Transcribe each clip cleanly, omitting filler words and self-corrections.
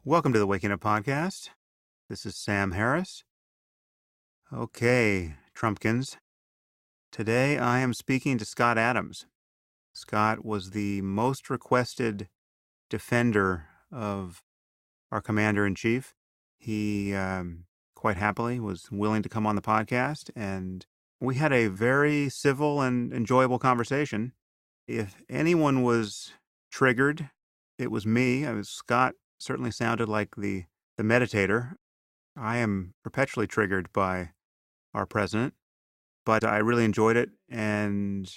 Welcome to the Waking Up Podcast. This is Sam Harris. Okay, Trumpkins. Today I am speaking to Scott Adams. Scott was the most requested defender of our commander-in-chief. He quite happily was willing to come on the podcast, and we had a very civil and enjoyable conversation. If anyone was triggered, it was me. Scott certainly sounded like the meditator. I am perpetually triggered by our president, but I really enjoyed it, and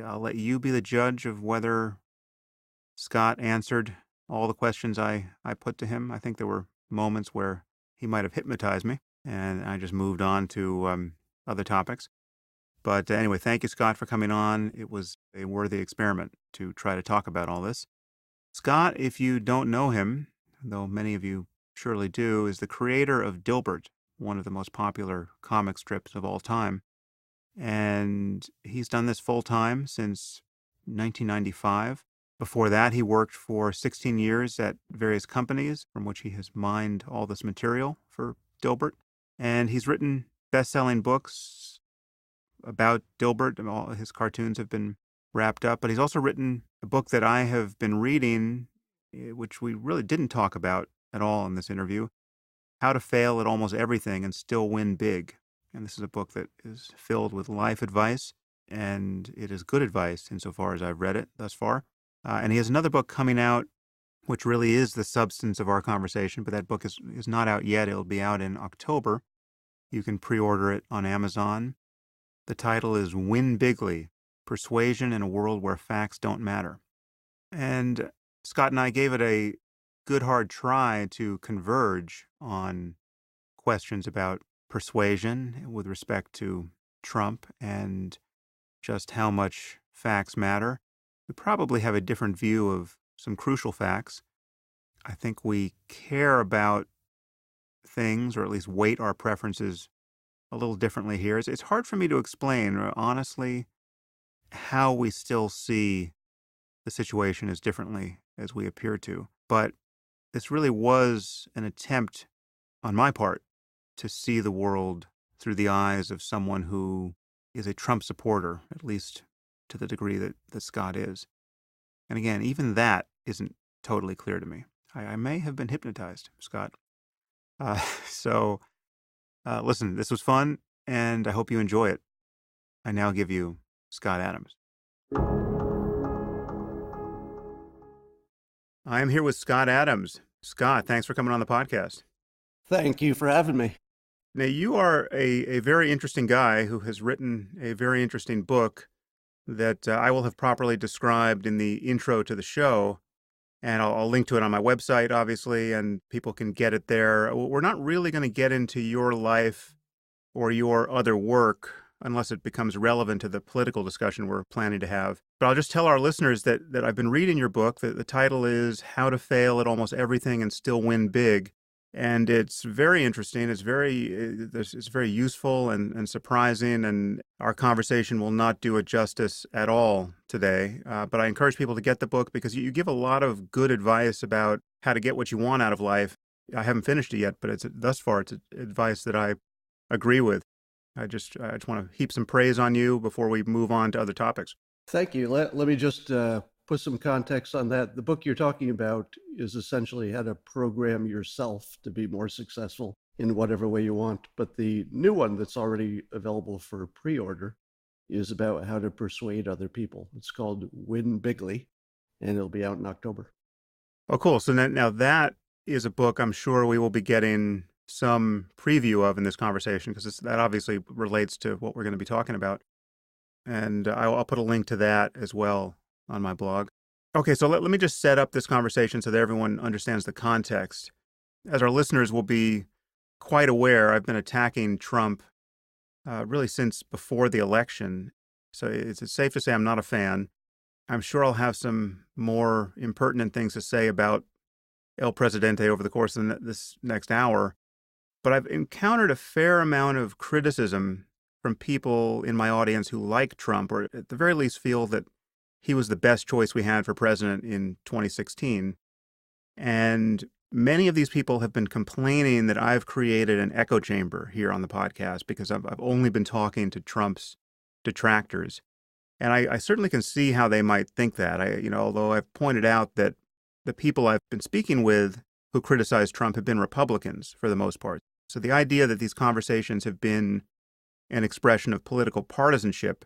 I'll let you be the judge of whether Scott answered all the questions I put to him. I think there were moments where he might have hypnotized me, and I just moved on to other topics. But anyway, thank you, Scott, for coming on. It was a worthy experiment to try to talk about all this. Scott, if you don't know him, though many of you surely do, is the creator of Dilbert, one of the most popular comic strips of all time. And he's done this full-time since 1995. Before that, he worked for 16 years at various companies from which he has mined all this material for Dilbert. And he's written best-selling books about Dilbert, and all his cartoons have been wrapped up. But he's also written a book that I have been reading, which we really didn't talk about at all in this interview, How to Fail at Almost Everything and Still Win Big. And this is a book that is filled with life advice, and it is good advice insofar as I've read it thus far. And he has another book coming out, which really is the substance of our conversation, but that book is not out yet. It'll be out in October. You can pre-order it on Amazon. The title is Win Bigly: Persuasion in a World Where Facts Don't Matter. And Scott and I gave it a good hard try to converge on questions about persuasion with respect to Trump and just how much facts matter. We probably have a different view of some crucial facts. I think we care about things, or at least weight our preferences a little differently here. It's hard for me to explain, honestly, how we still see the situation as differently as we appear to. But this really was an attempt on my part to see the world through the eyes of someone who is a Trump supporter, at least to the degree that Scott is. And again, even that isn't totally clear to me. I may have been hypnotized, Scott. Listen, this was fun, and I hope you enjoy it. I now give you Scott Adams. I am here with Scott Adams. Scott, thanks for coming on the podcast. Thank you for having me. Now, you are a very interesting guy who has written a very interesting book that I will have properly described in the intro to the show, and I'll link to it on my website, obviously, and people can get it there. We're not really going to get into your life or your other work unless it becomes relevant to the political discussion we're planning to have. But I'll just tell our listeners that I've been reading your book, that the title is How to Fail at Almost Everything and Still Win Big. And it's very interesting. It's very useful and surprising, and our conversation will not do it justice at all today. But I encourage people to get the book because you give a lot of good advice about how to get what you want out of life. I haven't finished it yet, but thus far it's advice that I agree with. I just want to heap some praise on you before we move on to other topics. Thank you. Let me just put some context on that. The book you're talking about is essentially how to program yourself to be more successful in whatever way you want. But the new one that's already available for pre-order is about how to persuade other people. It's called Win Bigly, and it'll be out in October. Oh, cool. So now that is a book I'm sure we will be getting some preview of in this conversation, because that obviously relates to what we're going to be talking about. And I'll put a link to that as well on my blog. Okay, so let me just set up this conversation so that everyone understands the context. As our listeners will be quite aware, I've been attacking Trump really since before the election. So it's safe to say I'm not a fan. I'm sure I'll have some more impertinent things to say about El Presidente over the course of this next hour. But I've encountered a fair amount of criticism from people in my audience who like Trump, or at the very least feel that he was the best choice we had for president in 2016. And many of these people have been complaining that I've created an echo chamber here on the podcast because I've only been talking to Trump's detractors. And I certainly can see how they might think that. Although I've pointed out that the people I've been speaking with who criticize Trump have been Republicans for the most part. So the idea that these conversations have been an expression of political partisanship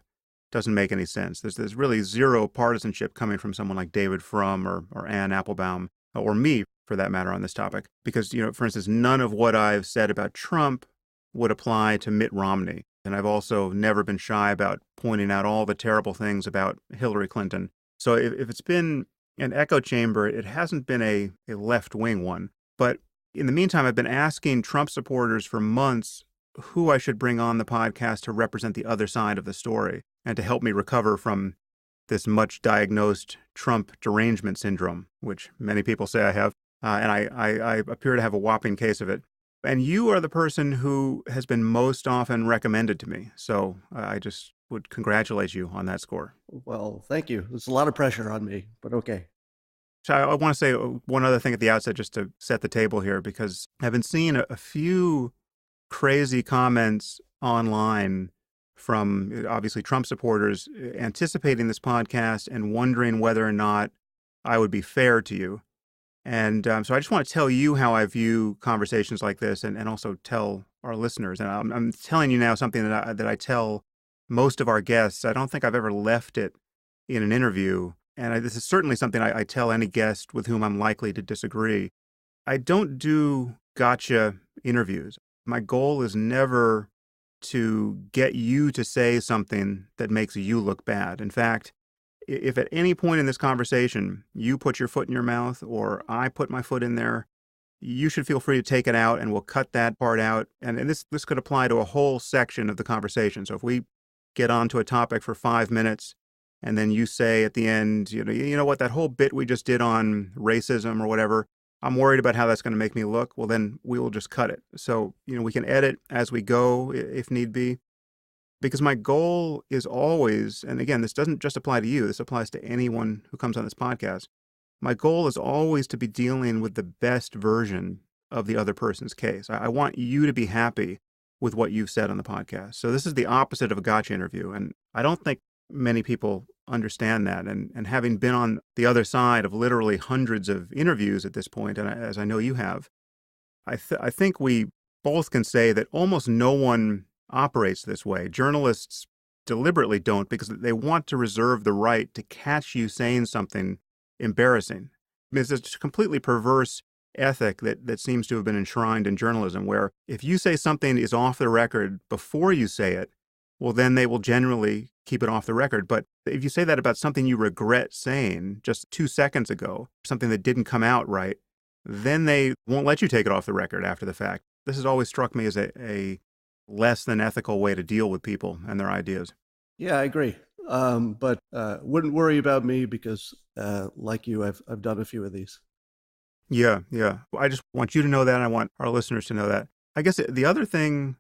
doesn't make any sense. There's really zero partisanship coming from someone like David Frum or Ann Applebaum or me, for that matter, on this topic. Because, for instance, none of what I've said about Trump would apply to Mitt Romney. And I've also never been shy about pointing out all the terrible things about Hillary Clinton. So if it's been an echo chamber, it hasn't been a left-wing one. But in the meantime, I've been asking Trump supporters for months who I should bring on the podcast to represent the other side of the story and to help me recover from this much diagnosed Trump derangement syndrome, which many people say I have. And I appear to have a whopping case of it. And you are the person who has been most often recommended to me. So I just would congratulate you on that score. Well, thank you. There's a lot of pressure on me, but okay. So I want to say one other thing at the outset just to set the table here, because I've been seeing a few crazy comments online from obviously Trump supporters anticipating this podcast and wondering whether or not I would be fair to you. And so I just want to tell you how I view conversations like this and also tell our listeners. And I'm telling you now something that I tell most of our guests. I don't think I've ever left it in an interview. And this is certainly something I tell any guest with whom I'm likely to disagree. I don't do gotcha interviews. My goal is never to get you to say something that makes you look bad. In fact, if at any point in this conversation you put your foot in your mouth or I put my foot in there, you should feel free to take it out and we'll cut that part out. And this could apply to a whole section of the conversation. So if we get onto a topic for 5 minutes and then you say at the end, you know what, that whole bit we just did on racism or whatever, I'm worried about how that's going to make me look. Well, then we will just cut it. So, we can edit as we go if need be. Because my goal is always, and again, this doesn't just apply to you, this applies to anyone who comes on this podcast. My goal is always to be dealing with the best version of the other person's case. I want you to be happy with what you've said on the podcast. So this is the opposite of a gotcha interview. And I don't think many people understand that. And having been on the other side of literally hundreds of interviews at this point, and as I know you have, I think we both can say that almost no one operates this way. Journalists deliberately don't because they want to reserve the right to catch you saying something embarrassing. I mean, it's a completely perverse ethic that seems to have been enshrined in journalism, where if you say something is off the record before you say it, well, then they will generally keep it off the record. But if you say that about something you regret saying just 2 seconds ago, something that didn't come out right, then they won't let you take it off the record after the fact. This has always struck me as a less than ethical way to deal with people and their ideas. Yeah, I agree. But wouldn't worry about me because, like you, I've done a few of these. Yeah. I just want you to know that, and I want our listeners to know that. I guess the other thing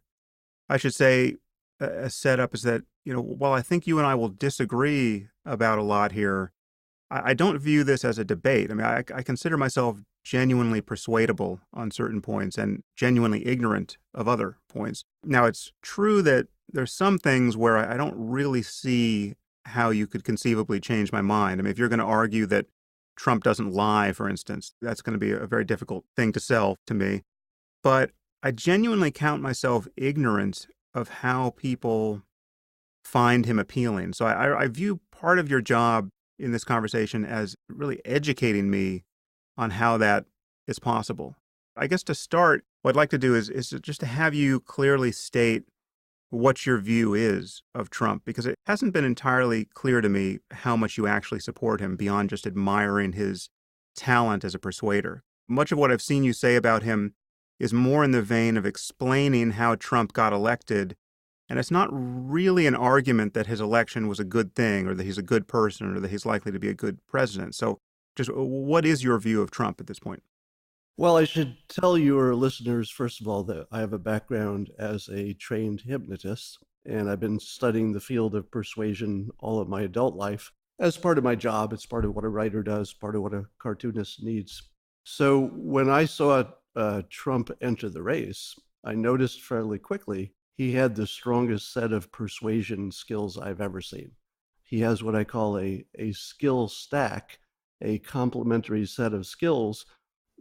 I should say as setup is that, while I think you and I will disagree about a lot here, I don't view this as a debate. I mean, I consider myself genuinely persuadable on certain points and genuinely ignorant of other points. Now, it's true that there's some things where I don't really see how you could conceivably change my mind. I mean, if you're going to argue that Trump doesn't lie, for instance, that's going to be a very difficult thing to sell to me. But I genuinely count myself ignorant of how people find him appealing. So I view part of your job in this conversation as really educating me on how that is possible. I guess to start, what I'd like to do is just to have you clearly state what your view is of Trump, because it hasn't been entirely clear to me how much you actually support him beyond just admiring his talent as a persuader. Much of what I've seen you say about him is more in the vein of explaining how Trump got elected. And it's not really an argument that his election was a good thing or that he's a good person or that he's likely to be a good president. So just what is your view of Trump at this point? Well, I should tell your listeners, first of all, that I have a background as a trained hypnotist, and I've been studying the field of persuasion all of my adult life as part of my job. It's part of what a writer does, part of what a cartoonist needs. So when I saw Trump enter the race, I noticed fairly quickly he had the strongest set of persuasion skills I've ever seen. He has what I call a skill stack, a complementary set of skills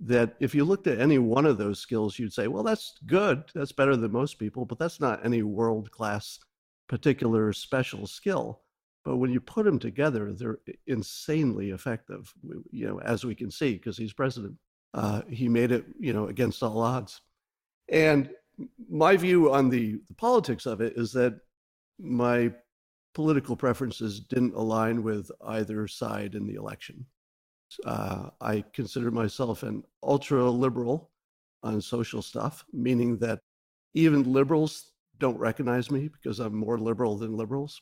that if you looked at any one of those skills, you'd say, well, that's good. That's better than most people, but that's not any world class particular special skill. But when you put them together, they're insanely effective, as we can see, because he's president. He made it, against all odds. And my view on the politics of it is that my political preferences didn't align with either side in the election. I consider myself an ultra liberal on social stuff, meaning that even liberals don't recognize me because I'm more liberal than liberals.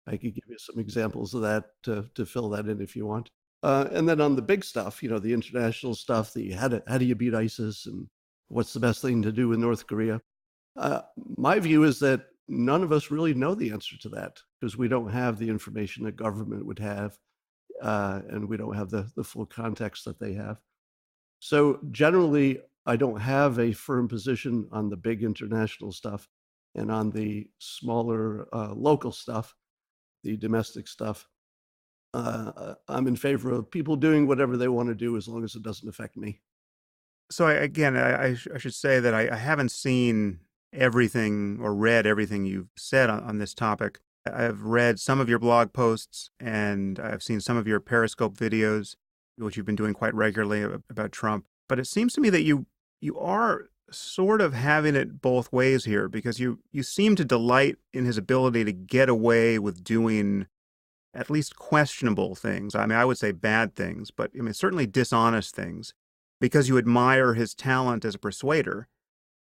I could give you some examples of that to fill that in if you want. And then on the big stuff, the international stuff, how do you beat ISIS and what's the best thing to do in North Korea? My view is that none of us really know the answer to that because we don't have the information that government would have, and we don't have the full context that they have. So generally, I don't have a firm position on the big international stuff, and on the smaller local stuff, the domestic stuff, I'm in favor of people doing whatever they want to do as long as it doesn't affect me. So I should say that I haven't seen everything or read everything you've said on this topic. I've read some of your blog posts and I've seen some of your Periscope videos, which you've been doing quite regularly about Trump. But it seems to me that you are sort of having it both ways here because you seem to delight in his ability to get away with doing at least questionable things. I mean, I would say bad things, but I mean, certainly dishonest things because you admire his talent as a persuader.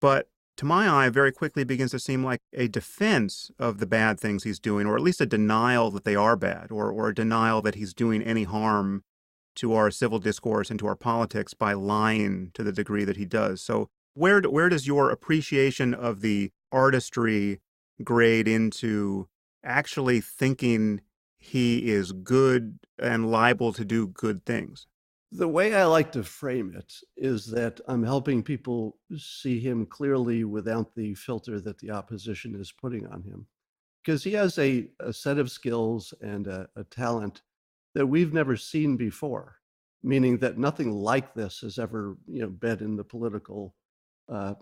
But to my eye, very quickly begins to seem like a defense of the bad things he's doing, or at least a denial that they are bad, or a denial that he's doing any harm to our civil discourse and to our politics by lying to the degree that he does. So where does your appreciation of the artistry grade into actually thinking he is good and liable to do good things? The way I like to frame it is that I'm helping people see him clearly without the filter that the opposition is putting on him. Because he has a set of skills and a talent that we've never seen before, meaning that nothing like this has ever been in the political uh,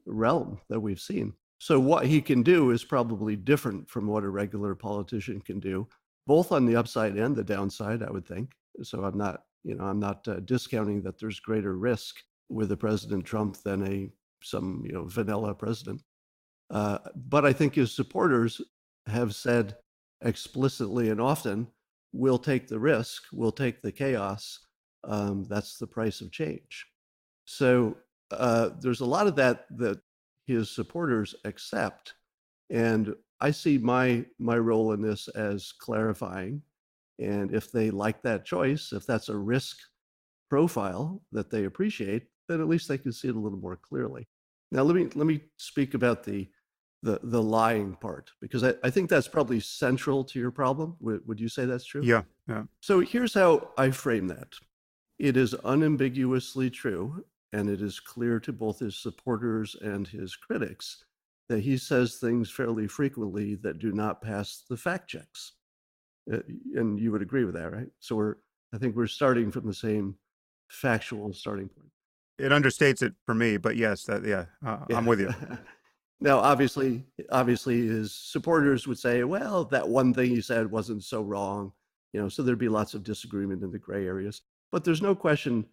realm that we've seen. So what he can do is probably different from what a regular politician can do, both on the upside and the downside, I would think. So I'm not discounting that there's greater risk with a President Trump than some vanilla president. But I think his supporters have said explicitly and often, we'll take the risk, we'll take the chaos. That's the price of change. So there's a lot of that his supporters accept. And I see my role in this as clarifying. And if they like that choice, if that's a risk profile that they appreciate, then at least they can see it a little more clearly. Now, let me speak about the lying part, because I think that's probably central to your problem. Would you say that's true? Yeah, yeah. So here's how I frame that. It is unambiguously true, and it is clear to both his supporters and his critics that he says things fairly frequently that do not pass the fact checks. And you would agree with that, right? So I think we're starting from the same factual starting point. It understates it for me, but yes, Yeah. I'm with you. Now, obviously, his supporters would say, well, that one thing he said wasn't so wrong, so there'd be lots of disagreement in the gray areas. But there's no question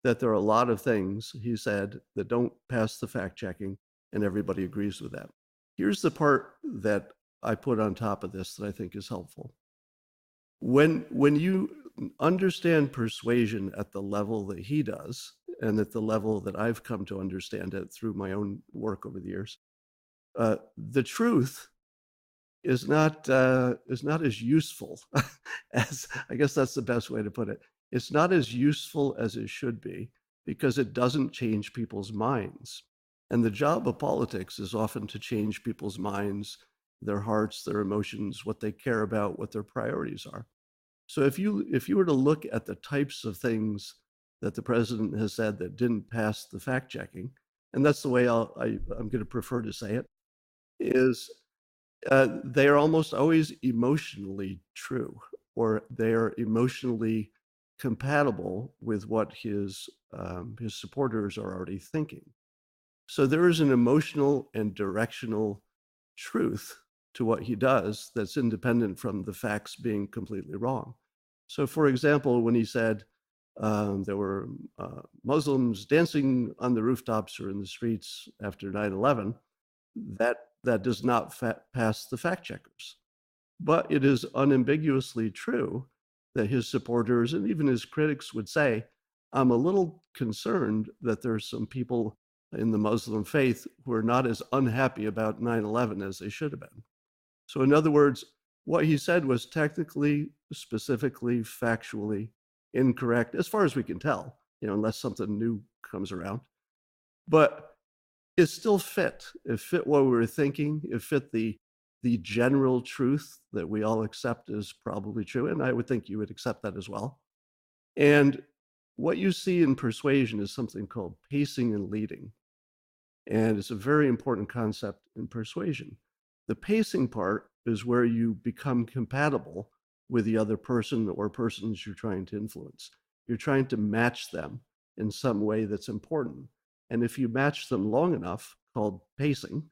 that there are a lot of things he said that don't pass the fact checking, and everybody agrees with that. Here's the part that I put on top of this that I think is helpful. When you understand persuasion at the level that he does, and at the level that I've come to understand it through my own work over the years, the truth is not as useful as, I guess that's the best way to put it. It's not as useful as it should be because it doesn't change people's minds. And the job of politics is often to change people's minds, their hearts, their emotions, what they care about, what their priorities are. So if you were to look at the types of things that the president has said that didn't pass the fact checking, and that's the way I'm going to prefer to say it, is they are almost always emotionally true, or they are emotionally compatible with what his supporters are already thinking. So there is an emotional and directional truth to what he does that's independent from the facts being completely wrong. So, for example, when he said there were Muslims dancing on the rooftops or in the streets after 9/11, that does not pass the fact checkers. But it is unambiguously true that his supporters and even his critics would say, I'm a little concerned that there's some people in the Muslim faith who are not as unhappy about 9/11 as they should have been. So, in other words, what he said was technically, specifically, factually incorrect, as far as we can tell, unless something new comes around. But it still fit. It fit what we were thinking. It fit the general truth that we all accept is probably true, and I would think you would accept that as well. And what you see in persuasion is something called pacing and leading, and it's a very important concept in persuasion. The pacing part is where you become compatible with the other person or persons you're trying to influence. You're trying to match them in some way that's important. And if you match them long enough, called pacing,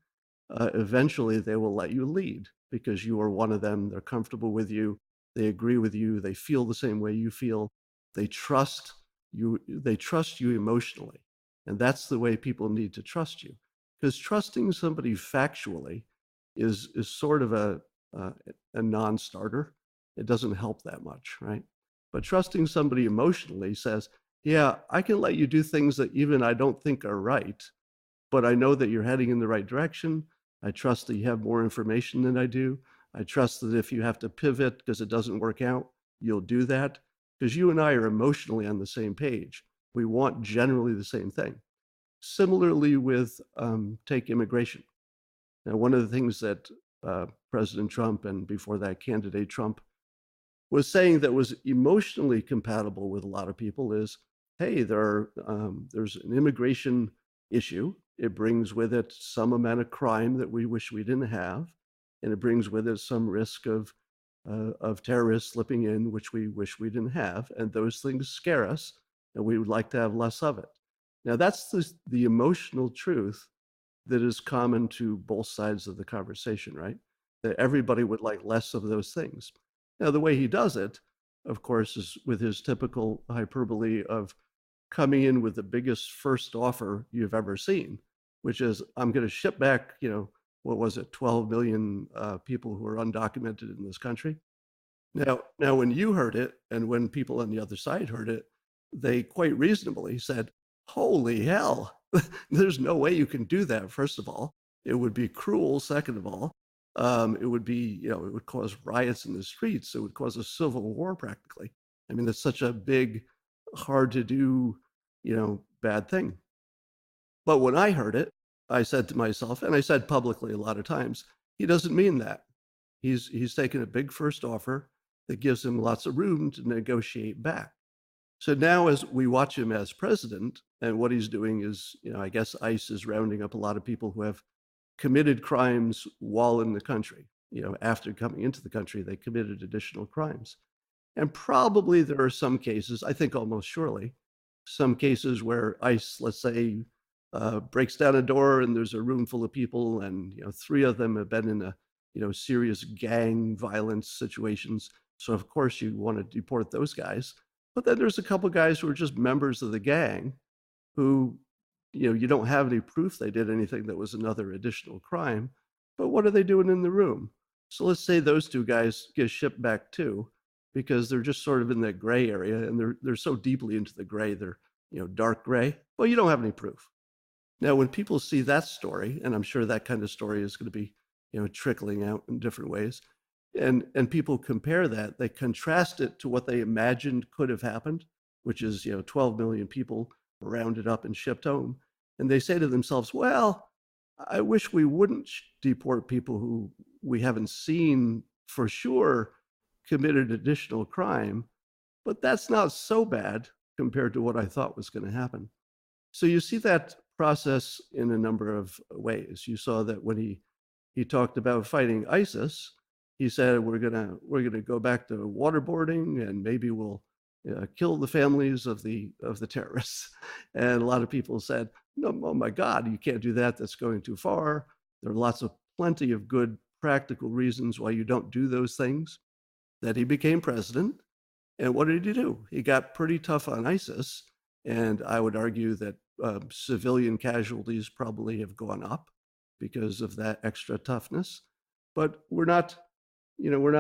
eventually they will let you lead because you are one of them. They're comfortable with you. They agree with you. They feel the same way you feel. They trust you. They trust you emotionally. And that's the way people need to trust you. Because trusting somebody factually is sort of a non-starter. It doesn't help that much, right? But trusting somebody emotionally says, yeah, I can let you do things that even I don't think are right, but I know that you're heading in the right direction. I trust that you have more information than I do. I trust that if you have to pivot because it doesn't work out, you'll do that. Because you and I are emotionally on the same page. We want generally the same thing. Similarly with take immigration. Now, one of the things that President Trump and before that candidate Trump was saying that was emotionally compatible with a lot of people is, hey, there's an immigration issue. It brings with it some amount of crime that we wish we didn't have, and it brings with it some risk of terrorists slipping in, which we wish we didn't have, and those things scare us, and we would like to have less of it. Now, that's the emotional truth that is common to both sides of the conversation, right? That everybody would like less of those things. Now, the way he does it, of course, is with his typical hyperbole of coming in with the biggest first offer you've ever seen, which is, I'm going to ship back, what was it, 12 million people who are undocumented in this country. Now, when you heard it, and when people on the other side heard it, they quite reasonably said, holy hell, there's no way you can do that, first of all. It would be cruel, second of all. It would be, it would cause riots in the streets. It would cause a civil war practically. I mean, it's such a big, hard to do, bad thing. But when I heard it, I said to myself, and I said publicly a lot of times, he doesn't mean that. He's taken a big first offer that gives him lots of room to negotiate back. So now, as we watch him as president, and what he's doing is, I guess ICE is rounding up a lot of people who have committed crimes while in the country. After coming into the country, they committed additional crimes. And probably there are some cases, I think almost surely, some cases where ICE, let's say, breaks down a door and there's a room full of people, and three of them have been in a serious gang violence situations. So of course you want to deport those guys. But then there's a couple guys who are just members of the gang who, you don't have any proof they did anything that was another additional crime. But what are they doing in the room? So let's say those two guys get shipped back too, because they're just sort of in that gray area, and they're so deeply into the gray, they're dark gray. Well, you don't have any proof. Now, when people see that story, and I'm sure that kind of story is going to be trickling out in different ways, and people compare that, they contrast it to what they imagined could have happened, which is 12 million people rounded up and shipped home, and they say to themselves, well, I wish we wouldn't deport people who we haven't seen for sure committed additional crime, but that's not so bad compared to what I thought was going to happen. So you see that process in a number of ways. You saw that when he talked about fighting ISIS, he said we're gonna go back to waterboarding and maybe we'll kill the families of the terrorists. And a lot of people said, no, oh my God, you can't do that. That's going too far. There are plenty of good practical reasons why you don't do those things. That he became president. And what did he do? He got pretty tough on ISIS. And I would argue that civilian casualties probably have gone up because of that extra toughness. But we're not, we're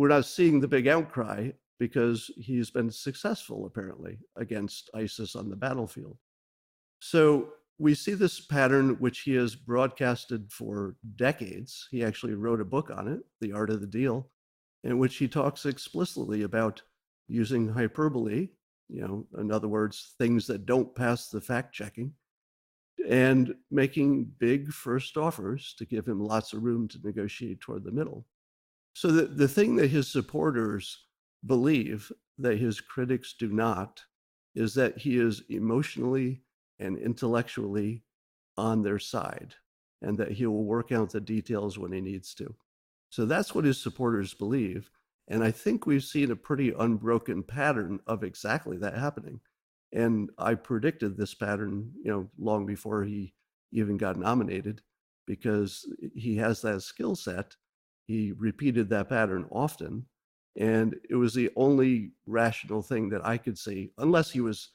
not seeing the big outcry because he's been successful apparently against ISIS on the battlefield. So we see this pattern, which he has broadcasted for decades. He actually wrote a book on it, The Art of the Deal, in which he talks explicitly about using hyperbole, in other words, things that don't pass the fact checking, and making big first offers to give him lots of room to negotiate toward the middle. So the thing that his supporters believe that his critics do not is that he is emotionally and intellectually on their side and that he will work out the details when he needs to. So that's what his supporters believe. And I think we've seen a pretty unbroken pattern of exactly that happening. And I predicted this pattern, long before he even got nominated, because he has that skill set. He repeated that pattern often. And it was the only rational thing that I could see, unless he was,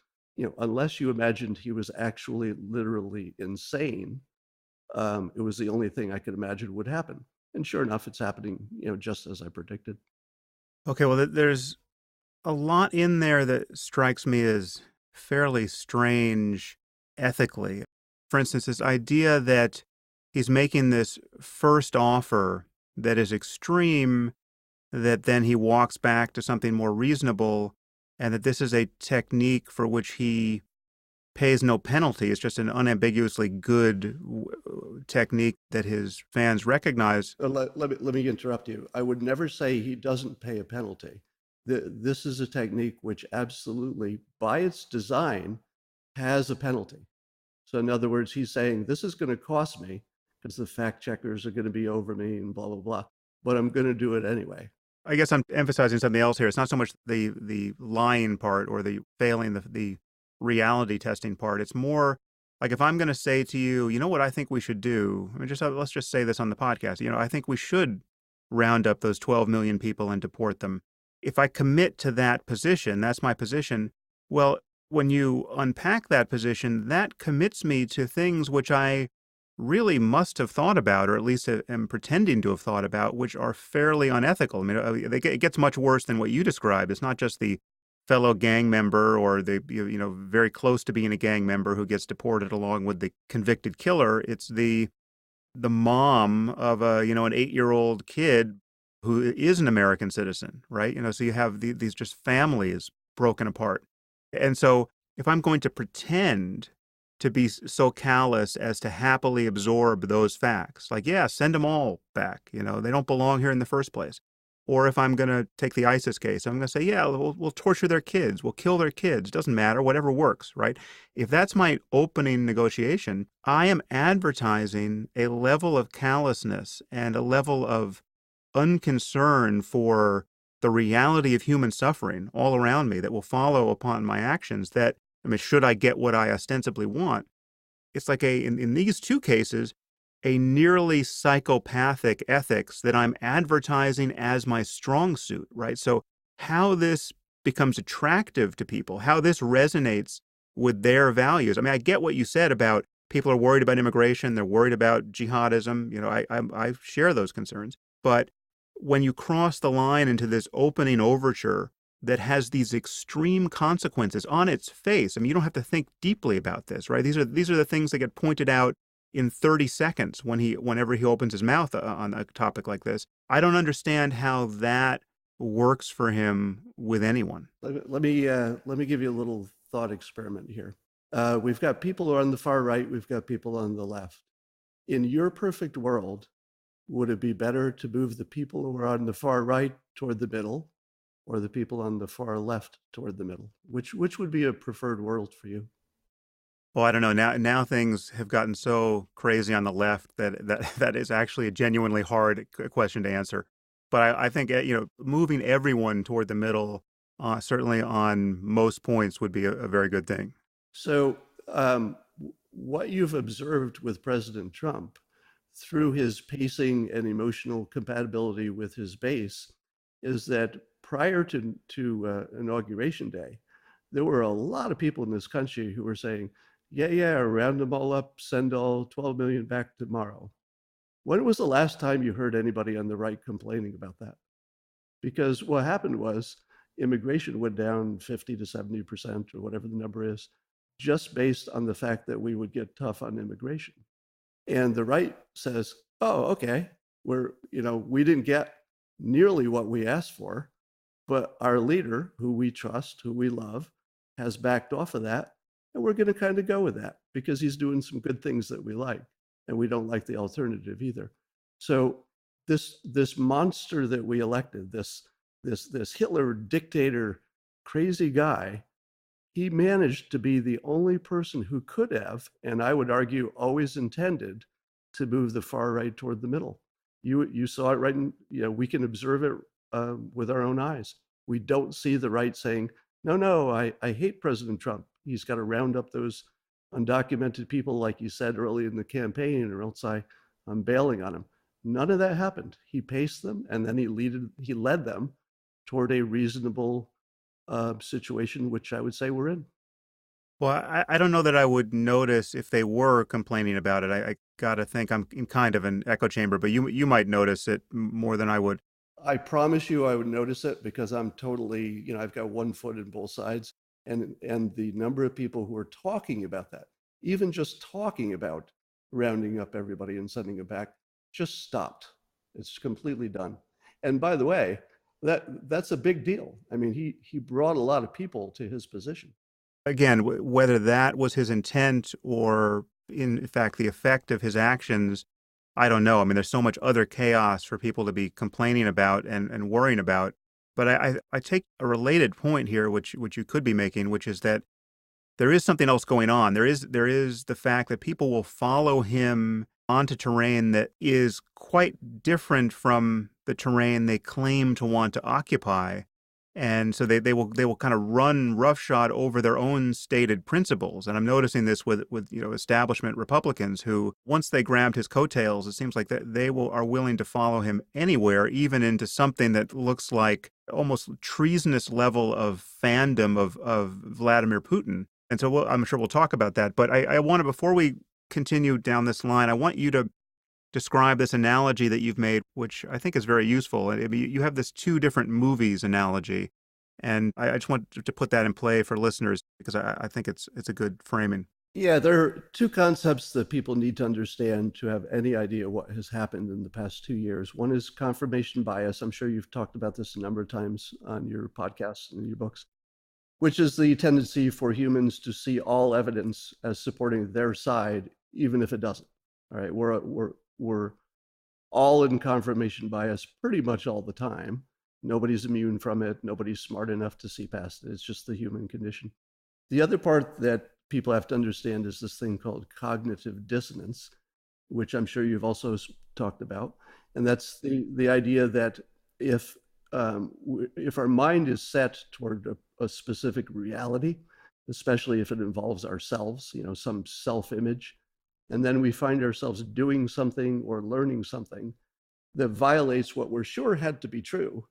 unless you imagined he was actually literally insane. It was the only thing I could imagine would happen. And sure enough, it's happening, just as I predicted. Okay, well, there's a lot in there that strikes me as fairly strange ethically. For instance, this idea that he's making this first offer that is extreme, that then he walks back to something more reasonable, and that this is a technique for which he pays no penalty. It's just an unambiguously good technique that his fans recognize. Let me interrupt you. I would never say he doesn't pay a penalty. This is a technique which absolutely, by its design, has a penalty. So in other words, he's saying, this is going to cost me because the fact checkers are going to be over me and blah, blah, blah, but I'm going to do it anyway. I guess I'm emphasizing something else here. It's not so much the lying part or the failing the reality testing part. It's more like if I'm going to say to you, you know what I think we should do? I mean, let's just say this on the podcast. I think we should round up those 12 million people and deport them. If I commit to that position, that's my position. Well, when you unpack that position, that commits me to things which I really must have thought about, or at least am pretending to have thought about, which are fairly unethical. I mean, it gets much worse than what you described. It's not just the fellow gang member or the very close to being a gang member who gets deported along with the convicted killer. It's the mom of an 8-year-old kid who is an American citizen, right? So you have these just families broken apart. And so if I'm going to pretend to be so callous as to happily absorb those facts, like, yeah, send them all back, they don't belong here in the first place. Or if I'm going to take the ISIS case, I'm going to say, yeah, we'll torture their kids, we'll kill their kids, doesn't matter, whatever works, right? If that's my opening negotiation, I am advertising a level of callousness and a level of unconcern for the reality of human suffering all around me that will follow upon my actions that, should I get what I ostensibly want, it's like in these two cases, a nearly psychopathic ethics that I'm advertising as my strong suit, right? So how this becomes attractive to people, how this resonates with their values. I get what you said about people are worried about immigration, they're worried about jihadism. I share those concerns. But when you cross the line into this opening overture that has these extreme consequences on its face, you don't have to think deeply about this, right? These are the things that get pointed out in 30 seconds whenever he opens his mouth on a topic like this. I don't understand how that works for him with anyone. Let me give you a little thought experiment here. We've got people who are on the far right. We've got people on the left. In your perfect world, would it be better to move the people who are on the far right toward the middle or the people on the far left toward the middle? Which would be a preferred world for you? Well, I don't know. Now things have gotten so crazy on the left that is actually a genuinely hard question to answer. But I think moving everyone toward the middle, certainly on most points, would be a very good thing. So, what you've observed with President Trump through his pacing and emotional compatibility with his base is that prior to inauguration day, there were a lot of people in this country who were saying, "Yeah, yeah, round them all up, send all 12 million back tomorrow." When was the last time you heard anybody on the right complaining about that? Because what happened was immigration went down 50 to 70% or whatever the number is, just based on the fact that we would get tough on immigration. And the right says, oh, okay, we didn't get nearly what we asked for, but our leader, who we trust, who we love, has backed off of that. And we're going to kind of go with that because he's doing some good things that we like. And we don't like the alternative either. So this monster that we elected, this Hitler dictator, crazy guy, he managed to be the only person who could have, and I would argue always intended, to move the far right toward the middle. You saw it right in, we can observe it with our own eyes. We don't see the right saying, no, no, I hate President Trump. He's got to round up those undocumented people, like you said early in the campaign, or else I'm bailing on him. None of that happened. He paced them, and then he led them toward a reasonable situation, which I would say we're in. Well, I don't know that I would notice if they were complaining about it. I got to think I'm in kind of an echo chamber, but you might notice it more than I would. I promise you I would notice it because I'm totally, I've got one foot in both sides. And the number of people who are talking about that, even just talking about rounding up everybody and sending it back, just stopped. It's completely done. And by the way, that's a big deal. I mean, he brought a lot of people to his position. Again, whether that was his intent or, in fact, the effect of his actions, I don't know. I mean, there's so much other chaos for people to be complaining about and worrying about. But I take a related point here, which you could be making, which is that there is something else going on. There is the fact that people will follow him onto terrain that is quite different from the terrain they claim to want to occupy. And so they will kind of run roughshod over their own stated principles. And I'm noticing this with establishment Republicans who, once they grabbed his coattails, it seems like that are willing to follow him anywhere, even into something that looks like almost treasonous level of fandom of Vladimir Putin. And so I'm sure we'll talk about that. But I want to, before we continue down this line, I want you to describe this analogy that you've made, which I think is very useful. I mean, you have this two different movies analogy, and I just want to put that in play for listeners because I think it's a good framing. Yeah, there are two concepts that people need to understand to have any idea what has happened in the past 2 years. One is confirmation bias. I'm sure you've talked about this a number of times on your podcasts and your books, which is the tendency for humans to see all evidence as supporting their side, even if it doesn't. All right, we're all in confirmation bias pretty much all the time. Nobody's immune from it. Nobody's smart enough to see past it. It's just the human condition. The other part that people have to understand is this thing called cognitive dissonance, which I'm sure you've also talked about. And that's the idea that if our mind is set toward a specific reality, especially if it involves ourselves, some self-image, and then we find ourselves doing something or learning something that violates what we're sure had to be true,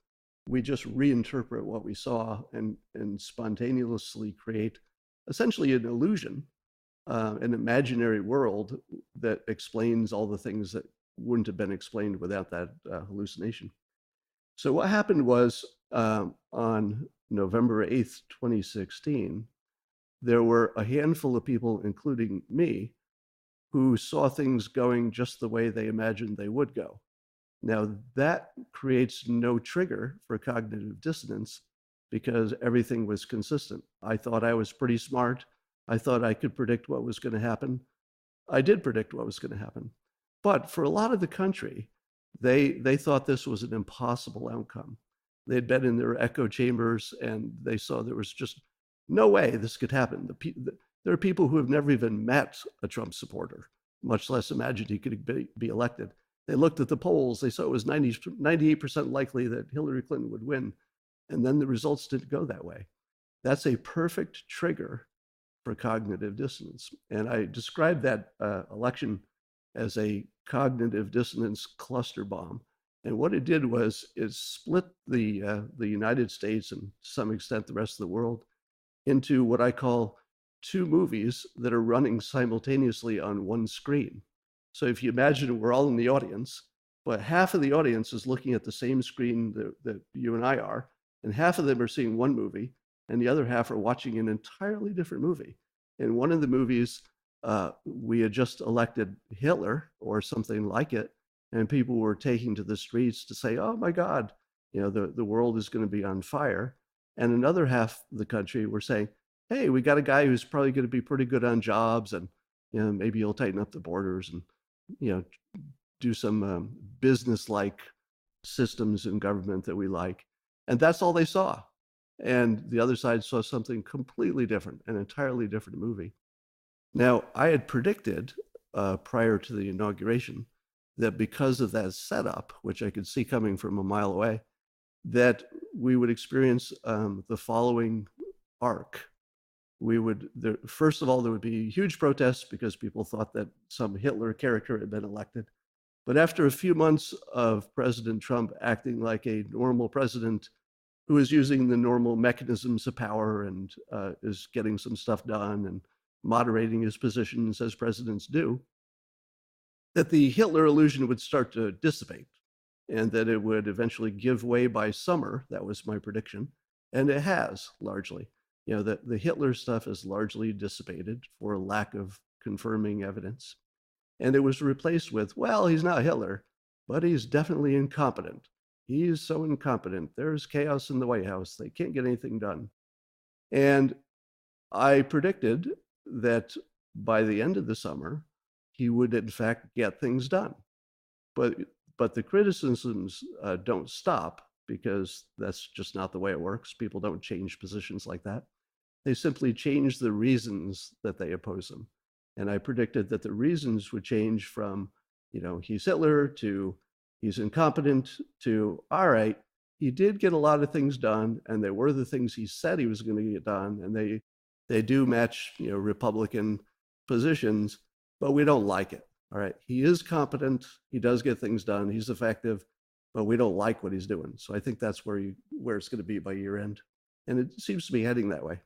we just reinterpret what we saw and spontaneously create essentially an illusion, an imaginary world that explains all the things that wouldn't have been explained without that hallucination. So what happened was on November 8th, 2016, there were a handful of people, including me, who saw things going just the way they imagined they would go. Now, that creates no trigger for cognitive dissonance because everything was consistent. I thought I was pretty smart. I thought I could predict what was going to happen. I did predict what was going to happen. But for a lot of the country, they thought this was an impossible outcome. They'd been in their echo chambers and they saw there was just no way this could happen. There are people who have never even met a Trump supporter, much less imagined he could be elected. They looked at the polls. They saw it was 98% likely that Hillary Clinton would win. And then the results didn't go that way. That's a perfect trigger for cognitive dissonance. And I described that election as a cognitive dissonance cluster bomb. And what it did was it split the United States and to some extent the rest of the world into what I call two movies that are running simultaneously on one screen. So if you imagine we're all in the audience, but half of the audience is looking at the same screen that you and I are, and half of them are seeing one movie, and the other half are watching an entirely different movie. In one of the movies, we had just elected Hitler or something like it, and people were taking to the streets to say, "Oh my God, the world is going to be on fire." And another half of the country were saying, "Hey, we got a guy who's probably going to be pretty good on jobs, and maybe he'll tighten up the borders and do some business-like systems in government that we like." And that's all they saw. And the other side saw something completely different, an entirely different movie. Now, I had predicted prior to the inauguration that because of that setup, which I could see coming from a mile away, that we would experience the following arc. First of all, there would be huge protests because people thought that some Hitler character had been elected. But after a few months of President Trump acting like a normal president who is using the normal mechanisms of power and is getting some stuff done and moderating his positions as presidents do, that the Hitler illusion would start to dissipate and that it would eventually give way by summer. That was my prediction. And it has largely. The Hitler stuff is largely dissipated for lack of confirming evidence. And it was replaced with, well, he's not Hitler, but he's definitely incompetent. He's so incompetent. There's chaos in the White House. They can't get anything done. And I predicted that by the end of the summer, he would in fact get things done. But the criticisms don't stop because that's just not the way it works. People don't change positions like that. They simply change the reasons that they oppose him. And I predicted that the reasons would change from, he's Hitler to he's incompetent to, all right, he did get a lot of things done and they were the things he said he was going to get done. And they do match, Republican positions, but we don't like it. All right. He is competent. He does get things done. He's effective, but we don't like what he's doing. So I think that's where it's going to be by year end. And it seems to be heading that way.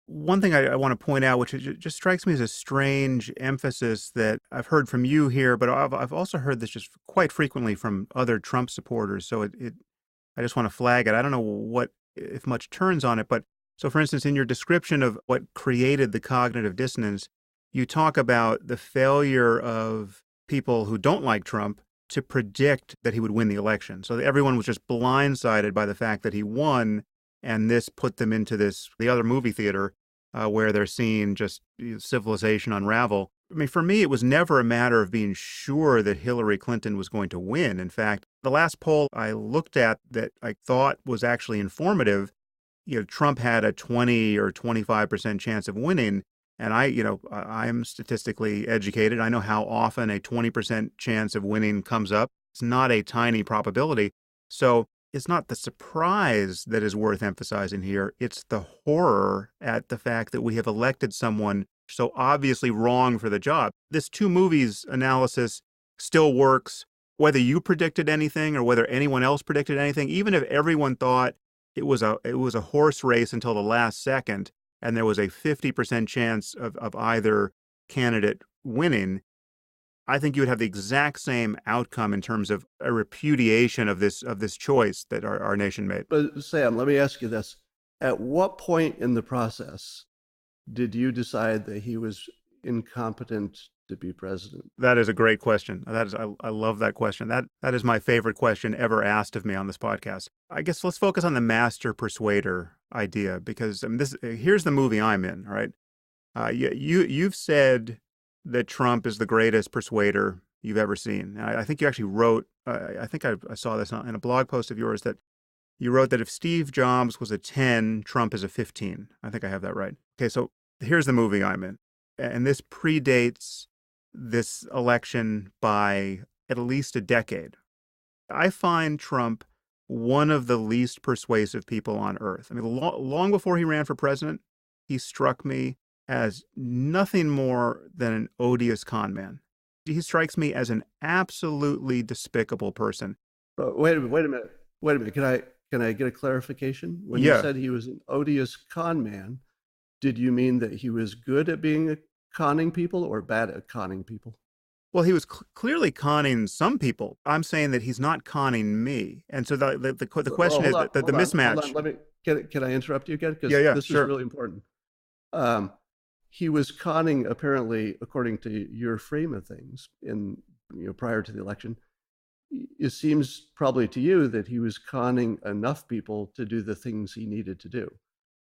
One thing I want to point out, which just strikes me as a strange emphasis that I've heard from you here, but I've also heard this just quite frequently from other Trump supporters. So I just want to flag it. I don't know if much turns on it, but so for instance, in your description of what created the cognitive dissonance, you talk about the failure of people who don't like Trump to predict that he would win the election. So everyone was just blindsided by the fact that he won. And this put them into the other movie theater where they're seeing just civilization unravel. I mean, for me, it was never a matter of being sure that Hillary Clinton was going to win. In fact, the last poll I looked at that I thought was actually informative, Trump had a 20 or 25% chance of winning. And I'm statistically educated. I know how often a 20% chance of winning comes up. It's not a tiny probability. So it's not the surprise that is worth emphasizing here. It's the horror at the fact that we have elected someone so obviously wrong for the job. This two movies analysis still works, whether you predicted anything or whether anyone else predicted anything. Even if everyone thought it was a horse race until the last second, and there was a 50% chance of either candidate winning, I think you would have the exact same outcome in terms of a repudiation of this choice that our nation made. But Sam, let me ask you this. At what point in the process did you decide that he was incompetent to be president? That is a great question. I love that question. That is my favorite question ever asked of me on this podcast. I guess let's focus on the master persuader idea, because here's the movie I'm in, all right? You've said that Trump is the greatest persuader you've ever seen. I think you actually wrote, I think I saw this in a blog post of yours, that You wrote that if Steve Jobs was a 10, Trump is a 15. I think I have that right. Okay, so here's the movie I'm in. And this predates this election by at least a decade. I find Trump one of the least persuasive people on earth. I mean, long before he ran for president, he struck me as nothing more than an odious con man. He strikes me as an absolutely despicable person. Wait a minute. Can I get a clarification? When you Yeah. said he was an odious con man, did you mean that he was good at conning people or bad at conning people? Well, he was clearly conning some people. I'm saying that he's not conning me. And so the Well, question is that the hold on. mismatch. Can I interrupt you again? Yeah, Because yeah, this is sure. really important. Um, he was conning, apparently, according to your frame of things, prior to the election. It seems probably to you that he was conning enough people to do the things he needed to do,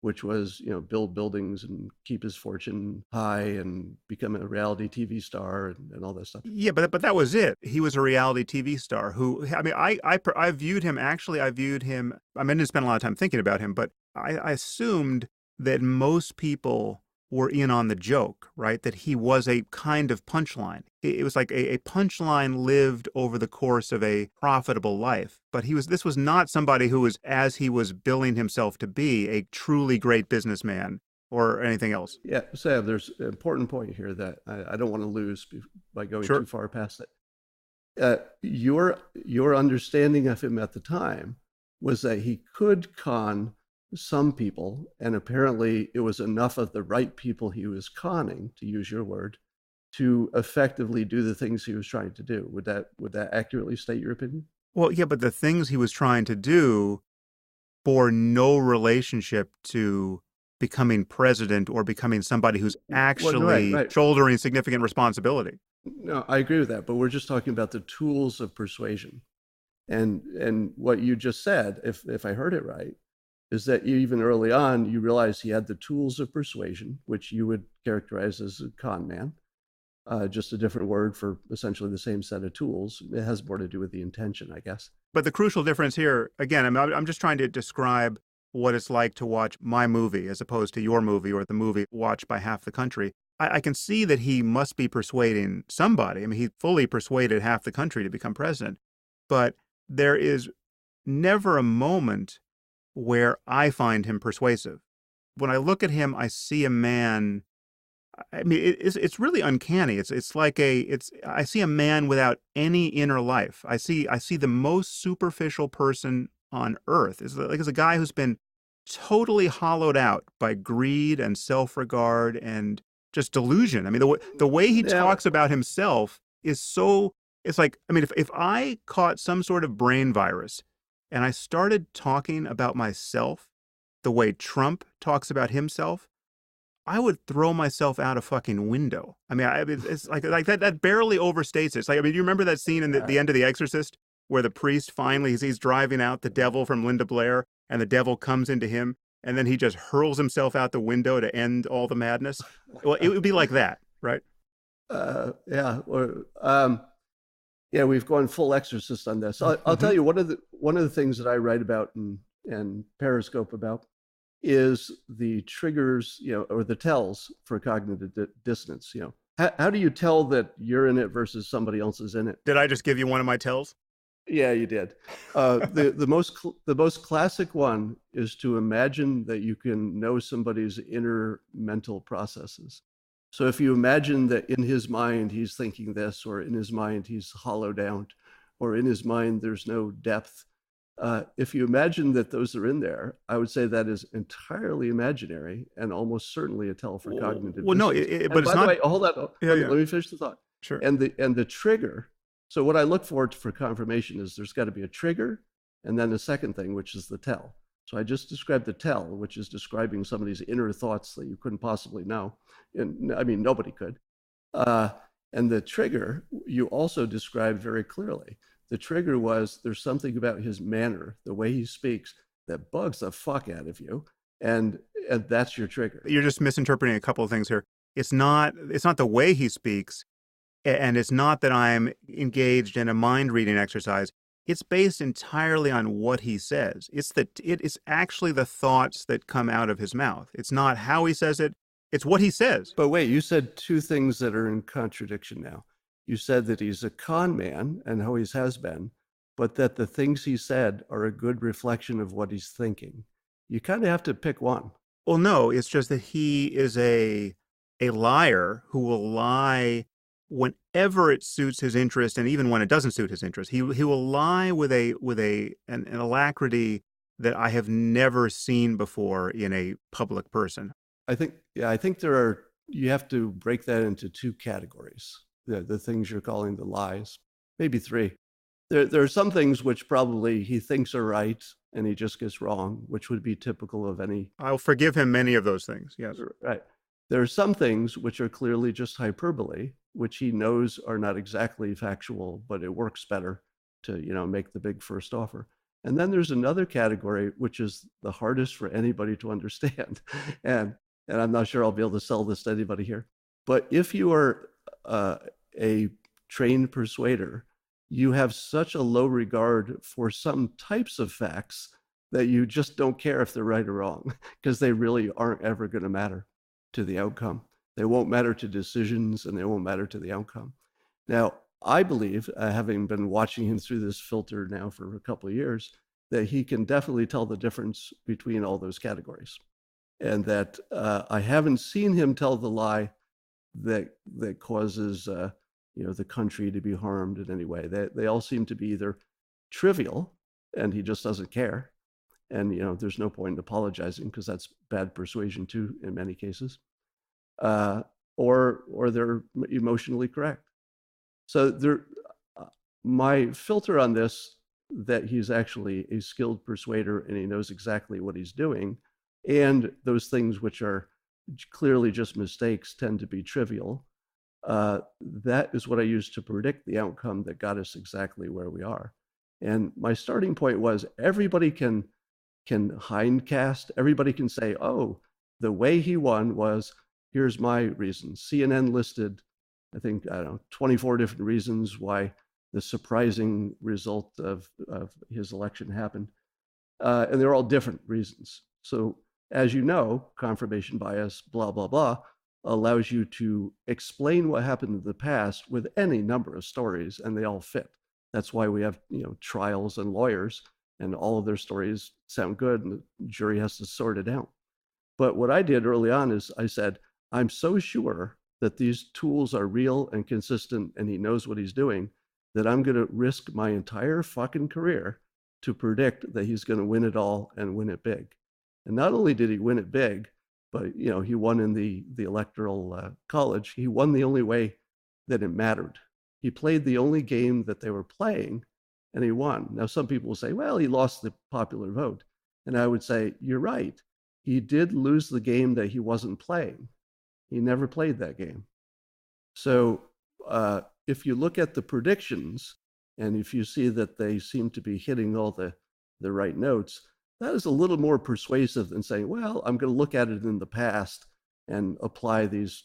which was, build buildings and keep his fortune high and become a reality TV star and all that stuff. Yeah, but that was it. He was a reality TV star who, I mean, I viewed him, actually, I viewed him, I mean, I didn't spend a lot of time thinking about him, but I assumed that most people were in on the joke, right? That he was a kind of punchline. It was like a punchline lived over the course of a profitable life. But this was not somebody who was, as he was billing himself to be, a truly great businessman or anything else. Yeah, Sam, there's an important point here that I don't want to lose by going too Sure. far past it. Your understanding of him at the time was that he could con some people, and apparently it was enough of the right people he was conning, to use your word, to effectively do the things he was trying to do. Would that accurately state your opinion? Well, yeah, but the things he was trying to do bore no relationship to becoming president or becoming somebody who's Well, right, actually right. shouldering significant responsibility. No, I agree with that, but we're just talking about the tools of persuasion. And what you just said, if I heard it right, is that even early on you realized he had the tools of persuasion, which you would characterize as a con man, just a different word for essentially the same set of tools. It has more to do with the intention, I guess. But the crucial difference here, again, I'm just trying to describe what it's like to watch my movie as opposed to your movie or the movie watched by half the country. I can see that he must be persuading somebody. I mean, he fully persuaded half the country to become president. But there is never a moment where I find him persuasive. When I look at him, I see a man. I mean, it's really uncanny. It's like I see a man without any inner life. I see the most superficial person on earth. It's a guy who's been totally hollowed out by greed and self-regard and just delusion. I mean, the way he Now, talks about himself is so. It's like, I mean, if I caught some sort of brain virus and I started talking about myself the way Trump talks about himself, I would throw myself out a fucking window. I mean, it's like that barely overstates it. It's like, I mean, you remember that scene in the end of The Exorcist where the priest finally he's driving out the devil from Linda Blair and the devil comes into him and then he just hurls himself out the window to end all the madness? Well, it would be like that, right? yeah, yeah, we've gone full exorcist on this. I'll tell you one of the things that I write about and Periscope about is the triggers, or the tells for cognitive dissonance. How do you tell that you're in it versus somebody else is in it? Did I just give you one of my tells? Yeah, you did. The most classic one is to imagine that you can know somebody's inner mental processes. So if you imagine that in his mind he's thinking this, or in his mind he's hollowed out, or in his mind there's no depth, if you imagine that those are in there, I would say that is entirely imaginary and almost certainly a tell for cognitive Well, no, dissonance. but And it's by the not. way, hold on, Yeah, yeah, let me finish the thought. sure. And the trigger. So what I look for confirmation is there's got to be a trigger, and then the second thing, which is the tell. So I just described the tell, which is describing somebody's inner thoughts that you couldn't possibly know. And I mean, nobody could. Uh, and the trigger, you also described very clearly. The trigger was there's something about his manner, the way he speaks, that bugs the fuck out of you, and that's your trigger. You're just misinterpreting a couple of things here. It's not the way he speaks, and it's not that I'm engaged in a mind reading exercise. it's based entirely on what he says. It is actually the thoughts that come out of his mouth. It's not how he says it, it's what he says. But wait, you said two things that are in contradiction now. You said that he's a con man and always has been, but that the things he said are a good reflection of what he's thinking. You kind of have to pick one. Well, no, it's just that he is a liar who will lie whenever it suits his interest, and even when it doesn't suit his interest. He will lie with an alacrity that I have never seen before in a public person. I think there are, you have to break that into two categories. The things you're calling the lies, maybe three. There are some things which probably he thinks are right and he just gets wrong, which would be typical of any. I'll forgive him many of those things. Yes. Right. There are some things which are clearly just hyperbole, which he knows are not exactly factual, but it works better to, make the big first offer. And then there's another category, which is the hardest for anybody to understand. And I'm not sure I'll be able to sell this to anybody here. But if you are a trained persuader, you have such a low regard for some types of facts that you just don't care if they're right or wrong, because they really aren't ever going to matter to the outcome. They won't matter to decisions, and they won't matter to the outcome. Now, I believe, having been watching him through this filter now for a couple of years, that he can definitely tell the difference between all those categories. And that I haven't seen him tell the lie that causes the country to be harmed in any way. They all seem to be either trivial, and he just doesn't care, and there's no point in apologizing because that's bad persuasion too in many cases, or they're emotionally correct. So my filter on this, that he's actually a skilled persuader and he knows exactly what he's doing, and those things which are clearly just mistakes tend to be trivial. That is what I use to predict the outcome that got us exactly where we are. And my starting point was everybody can hindcast. Everybody can say, oh, the way he won was, here's my reasons. CNN listed, I think, 24 different reasons why the surprising result of his election happened. And they're all different reasons. So as you know, confirmation bias, blah, blah, blah, allows you to explain what happened in the past with any number of stories, and they all fit. That's why we have trials and lawyers, and all of their stories sound good, and the jury has to sort it out. But what I did early on is I said, I'm so sure that these tools are real and consistent, and he knows what he's doing, that I'm going to risk my entire fucking career to predict that he's going to win it all and win it big. And not only did he win it big, but he won in the electoral college. He won the only way that it mattered. He played the only game that they were playing, and he won. Now, some people will say, well, he lost the popular vote. And I would say, you're right. He did lose the game that he wasn't playing. He never played that game. So if you look at the predictions, and if you see that they seem to be hitting all the right notes, that is a little more persuasive than saying, well, I'm going to look at it in the past and apply these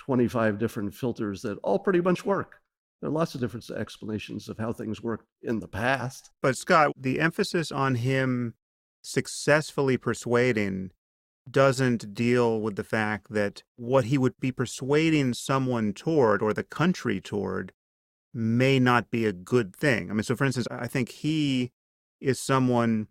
25 different filters that all pretty much work. There are lots of different explanations of how things worked in the past. But Scott, the emphasis on him successfully persuading doesn't deal with the fact that what he would be persuading someone toward, or the country toward, may not be a good thing. I mean, so for instance, I think he is someone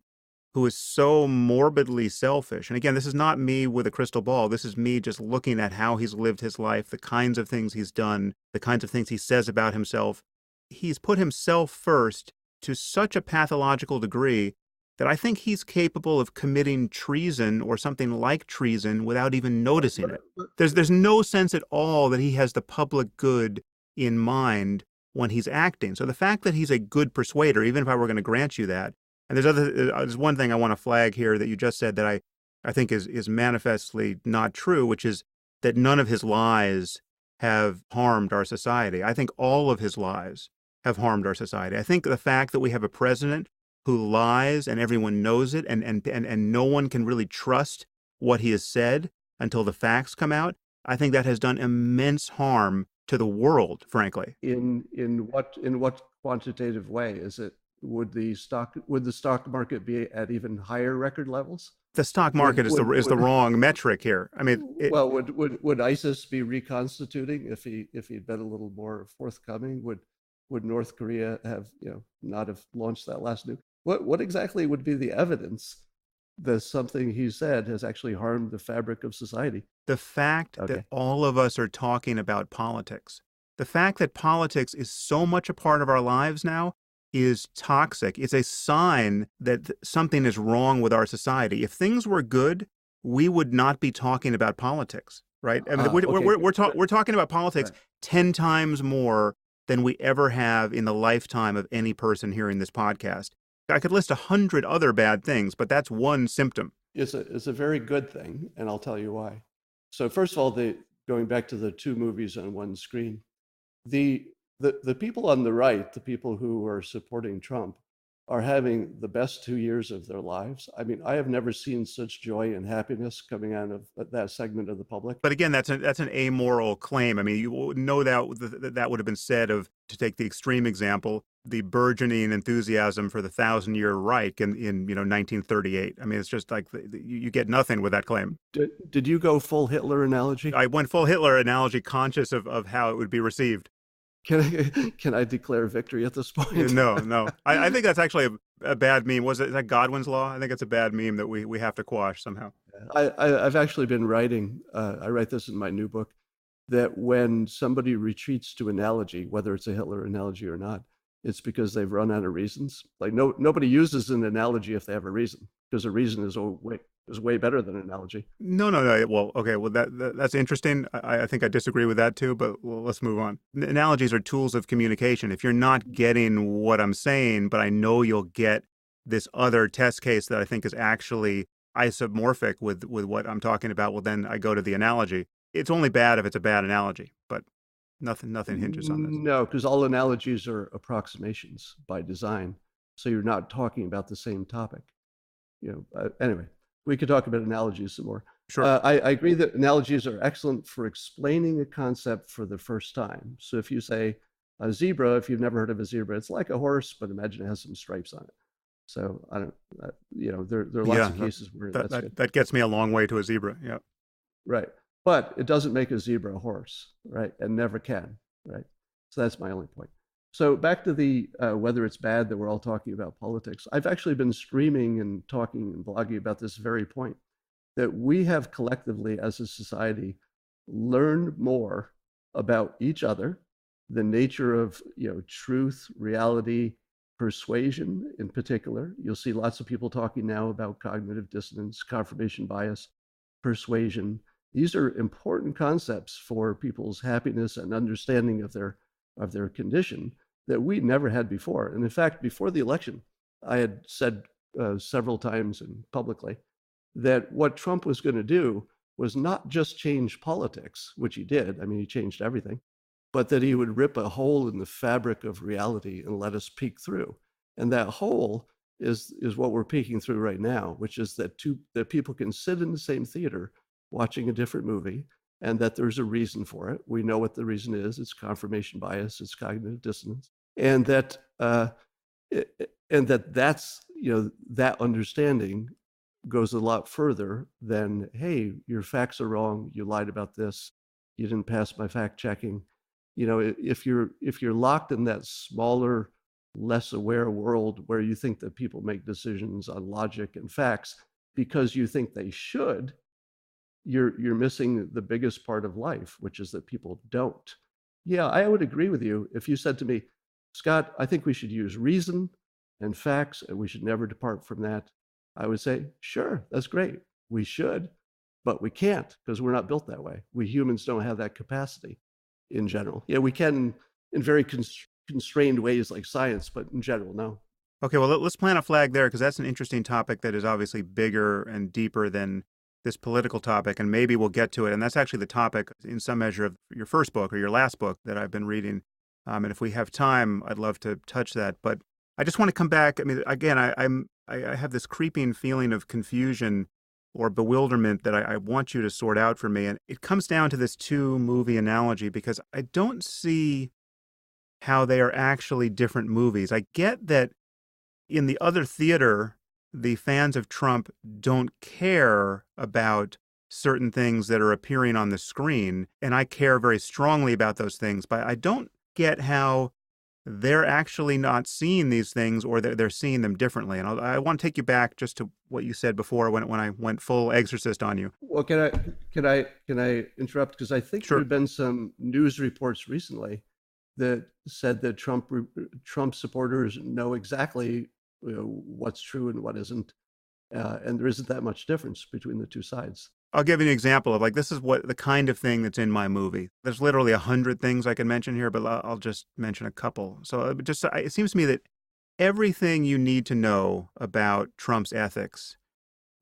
who is so morbidly selfish. And again, this is not me with a crystal ball. This is me just looking at how he's lived his life, the kinds of things he's done, the kinds of things he says about himself. He's put himself first to such a pathological degree that I think he's capable of committing treason or something like treason without even noticing it. There's no sense at all that he has the public good in mind when he's acting. So the fact that he's a good persuader, even if I were going to grant you that, and there's one thing I want to flag here that you just said that I think is manifestly not true, which is that none of his lies have harmed our society. I think all of his lies have harmed our society. I think the fact that we have a president who lies and everyone knows it, and no one can really trust what he has said until the facts come out, I think that has done immense harm to the world, frankly. In what quantitative way is it would the stock market be at even higher record levels? The stock market Would is would the would wrong metric here. I mean, well would ISIS be reconstituting if he'd been a little more forthcoming? Would North Korea have not have launched that last nuke? What exactly would be the evidence that something he said has actually harmed the fabric of society? the fact that Okay. all of us are talking about politics, the fact that politics is so much a part of our lives now is toxic. It's a sign that something is wrong with our society. If things were good, we would not be talking about politics, right? I mean, Okay. we're talking about politics Right. 10 times more than we ever have in the lifetime of any person hearing this podcast. I could list 100 other bad things, but that's one symptom. It's a very good thing, and I'll tell you why. So first of all, going back to the two movies on one screen, the the people on the right, the people who are supporting Trump, are having the best 2 years of their lives. I mean, I have never seen such joy and happiness coming out of that segment of the public. But again, that's an amoral claim. I mean, you know that would have been said of, to take the extreme example, the burgeoning enthusiasm for the thousand-year Reich in 1938. I mean, it's just like you get nothing with that claim. Did you go full Hitler analogy? I went full Hitler analogy, conscious of how it would be received. Can I declare victory at this point? No. I think that's actually a bad meme. Is that Godwin's law? I think it's a bad meme that we have to quash somehow. I've actually been writing, I write this in my new book, that when somebody retreats to analogy, whether it's a Hitler analogy or not, it's because they've run out of reasons. Like nobody uses an analogy if they have a reason, because a reason is way better than an analogy. No. Well, okay. Well, that's interesting. I think I disagree with that too, but let's move on. Analogies are tools of communication. If you're not getting what I'm saying, but I know you'll get this other test case that I think is actually isomorphic with what I'm talking about, well, then I go to the analogy. It's only bad if it's a bad analogy, but nothing hinges on this. No, because all analogies are approximations by design. So you're not talking about the same topic. Anyway, we could talk about analogies some more. Sure. I agree that analogies are excellent for explaining a concept for the first time. So if you say a zebra, if you've never heard of a zebra, it's like a horse, but imagine it has some stripes on it. So I don't, there are lots of cases where that's good. That gets me a long way to a zebra. Yeah. Right. But it doesn't make a zebra a horse, right? And never can, right? So that's my only point. So back to the whether it's bad that we're all talking about politics. I've actually been streaming and talking and blogging about this very point, that we have collectively as a society learned more about each other, the nature of truth, reality, persuasion in particular. You'll see lots of people talking now about cognitive dissonance, confirmation bias, persuasion. These are important concepts for people's happiness and understanding of their condition that we never had before. And in fact, before the election, I had said several times and publicly that what Trump was going to do was not just change politics, which he did. I mean, he changed everything, but that he would rip a hole in the fabric of reality and let us peek through. And that hole is what we're peeking through right now, which is that people can sit in the same theater watching a different movie, and that there's a reason for it. We know what the reason is. It's confirmation bias. It's cognitive dissonance, and that's that understanding goes a lot further than, hey, your facts are wrong. You lied about this. You didn't pass my fact checking. If you're locked in that smaller, less aware world where you think that people make decisions on logic and facts because you think they should, you're missing the biggest part of life, which is that people don't. Yeah, I would agree with you if you said to me, Scott, I think we should use reason and facts, and we should never depart from that. I would say, sure, that's great. We should, but we can't because we're not built that way. We humans don't have that capacity in general. Yeah, we can in very constrained ways like science, but in general, no. Okay, well, let's plant a flag there because that's an interesting topic that is obviously bigger and deeper than this political topic, and maybe we'll get to it. And that's actually the topic in some measure of your first book or your last book that I've been reading. And if we have time, I'd love to touch that. But I just want to come back. I mean, again, I have this creeping feeling of confusion or bewilderment that I want you to sort out for me. And it comes down to this two-movie analogy because I don't see how they are actually different movies. I get that In the other theater, the fans of Trump don't care about certain things that are appearing on the screen, and I care very strongly about those things, but I don't get how they're actually not seeing these things, or they're seeing them differently. And I want to take you back just to what you said before when I went full exorcist on you. Well, can I interrupt? Because I think there Sure. have been some news reports recently that said that Trump supporters know exactly, what's true and what isn't, and there isn't that much difference between the two sides. I'll give you an example of, like, this is what the kind of thing that's in my movie. There's literally 100 things I can mention here, but I'll just mention a couple. So it seems to me that everything you need to know about Trump's ethics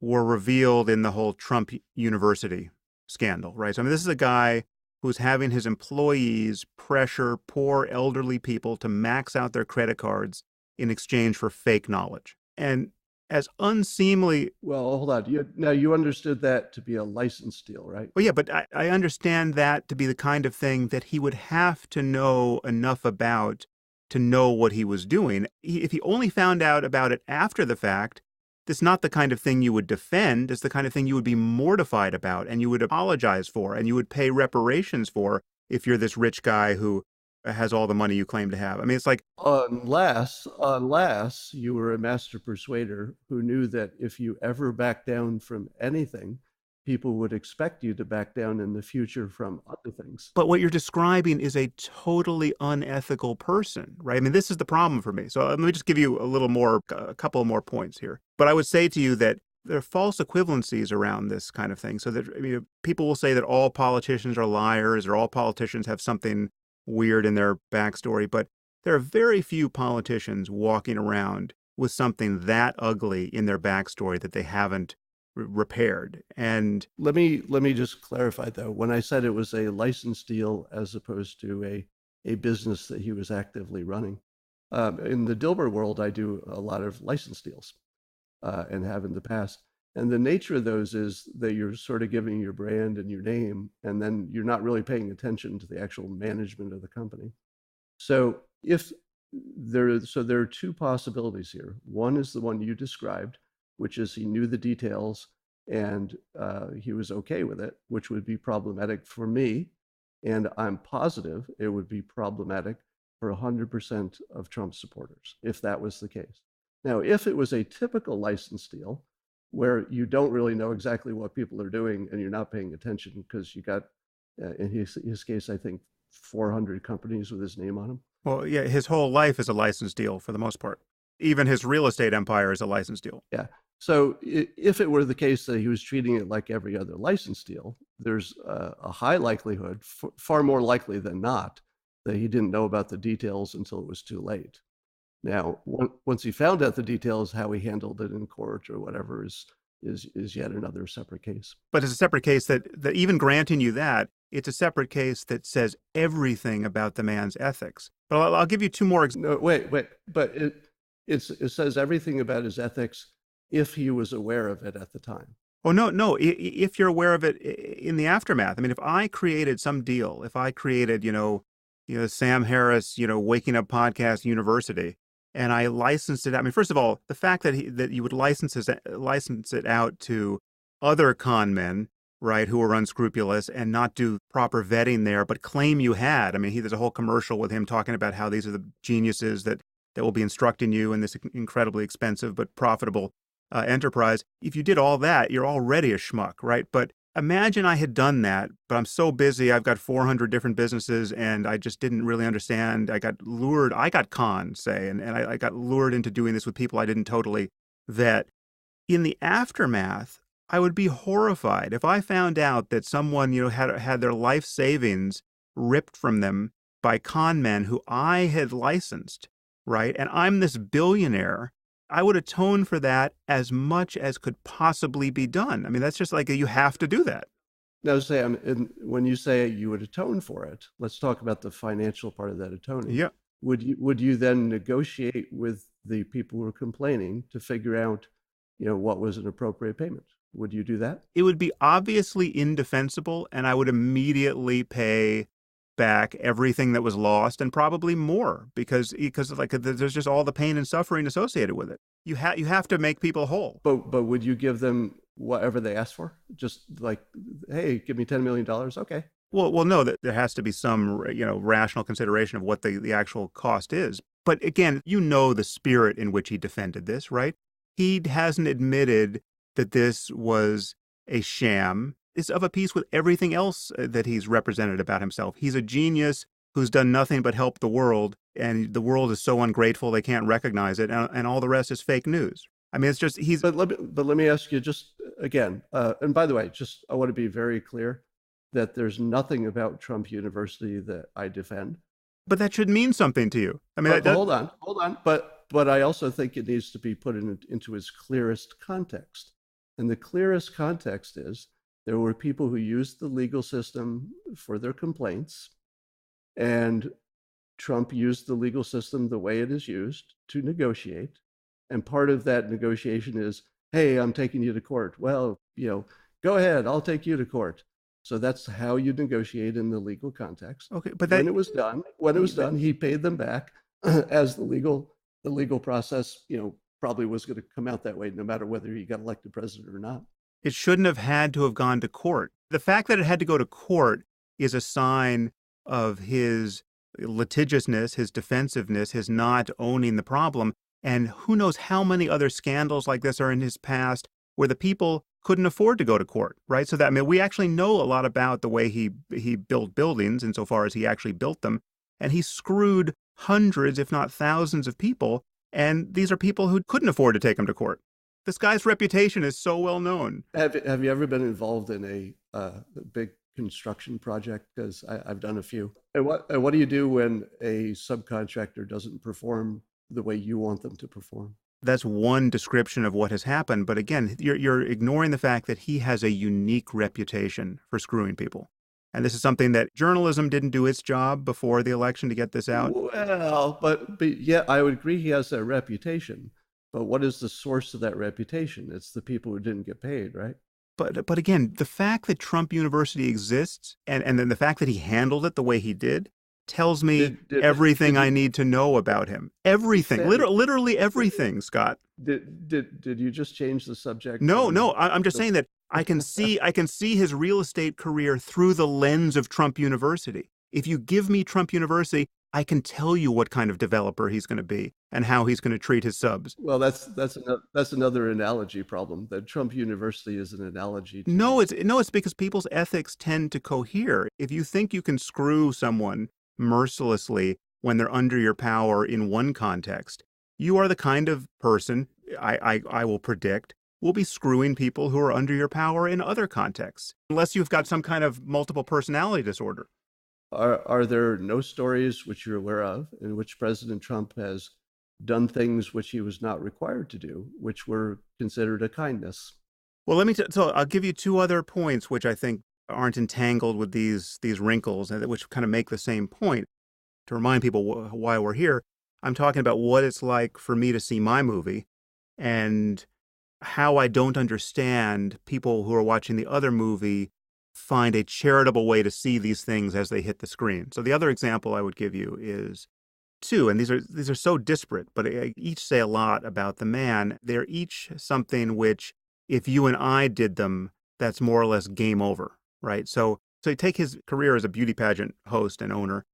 were revealed in the whole Trump University scandal, right? So, I mean, this is a guy who's having his employees pressure poor elderly people to max out their credit cards in exchange for fake knowledge. And as unseemly. Well, hold on. You understood that to be a license deal, right? Well, yeah, but I understand that to be the kind of thing that he would have to know enough about to know what he was doing. If he only found out about it after the fact, it's not the kind of thing you would defend. It's the kind of thing you would be mortified about, and you would apologize for, and you would pay reparations for if you're this rich guy who has all the money you claim to have. I mean, it's like, Unless you were a master persuader who knew that if you ever back down from anything, people would expect you to back down in the future from other things. but what you're describing is a totally unethical person, right? I mean, this is the problem for me. So let me just give you a couple more points here. But I would say to you that there are false equivalencies around this kind of thing. So that, I mean, people will say that all politicians are liars or all politicians have something weird in their backstory, but there are very few politicians walking around with something that ugly in their backstory that they haven't repaired. And Let me just clarify though. When I said it was a license deal as opposed to a business that he was actively running, in the Dilbert world, I do a lot of license deals, and have in the past. And the nature of those is that you're sort of giving your brand and your name, and then you're not really paying attention to the actual management of the company. So if there are two possibilities here. One is the one you described, which is he knew the details and he was okay with it, which would be problematic for me. And I'm positive it would be problematic for 100% of Trump supporters if that was the case. Now, if it was a typical license deal where you don't really know exactly what people are doing and you're not paying attention because you got, in his case, I think 400 companies with his name on them. well, yeah, his whole life is a license deal for the most part. Even his real estate empire is a license deal. Yeah. So if it were the case that he was treating it like every other license deal, there's a high likelihood, far more likely than not, that he didn't know about the details until it was too late. Now, once he found out the details, how he handled it in court or whatever is yet another separate case. But it's a separate case that even granting you that, it's a separate case that says everything about the man's ethics. But I'll give you two more. No, wait. But it says everything about his ethics if he was aware of it at the time. Oh, no. If you're aware of it in the aftermath. I mean, if I created some deal, if I created, Sam Harris, Waking Up Podcast University, and I licensed it out. I mean, first of all, the fact that you would license it out to other con men, right, who are unscrupulous and not do proper vetting there, but claim you had. I mean, there's a whole commercial with him talking about how these are the geniuses that will be instructing you in this incredibly expensive but profitable enterprise. If you did all that, you're already a schmuck, right? But imagine I had done that, but I'm so busy. I've got 400 different businesses and I just didn't really understand. I got lured. I got conned, say, and I got lured into doing this with people I didn't totally vet. In the aftermath, I would be horrified if I found out that someone, had their life savings ripped from them by con men who I had licensed, right? And I'm this billionaire. I would atone for that as much as could possibly be done. I mean, that's just like, you have to do that. Now, when you say you would atone for it, let's talk about the financial part of that atoning. Yeah. Would you then negotiate with the people who are complaining to figure out, what was an appropriate payment? Would you do that? It would be obviously indefensible, and I would immediately pay back everything that was lost and probably more because like there's just all the pain and suffering associated with it. You have to make people whole. But would you give them whatever they ask for? Just like, hey, give me $10 million. Okay. Well, no, that there has to be some, rational consideration of what the actual cost is. But again, the spirit in which he defended this, right? He hasn't admitted that this was a sham. It's of a piece with everything else that he's represented about himself. He's a genius who's done nothing but help the world, and the world is so ungrateful they can't recognize it, and all the rest is fake news. I mean, it's just he's. But let me ask you just again. And by the way, just I want to be very clear that there's nothing about Trump University that I defend. But that should mean something to you. I mean, hold on. But I also think it needs to be put into its clearest context. And the clearest context is there were people who used the legal system for their complaints, and Trump used the legal system the way it is used to negotiate. And part of that negotiation is, hey, I'm taking you to court. Well, go ahead, I'll take you to court. So that's how you negotiate in the legal context. Okay, but when it was done, he paid them back as the legal process, probably was going to come out that way, no matter whether he got elected president or not. It shouldn't have had to have gone to court. The fact that it had to go to court is a sign of his litigiousness, his defensiveness, his not owning the problem. And who knows how many other scandals like this are in his past where the people couldn't afford to go to court, right? So that, I mean, we actually know a lot about the way he built buildings insofar as he actually built them. And he screwed hundreds, if not thousands of people. And these are people who couldn't afford to take him to court. This guy's reputation is so well known. Have you ever been involved in a big construction project? Because I've done a few. And what do you do when a subcontractor doesn't perform the way you want them to perform? That's one description of what has happened. But again, you're ignoring the fact that he has a unique reputation for screwing people. And this is something that journalism didn't do its job before the election to get this out. Well, but yeah, I would agree he has that reputation. But what is the source of that reputation? It's the people who didn't get paid, right? But again, the fact that Trump University exists and then the fact that he handled it the way he did tells me everything I need to know about him. Everything, literally everything, Scott. Did you just change the subject? No, I'm just saying that I can see his real estate career through the lens of Trump University. If you give me Trump University, I can tell you what kind of developer he's going to be and how he's going to treat his subs. Well, that's another analogy problem. That Trump University is an analogy. No, it's because people's ethics tend to cohere. If you think you can screw someone mercilessly when they're under your power in one context, you are the kind of person, I will predict, will be screwing people who are under your power in other contexts, unless you've got some kind of multiple personality disorder. Are there no stories which you're aware of in which President Trump has done things which he was not required to do, which were considered a kindness? Well, so I'll give you two other points which I think aren't entangled with these wrinkles, and which kind of make the same point. To remind people why we're here, I'm talking about what it's like for me to see my movie and how I don't understand people who are watching the other movie find a charitable way to see these things as they hit the screen. So the other example I would give you is two, and these are so disparate, but each say a lot about the man. They're each something which, if you and I did them, that's more or less game over, right? So you take his career as a beauty pageant host and owner,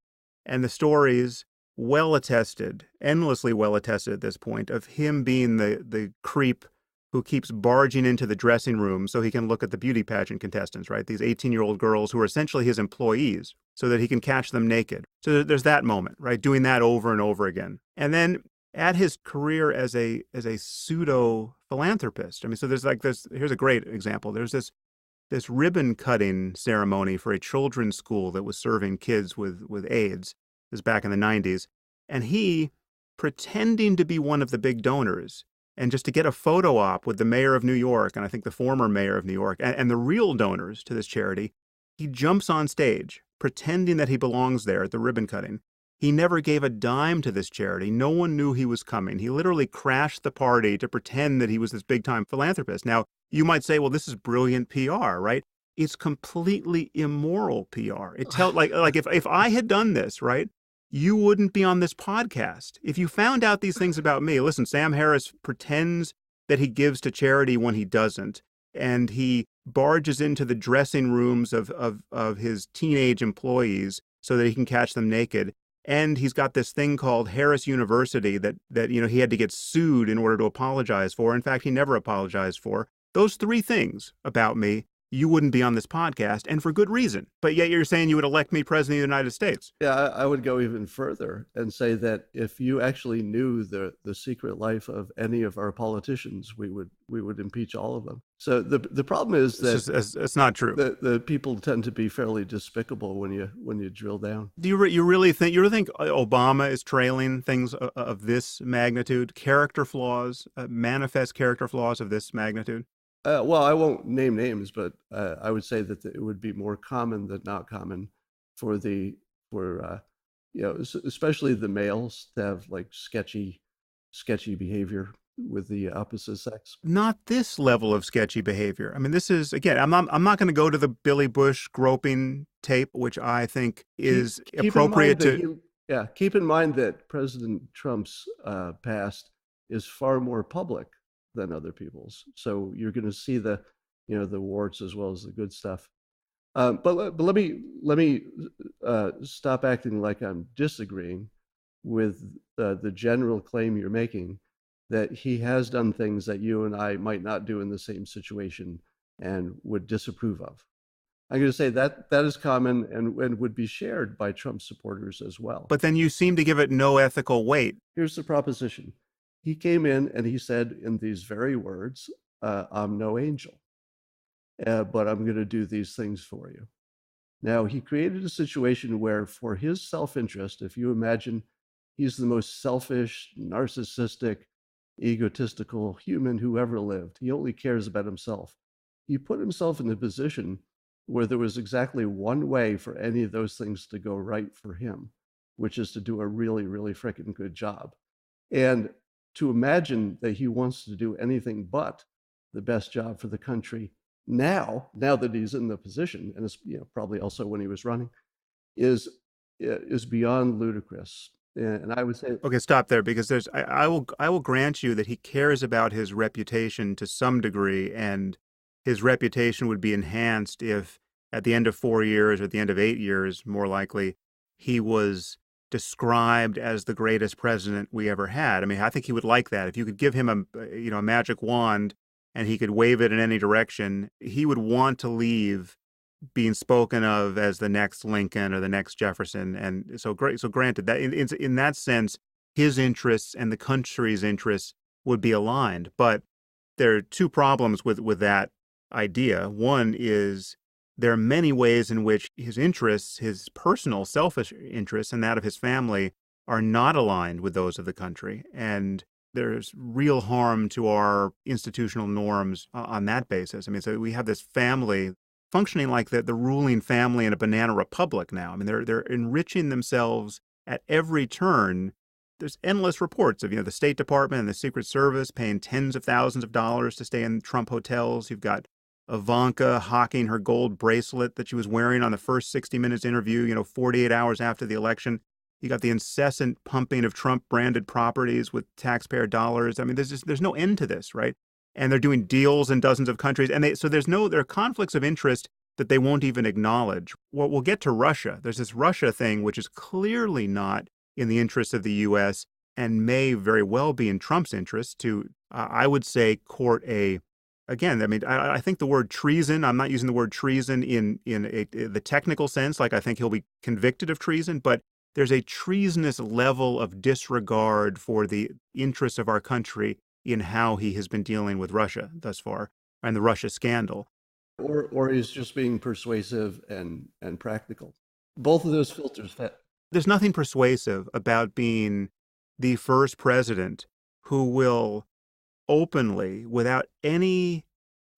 and the stories well attested, endlessly well attested at this point, of him being the creep who keeps barging into the dressing room so he can look at the beauty pageant contestants, right? These 18-year-old girls who are essentially his employees so that he can catch them naked. So there's that moment, right? Doing that over and over again. And then at his career as a pseudo philanthropist. I mean, so here's a great example. There's this ribbon cutting ceremony for a children's school that was serving kids with AIDS. This is back in the 90s. And he, pretending to be one of the big donors, and just to get a photo op with the mayor of New York, and I think the former mayor of New York, and the real donors to this charity, he jumps on stage, pretending that he belongs there at the ribbon cutting. He never gave a dime to this charity. No one knew he was coming. He literally crashed the party to pretend that he was this big-time philanthropist. Now, you might say, well, this is brilliant PR, right? it's completely immoral PR. It tells like if I had done this, right, you wouldn't be on this podcast. If you found out these things about me, listen, Sam Harris pretends that he gives to charity when he doesn't, and he barges into the dressing rooms of his teenage employees so that he can catch them naked. And he's got this thing called Harris University that he had to get sued in order to apologize for. In fact, he never apologized for. Those three things about me, you wouldn't be on this podcast, and for good reason. But yet you're saying you would elect me president of the United States. Yeah, I would go even further and say that if you actually knew the secret life of any of our politicians, we would impeach all of them. So the problem is that it's not true. The people tend to be fairly despicable when you drill down. Do you really think Obama is trailing things of this magnitude? Character flaws, manifest character flaws of this magnitude? Well, I won't name names, but I would say that it would be more common than not common for especially the males to have like sketchy behavior with the opposite sex. Not this level of sketchy behavior. I mean, this is, again, I'm not going to go to the Billy Bush groping tape, which I think is appropriate to. Keep in mind that President Trump's past is far more public than other people's. So you're going to see the warts as well as the good stuff. But let me stop acting like I'm disagreeing with the general claim you're making that he has done things that you and I might not do in the same situation and would disapprove of. I'm going to say that is common and would be shared by Trump supporters as well. But then you seem to give it no ethical weight. Here's the proposition. He came in and he said in these very words, I'm no angel, but I'm going to do these things for you. Now, he created a situation where for his self-interest, if you imagine he's the most selfish, narcissistic, egotistical human who ever lived. He only cares about himself. He put himself in a position where there was exactly one way for any of those things to go right for him, which is to do a really, really freaking good job. And to imagine that he wants to do anything but the best job for the country now that he's in the position, and it's probably also when he was running, is beyond ludicrous. And I would say, okay, stop there, because I will grant you that he cares about his reputation to some degree, and his reputation would be enhanced if at the end of 4 years or at the end of 8 years, more likely, he was described as the greatest president we ever had. I mean, I think he would like that. If you could give him a magic wand and he could wave it in any direction, he would want to leave being spoken of as the next Lincoln or the next Jefferson. And so granted, that in that sense, his interests and the country's interests would be aligned. But there are two problems with that idea. One is there are many ways in which his interests, his personal selfish interests and that of his family, are not aligned with those of the country. And there's real harm to our institutional norms on that basis. I mean, so we have this family functioning like the ruling family in a banana republic now. I mean, they're enriching themselves at every turn. There's endless reports of, the State Department and the Secret Service paying tens of thousands of dollars to stay in Trump hotels. You've got Ivanka hawking her gold bracelet that she was wearing on the first 60 Minutes interview, 48 hours after the election. You got the incessant pumping of Trump-branded properties with taxpayer dollars. I mean, there's no end to this, right? And they're doing deals in dozens of countries. And there are conflicts of interest that they won't even acknowledge. Well, we'll get to Russia. There's this Russia thing, which is clearly not in the interest of the U.S. and may very well be in Trump's interest to, I would say, court again, I mean, I think the word treason, I'm not using the word treason in the technical sense, like I think he'll be convicted of treason, but there's a treasonous level of disregard for the interests of our country in how he has been dealing with Russia thus far and the Russia scandal. Or he's just being persuasive and practical. Both of those filters fit. There's nothing persuasive about being the first president who will openly, without any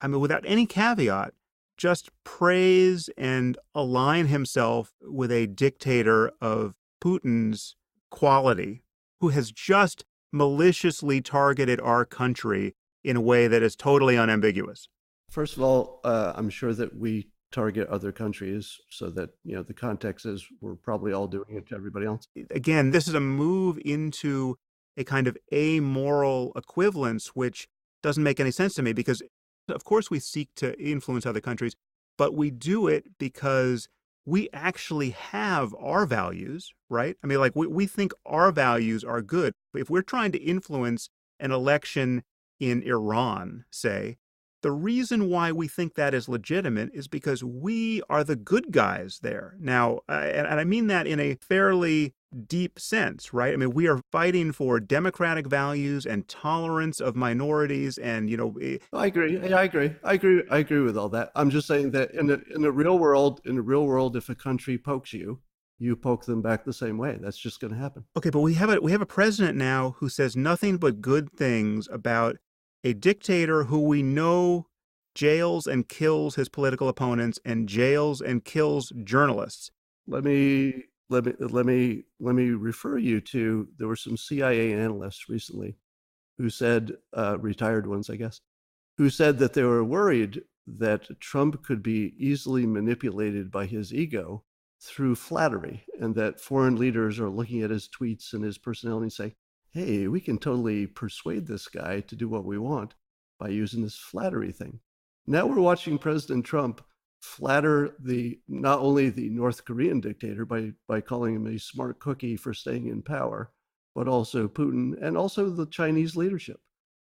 caveat, just praise and align himself with a dictator of Putin's quality, who has just maliciously targeted our country in a way that is totally unambiguous. First of all, I'm sure that we target other countries so that, the context is we're probably all doing it to everybody else. Again, this is a move into a kind of amoral equivalence, which doesn't make any sense to me because, of course, we seek to influence other countries, but we do it because we actually have our values, right? I mean, like we think our values are good. If we're trying to influence an election in Iran, say, the reason why we think that is legitimate is because we are the good guys there. Now, and I mean that in a fairly deep sense, right? I mean, we are fighting for democratic values and tolerance of minorities, and I agree. I agree with all that. I'm just saying that in the real world, if a country pokes you, you poke them back the same way. That's just going to happen. Okay, but we have a president now who says nothing but good things about a dictator who we know jails and kills his political opponents and jails and kills journalists. Let me refer you to, there were some CIA analysts recently who said, retired ones, I guess, who said that they were worried that Trump could be easily manipulated by his ego through flattery, and that foreign leaders are looking at his tweets and his personality and saying, hey, we can totally persuade this guy to do what we want by using this flattery thing. Now we're watching President Trump flatter not only the North Korean dictator by calling him a smart cookie for staying in power, but also Putin and also the Chinese leadership.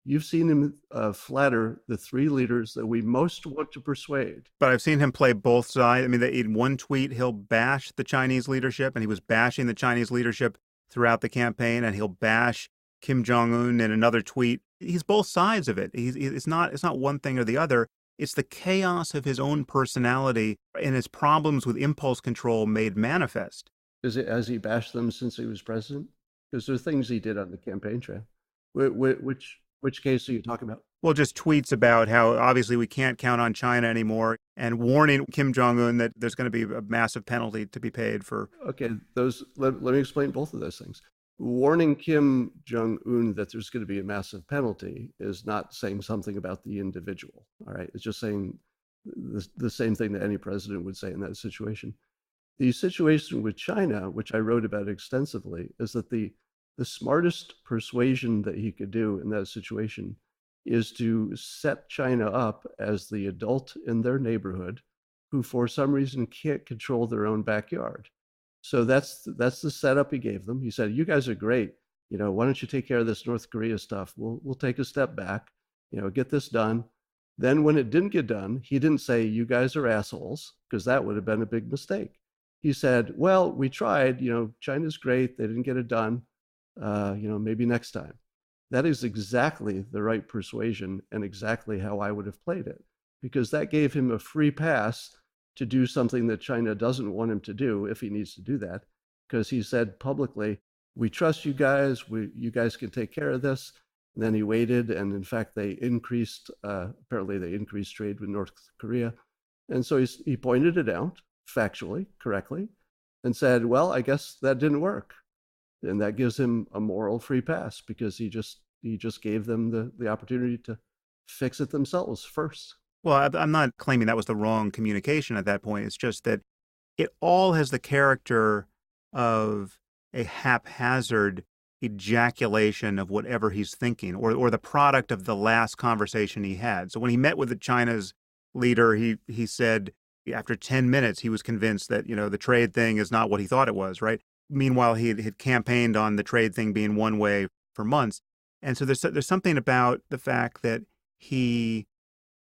You've seen him flatter the three leaders that we most want to persuade. But I've seen him play both sides. I mean, in one tweet, he'll bash the Chinese leadership, and he was bashing the Chinese leadership throughout the campaign, and he'll bash Kim Jong-un in another tweet. He's both sides of it. It's not one thing or the other. It's the chaos of his own personality and his problems with impulse control made manifest. Has he bashed them since he was president? Because there are things he did on the campaign trail. Which case are you talking about? Well, just tweets about how obviously we can't count on China anymore and warning Kim Jong-un that there's going to be a massive penalty to be paid for. Okay, let me explain both of those things. Warning Kim Jong-un that there's going to be a massive penalty is not saying something about the individual. All right, it's just saying the same thing that any president would say in that situation. The situation with China, which I wrote about extensively, is that the smartest persuasion that he could do in that situation is to set China up as the adult in their neighborhood who for some reason can't control their own backyard. So that's the setup he gave them. He said, you guys are great. Why don't you take care of this North Korea stuff? We'll take a step back, get this done. Then when it didn't get done, he didn't say, you guys are assholes, because that would have been a big mistake. He said, well, we tried, China's great. They didn't get it done. Maybe next time. That is exactly the right persuasion and exactly how I would have played it, because that gave him a free pass to do something that China doesn't want him to do if he needs to do that, because he said publicly, we trust you guys, you guys can take care of this. And then he waited, and in fact, apparently they increased trade with North Korea. And so he pointed it out factually, correctly, and said, well, I guess that didn't work. And that gives him a moral free pass because he just gave them the opportunity to fix it themselves first. Well, I'm not claiming that was the wrong communication at that point. It's just that it all has the character of a haphazard ejaculation of whatever he's thinking, or the product of the last conversation he had. So when he met with China's leader, he said after 10 minutes he was convinced that the trade thing is not what he thought it was, right? Meanwhile, he had campaigned on the trade thing being one way for months. And so there's something about the fact that he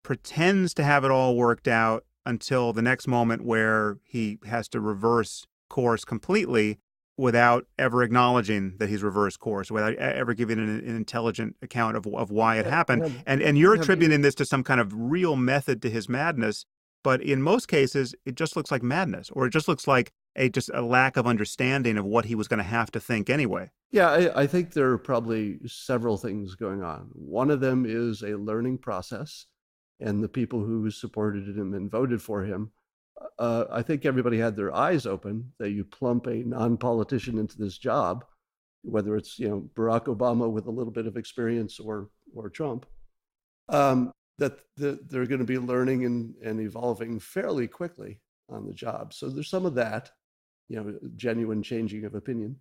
pretends to have it all worked out until the next moment where he has to reverse course completely without ever acknowledging that he's reversed course, without ever giving an intelligent account of why it happened. And you're attributing this to some kind of real method to his madness. But in most cases, it just looks like madness, or it just looks like just a lack of understanding of what he was going to have to think anyway. Yeah, I think there are probably several things going on. One of them is a learning process, and the people who supported him and voted for him, I think everybody had their eyes open that you plump a non-politician into this job, whether it's Barack Obama with a little bit of experience or Trump. that they're going to be learning and evolving fairly quickly on the job. So there's some of that, genuine changing of opinion.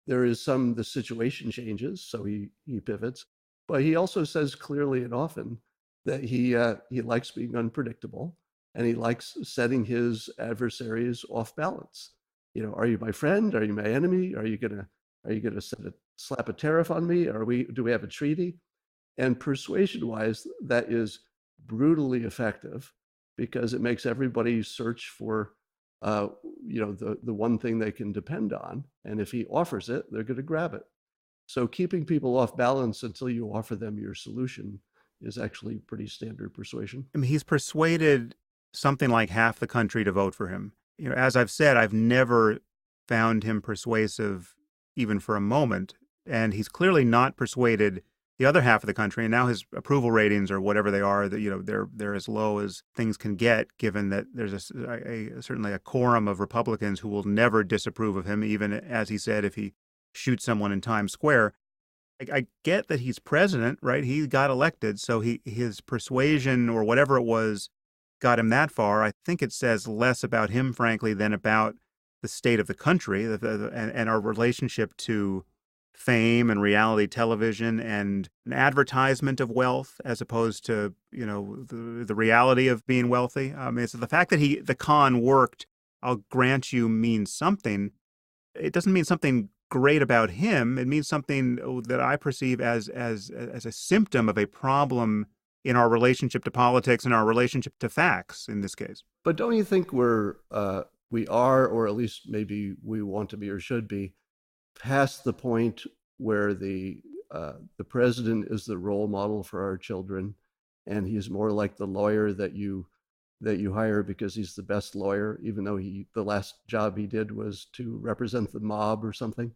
There is some, the situation changes, so he pivots, but he also says clearly and often that he likes being unpredictable, and he likes setting his adversaries off balance. Are you my friend? Are you my enemy? Are you gonna slap a tariff on me? Do we have a treaty? And persuasion wise, that is brutally effective because it makes everybody search for uh, the one thing they can depend on. And if he offers it, they're going to grab it. So keeping people off balance until you offer them your solution is actually pretty standard persuasion. I mean, he's persuaded something like half the country to vote for him. As I've said, I've never found him persuasive even for a moment, and he's clearly not persuaded the other half of the country. And now his approval ratings, or whatever they are, that they're as low as things can get, given that there's certainly a quorum of Republicans who will never disapprove of him, even, as he said, if he shoots someone in Times Square. I get that he's president, right? He got elected, so his persuasion or whatever it was got him that far. I think it says less about him, frankly, than about the state of the country and our relationship to fame and reality television and an advertisement of wealth, as opposed to the reality of being wealthy. I mean, so the fact that the con worked, I'll grant you, means something. It doesn't mean something great about him. It means something that I perceive as a symptom of a problem in our relationship to politics and our relationship to facts in this case. But don't you think we are, or at least maybe we want to be or should be, past the point where the president is the role model for our children, and he's more like the lawyer that you hire because he's the best lawyer, even though the last job he did was to represent the mob or something?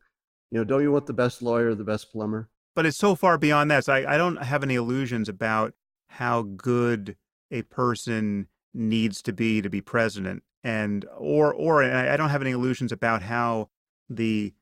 Don't you want the best lawyer, the best plumber? But it's so far beyond that. So I don't have any illusions about how good a person needs to be president, or I don't have any illusions about how the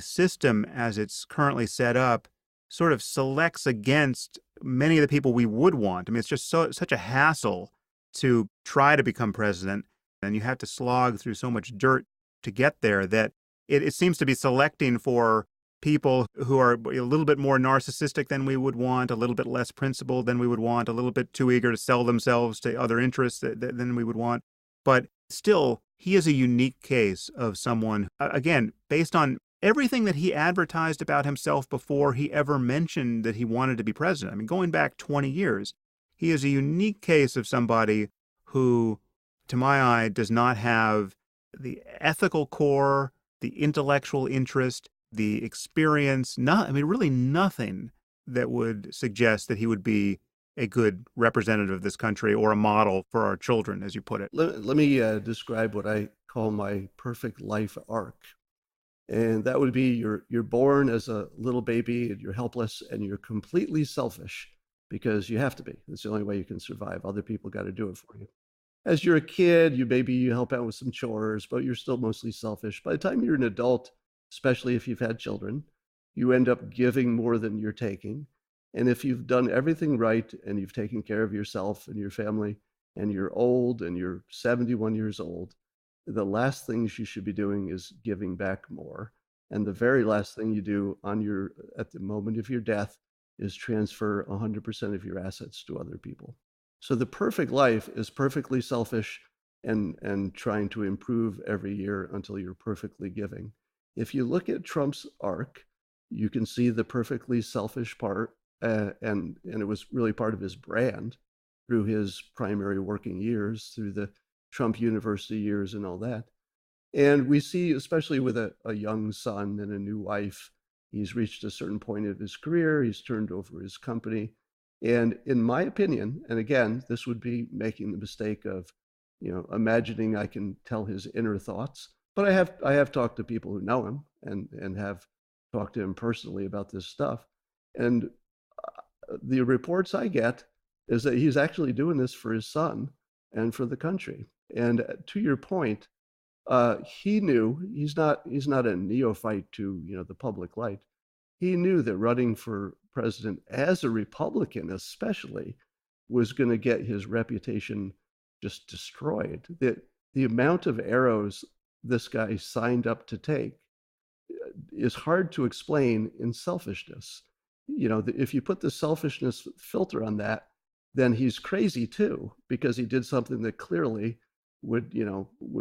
system as it's currently set up sort of selects against many of the people we would want. I mean, it's just such a hassle to try to become president, and you have to slog through so much dirt to get there, that it seems to be selecting for people who are a little bit more narcissistic than we would want, a little bit less principled than we would want, a little bit too eager to sell themselves to other interests than we would want. But still, he is a unique case of someone, again, based on everything that he advertised about himself before he ever mentioned that he wanted to be president. I mean, going back 20 years, he is a unique case of somebody who, to my eye, does not have the ethical core, the intellectual interest, the experience, really nothing that would suggest that he would be a good representative of this country or a model for our children, as you put it. Let me describe what I call my perfect life arc. And that would be you're born as a little baby and you're helpless and you're completely selfish because you have to be. It's the only way you can survive. Other people got to do it for you. As you're a kid, you help out with some chores, but you're still mostly selfish. By the time you're an adult, especially if you've had children, you end up giving more than you're taking. And if you've done everything right and you've taken care of yourself and your family, and you're old and you're 71 years old, the last things you should be doing is giving back more. And the very last thing you do at the moment of your death is transfer 100% of your assets to other people. So the perfect life is perfectly selfish and trying to improve every year until you're perfectly giving. If you look at Trump's arc, you can see the perfectly selfish part, and it was really part of his brand through his primary working years, through the Trump University years and all that. And we see, especially with a young son and a new wife, he's reached a certain point of his career, he's turned over his company. And in my opinion, and again, this would be making the mistake of, imagining I can tell his inner thoughts, but I have talked to people who know him and have talked to him personally about this stuff. And the reports I get is that he's actually doing this for his son and for the country. And to your point, he knew he's not a neophyte to the public light. He knew that running for president as a Republican, especially, was going to get his reputation just destroyed. The amount of arrows this guy signed up to take is hard to explain in selfishness. If you put the selfishness filter on that, then he's crazy too, because he did something that clearly would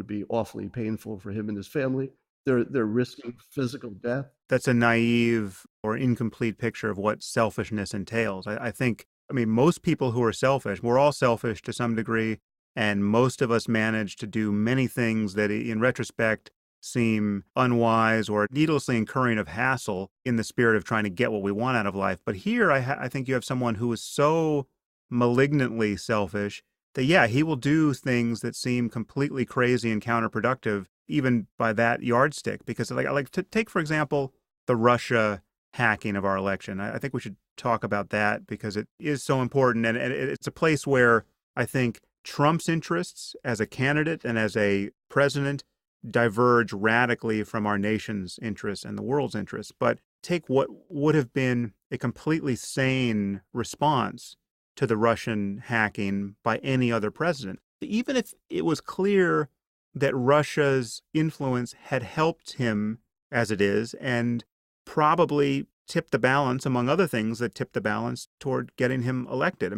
be awfully painful for him and his family. They're risking physical death. That's a naive or incomplete picture of what selfishness entails. I think, most people who are selfish, we're all selfish to some degree, and most of us manage to do many things that in retrospect seem unwise or needlessly incurring of hassle in the spirit of trying to get what we want out of life. But here, I think you have someone who is so malignantly selfish that, yeah, he will do things that seem completely crazy and counterproductive, even by that yardstick. Because, like to take, for example, the Russia hacking of our election. I think we should talk about that because it is so important. And it's a place where I think Trump's interests as a candidate and as a president diverge radically from our nation's interests and the world's interests. But take what would have been a completely sane response to the Russian hacking by any other president. Even if it was clear that Russia's influence had helped him as it is and probably tipped the balance, among other things, that tipped the balance toward getting him elected.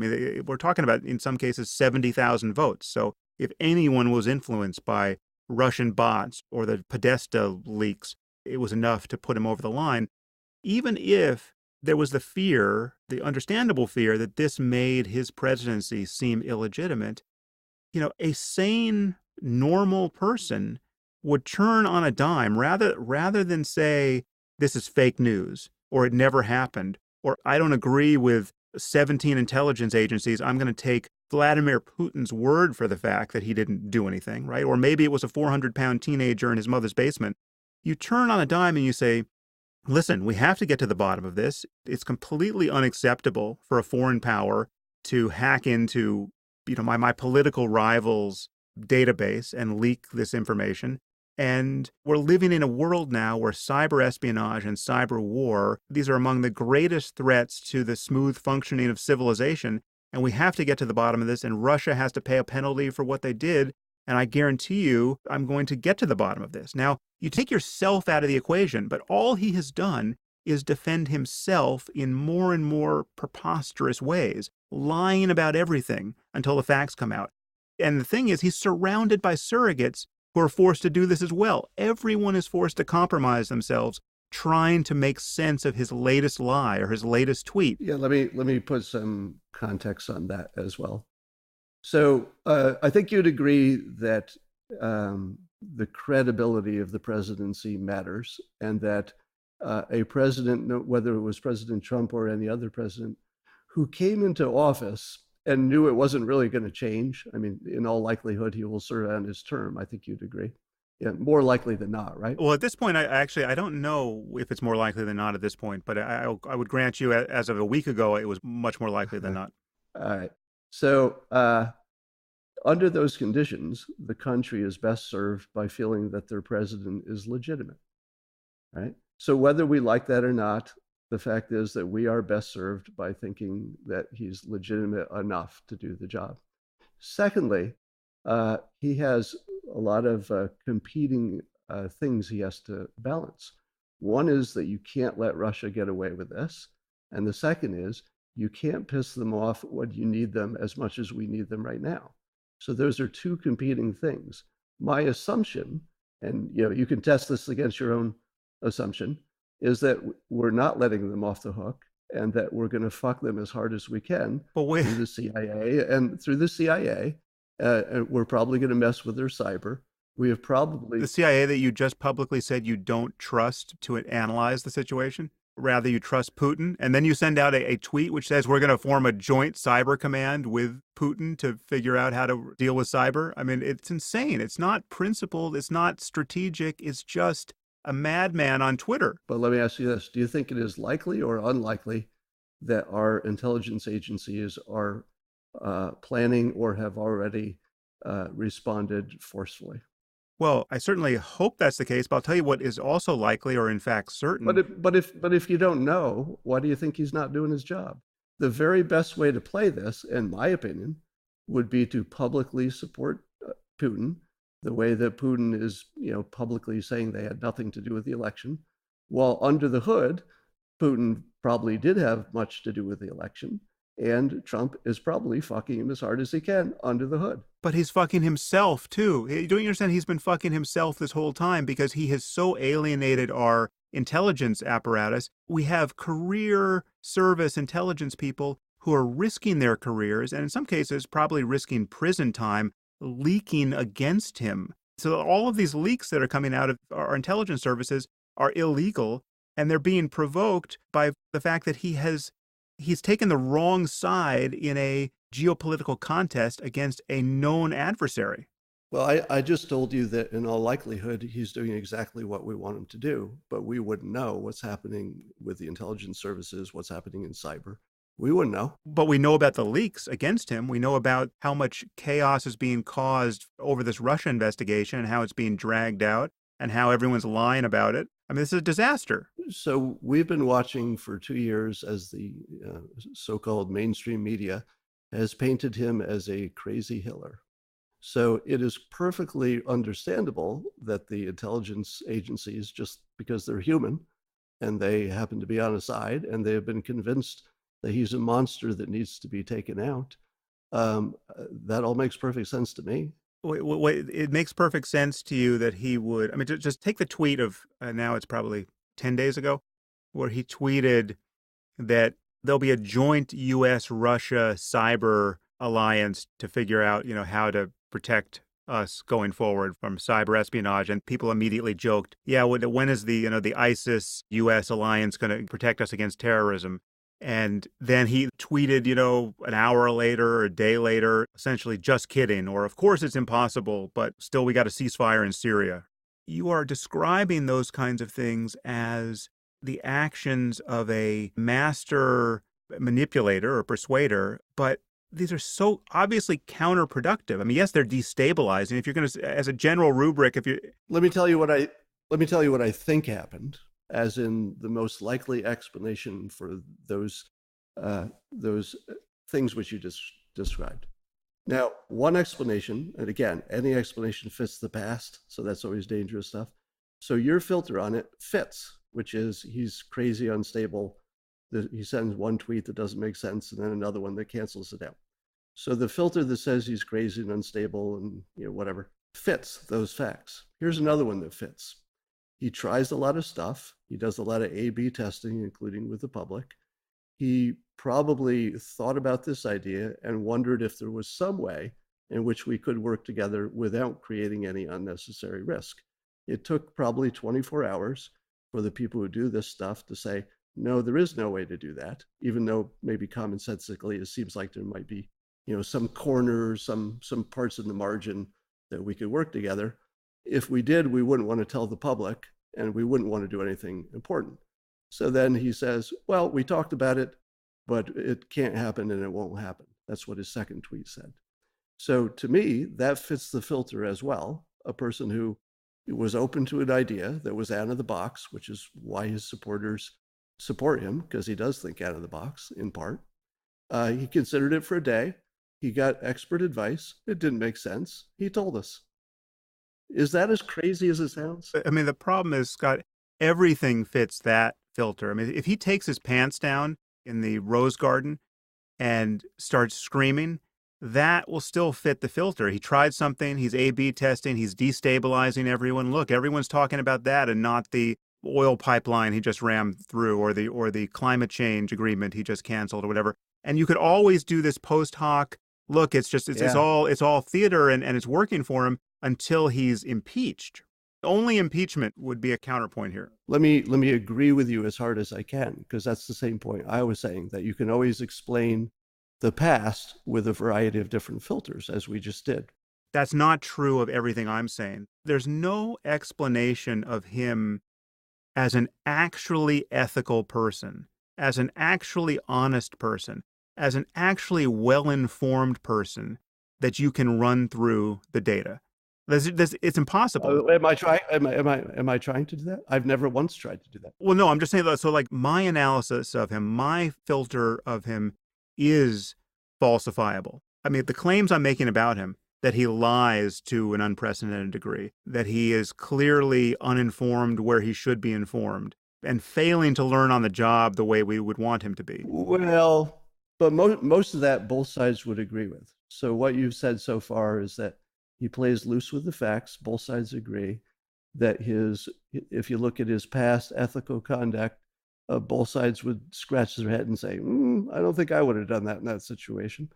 We're talking about, in some cases, 70,000 votes. So if anyone was influenced by Russian bots or the Podesta leaks, it was enough to put him over the line. Even if there was the fear, the understandable fear, that this made his presidency seem illegitimate, a sane, normal person would turn on a dime rather than say, this is fake news, or it never happened, or I don't agree with 17 intelligence agencies. I'm going to take Vladimir Putin's word for the fact that he didn't do anything, right? Or maybe it was a 400-pound teenager in his mother's basement. You turn on a dime and you say, listen, we have to get to the bottom of this. It's completely unacceptable for a foreign power to hack into, my political rival's database and leak this information. And we're living in a world now where cyber espionage and cyber war, these are among the greatest threats to the smooth functioning of civilization. And we have to get to the bottom of this, and Russia has to pay a penalty for what they did. And I guarantee you, I'm going to get to the bottom of this. Now, you take yourself out of the equation, but all he has done is defend himself in more and more preposterous ways, lying about everything until the facts come out. And the thing is, he's surrounded by surrogates who are forced to do this as well. Everyone is forced to compromise themselves trying to make sense of his latest lie or his latest tweet. Yeah, let me put some context on that as well. So I think you'd agree that the credibility of the presidency matters, and that a president, whether it was President Trump or any other president, who came into office and knew it wasn't really going to change. In all likelihood, he will serve out his term. I think you'd agree. Yeah, more likely than not, right? Well, at this point, I don't know if it's more likely than not at this point, but I would grant you, as of a week ago, it was much more likely than not. All right. So under those conditions, the country is best served by feeling that their president is legitimate, right? So whether we like that or not, the fact is that we are best served by thinking that he's legitimate enough to do the job. Secondly, he has a lot of competing things he has to balance. One is that you can't let Russia get away with this. And the second is you can't piss them off when you need them as much as we need them right now. So those are two competing things. My assumption, and you can test this against your own assumption, is that we're not letting them off the hook, and that we're going to fuck them as hard as we can through the CIA. And through the CIA, we're probably going to mess with their cyber. We have probably... The CIA that you just publicly said you don't trust to analyze the situation? Rather, you trust Putin, and then you send out a tweet which says we're going to form a joint cyber command with Putin to figure out how to deal with cyber. It's insane. It's not principled. It's not strategic. It's just a madman on Twitter. But let me ask you this. Do you think it is likely or unlikely that our intelligence agencies are planning or have already responded forcefully? Well, I certainly hope that's the case, but I'll tell you what is also likely, or in fact certain. But if you don't know, why do you think he's not doing his job? The very best way to play this, in my opinion, would be to publicly support Putin the way that Putin is, publicly saying they had nothing to do with the election, while under the hood, Putin probably did have much to do with the election, and Trump is probably fucking him as hard as he can under the hood. But he's fucking himself too. Don't you understand? He's been fucking himself this whole time because he has so alienated our intelligence apparatus. We have career service intelligence people who are risking their careers and in some cases probably risking prison time, leaking against him. So all of these leaks that are coming out of our intelligence services are illegal, and they're being provoked by the fact that he's taken the wrong side in a geopolitical contest against a known adversary. Well, I just told you that in all likelihood, he's doing exactly what we want him to do, but we wouldn't know what's happening with the intelligence services, what's happening in cyber. We wouldn't know. But we know about the leaks against him. We know about how much chaos is being caused over this Russia investigation and how it's being dragged out and how everyone's lying about it. I mean, this is a disaster. So we've been watching for 2 years as the so-called mainstream media has painted him as a crazy Hitler. So it is perfectly understandable that the intelligence agencies, just because they're human and they happen to be on his side and they have been convinced that he's a monster that needs to be taken out, that all makes perfect sense to me. Wait, it makes perfect sense to you that he would, I mean, just take the tweet of, now it's probably 10 days ago, where he tweeted that there'll be a joint U.S.-Russia cyber alliance to figure out, how to protect us going forward from cyber espionage. And people immediately joked, yeah, when is the ISIS-U.S. alliance going to protect us against terrorism? And then he tweeted, an hour later or a day later, essentially, just kidding, or of course it's impossible, but still we got a ceasefire in Syria. You are describing those kinds of things as the actions of a master manipulator or persuader, but these are so obviously counterproductive. I mean, yes, they're destabilizing. If you're going to, as a general rubric, let me tell you what I think happened, as in the most likely explanation for those things which you just described. Now, one explanation, and again, any explanation fits the past, so that's always dangerous stuff. So your filter on it fits, which is he's crazy, unstable. He sends one tweet that doesn't make sense, and then another one that cancels it out. So the filter that says he's crazy and unstable and whatever fits those facts. Here's another one that fits. He tries a lot of stuff. He does a lot of A/B testing, including with the public. He probably thought about this idea and wondered if there was some way in which we could work together without creating any unnecessary risk. It took probably 24 hours for the people who do this stuff to say, no, there is no way to do that, even though maybe commonsensically it seems like there might be, some corners, some parts in the margin that we could work together. If we did, we wouldn't want to tell the public and we wouldn't want to do anything important. So then he says, well, we talked about it, but it can't happen and it won't happen. That's what his second tweet said. So to me, that fits the filter as well. A person who was open to an idea that was out of the box, which is why his supporters support him, because he does think out of the box in part. He considered it for a day. He got expert advice. It didn't make sense. He told us. Is that as crazy as it sounds? I mean, the problem is, Scott, everything fits that filter. I mean, if he takes his pants down in the rose garden and starts screaming, that will still fit the filter. He tried something, he's A/B testing, he's destabilizing everyone. Look, everyone's talking about that and not the oil pipeline he just rammed through or the climate change agreement he just canceled or whatever. And you could always do this post hoc, look, it's all theater and it's working for him until he's impeached. Only impeachment would be a counterpoint here. Let me agree with you as hard as I can, because that's the same point I was saying, that you can always explain the past with a variety of different filters, as we just did. That's not true of everything I'm saying. There's no explanation of him as an actually ethical person, as an actually honest person, as an actually well-informed person that you can run through the data. It's impossible. Am I trying to do that? I've never once tried to do that. Well, no, I'm just saying that. So like my analysis of him, my filter of him is falsifiable. I mean, the claims I'm making about him, that he lies to an unprecedented degree, that he is clearly uninformed where he should be informed, and failing to learn on the job the way we would want him to be. Well, but most of that both sides would agree with. So what you've said so far is that he plays loose with the facts. Both sides agree that if you look at his past ethical conduct, both sides would scratch their head and say, I don't think I would have done that in that situation.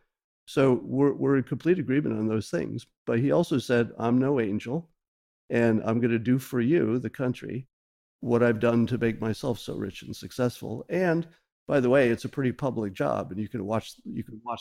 So we're in complete agreement on those things. But he also said, I'm no angel, and I'm going to do for you, the country, what I've done to make myself so rich and successful. And by the way, it's a pretty public job, and you can watch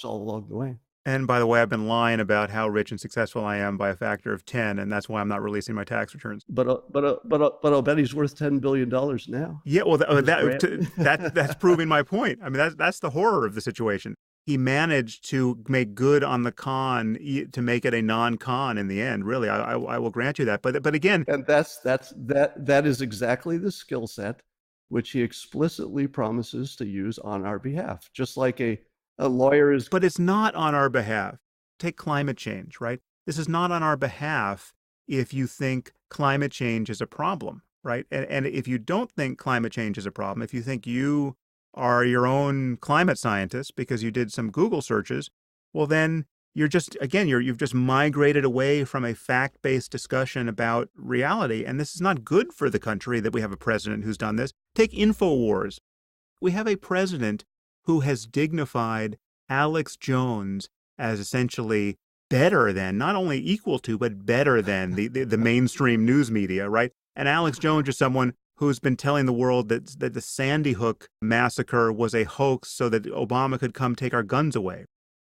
all along the way. And by the way, I've been lying about how rich and successful I am by a factor of 10, and that's why I'm not releasing my tax returns. But I'll bet he's worth $10 billion now. Yeah, well, that's proving my point. I mean, that's the horror of the situation. He managed to make good on the con to make it a non-con in the end. Really, I will grant you that. But again, and that is exactly the skill set which he explicitly promises to use on our behalf, just like a lawyer is. But it's not on our behalf. Take climate change, right? This is not on our behalf if you think climate change is a problem, right? And if you don't think climate change is a problem, if you think you are your own climate scientist because you did some Google searches, well, then you've just migrated away from a fact-based discussion about reality. And this is not good for the country that we have a president who's done this. Take InfoWars. We have a president who has dignified Alex Jones as essentially better than, not only equal to, but better than the mainstream news media, right? And Alex Jones is someone who's been telling the world that the Sandy Hook massacre was a hoax so that Obama could come take our guns away.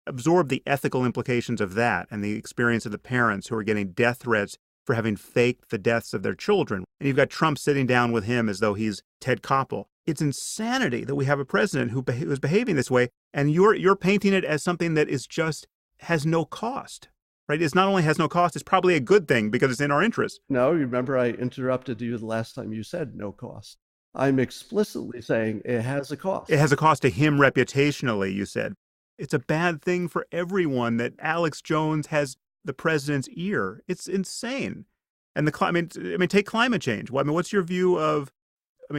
Absorb the ethical implications of that and the experience of the parents who are getting death threats for having faked the deaths of their children. And you've got Trump sitting down with him as though he's Ted Koppel. It's insanity that we have a president who is behaving this way, and you're painting it as something that is just has no cost. Right? It's not only has no cost, it's probably a good thing because it's in our interest. No, you remember I interrupted you the last time you said no cost. I'm explicitly saying it has a cost. It has a cost to him reputationally, you said. It's a bad thing for everyone that Alex Jones has the president's ear. It's insane. And take climate change. Well, what's your view of,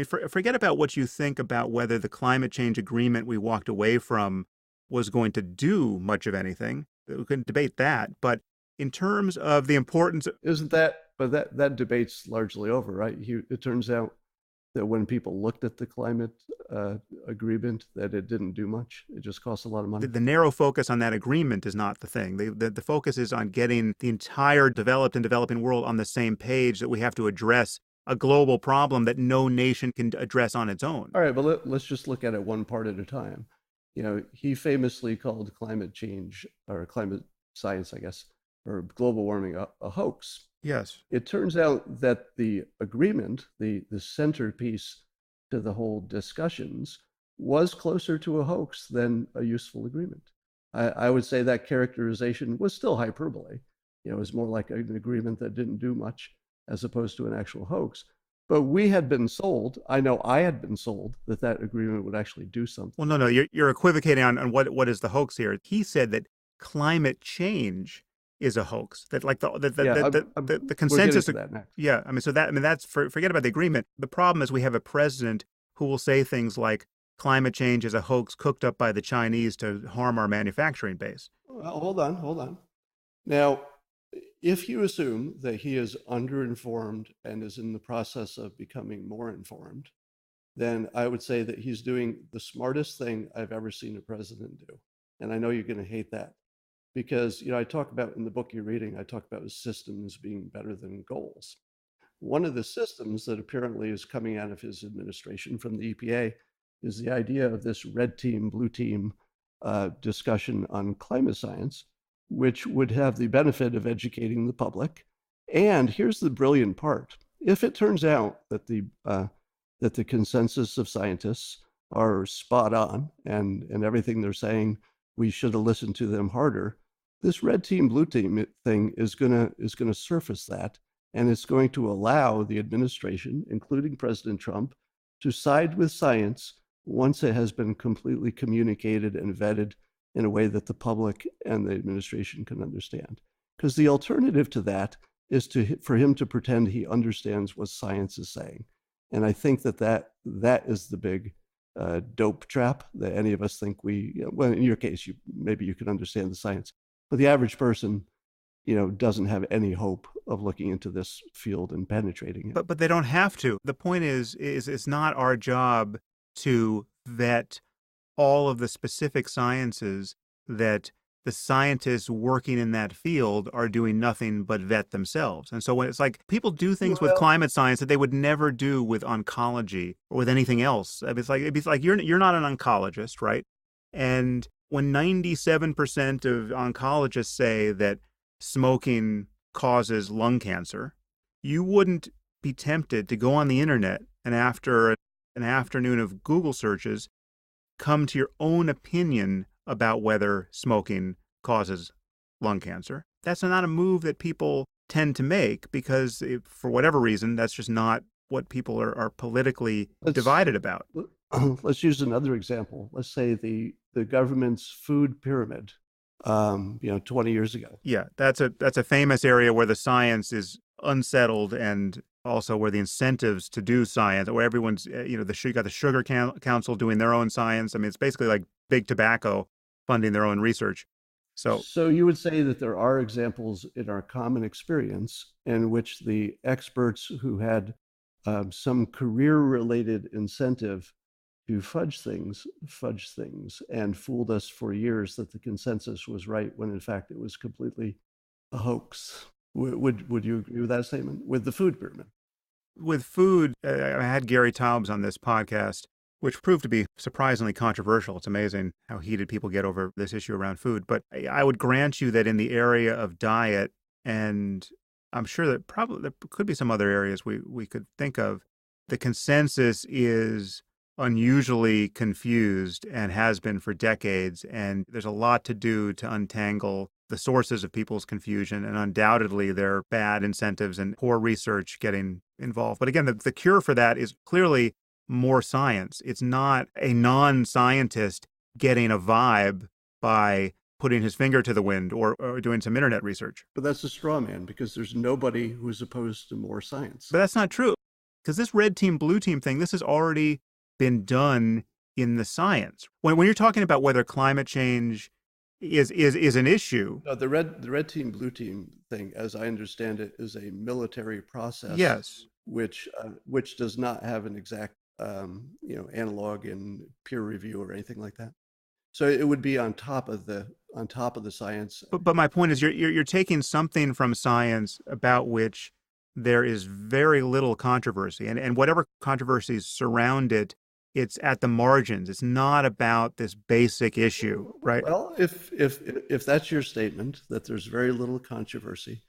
forget about what you think about whether the climate change agreement we walked away from was going to do much of anything. We couldn't debate that. But in terms of the importance Isn't that, but that debate's largely over, right? It turns out that when people looked at the climate agreement, that it didn't do much. It just cost a lot of money. The narrow focus on that agreement is not the thing. The focus is on getting the entire developed and developing world on the same page, that we have to address a global problem that no nation can address on its own. All right, but let's just look at it one part at a time. He famously called climate change, or climate science, I guess, or global warming a hoax. Yes. It turns out that the agreement, the centerpiece to the whole discussions, was closer to a hoax than a useful agreement. I would say that characterization was still hyperbole. It was more like an agreement that didn't do much as opposed to an actual hoax. But we had been sold, I know I had been sold, that agreement would actually do something. Well, no, you're equivocating on what is the hoax here. He said that climate change is a hoax. That like the consensus. We'll get into that next. Yeah, that's forget about the agreement. The problem is we have a president who will say things like climate change is a hoax cooked up by the Chinese to harm our manufacturing base. Well, hold on. Now, if you assume that he is underinformed and is in the process of becoming more informed, then I would say that he's doing the smartest thing I've ever seen a president do. And I know you're going to hate that because, I talk about in the book you're reading, I talk about systems being better than goals. One of the systems that apparently is coming out of his administration from the EPA is the idea of this red team, blue team discussion on climate science, which would have the benefit of educating the public. And here's the brilliant part. If it turns out that the consensus of scientists are spot on and everything they're saying, we should have listened to them harder, this red team, blue team thing is gonna surface that, and it's going to allow the administration, including President Trump, to side with science once it has been completely communicated and vetted in a way that the public and the administration can understand. Because the alternative to that is for him to pretend he understands what science is saying. And I think that is the big dope trap that any of us think well, in your case, maybe you can understand the science, but the average person, doesn't have any hope of looking into this field and penetrating it. But they don't have to. The point is it's not our job to vet all of the specific sciences that the scientists working in that field are doing nothing but vet themselves. And so when it's like people do things with climate science that they would never do with oncology or with anything else. It's like you're not an oncologist, right? And when 97% of oncologists say that smoking causes lung cancer, you wouldn't be tempted to go on the internet and after an afternoon of Google searches, come to your own opinion about whether smoking causes lung cancer. That's not a move that people tend to make because for whatever reason, that's just not what people are politically divided about. Let's use another example. Let's say the government's food pyramid, 20 years ago. Yeah, that's a famous area where the science is unsettled and also where the incentives to do science, where everyone's, you got the Sugar Council doing their own science. I mean, it's basically like big tobacco funding their own research. So you would say that there are examples in our common experience in which the experts who had some career-related incentive to fudge things and fooled us for years that the consensus was right when in fact it was completely a hoax. Would you agree with that statement with the food pyramid? With food, I had Gary Taubes on this podcast, which proved to be surprisingly controversial. It's amazing how heated people get over this issue around food. But I would grant you that in the area of diet, and I'm sure that probably there could be some other areas we could think of, the consensus is unusually confused and has been for decades. And there's a lot to do to untangle the sources of people's confusion. And undoubtedly, there are bad incentives and poor research getting involved. But again, the cure for that is clearly more science. It's not a non-scientist getting a vibe by putting his finger to the wind or doing some internet research. But that's a straw man because there's nobody who's opposed to more science. But that's not true. Because this red team, blue team thing, this has already been done in the science. When you're talking about whether climate change is an issue. No, the red team, blue team thing, as I understand it, is a military process. Yes. Which does not have an exact analog in peer review or anything like that. So it would be on top of the science. But my point is, you're taking something from science about which there is very little controversy, and whatever controversies surround it, it's at the margins. It's not about this basic issue, right? Well, if that's your statement, that there's very little controversy,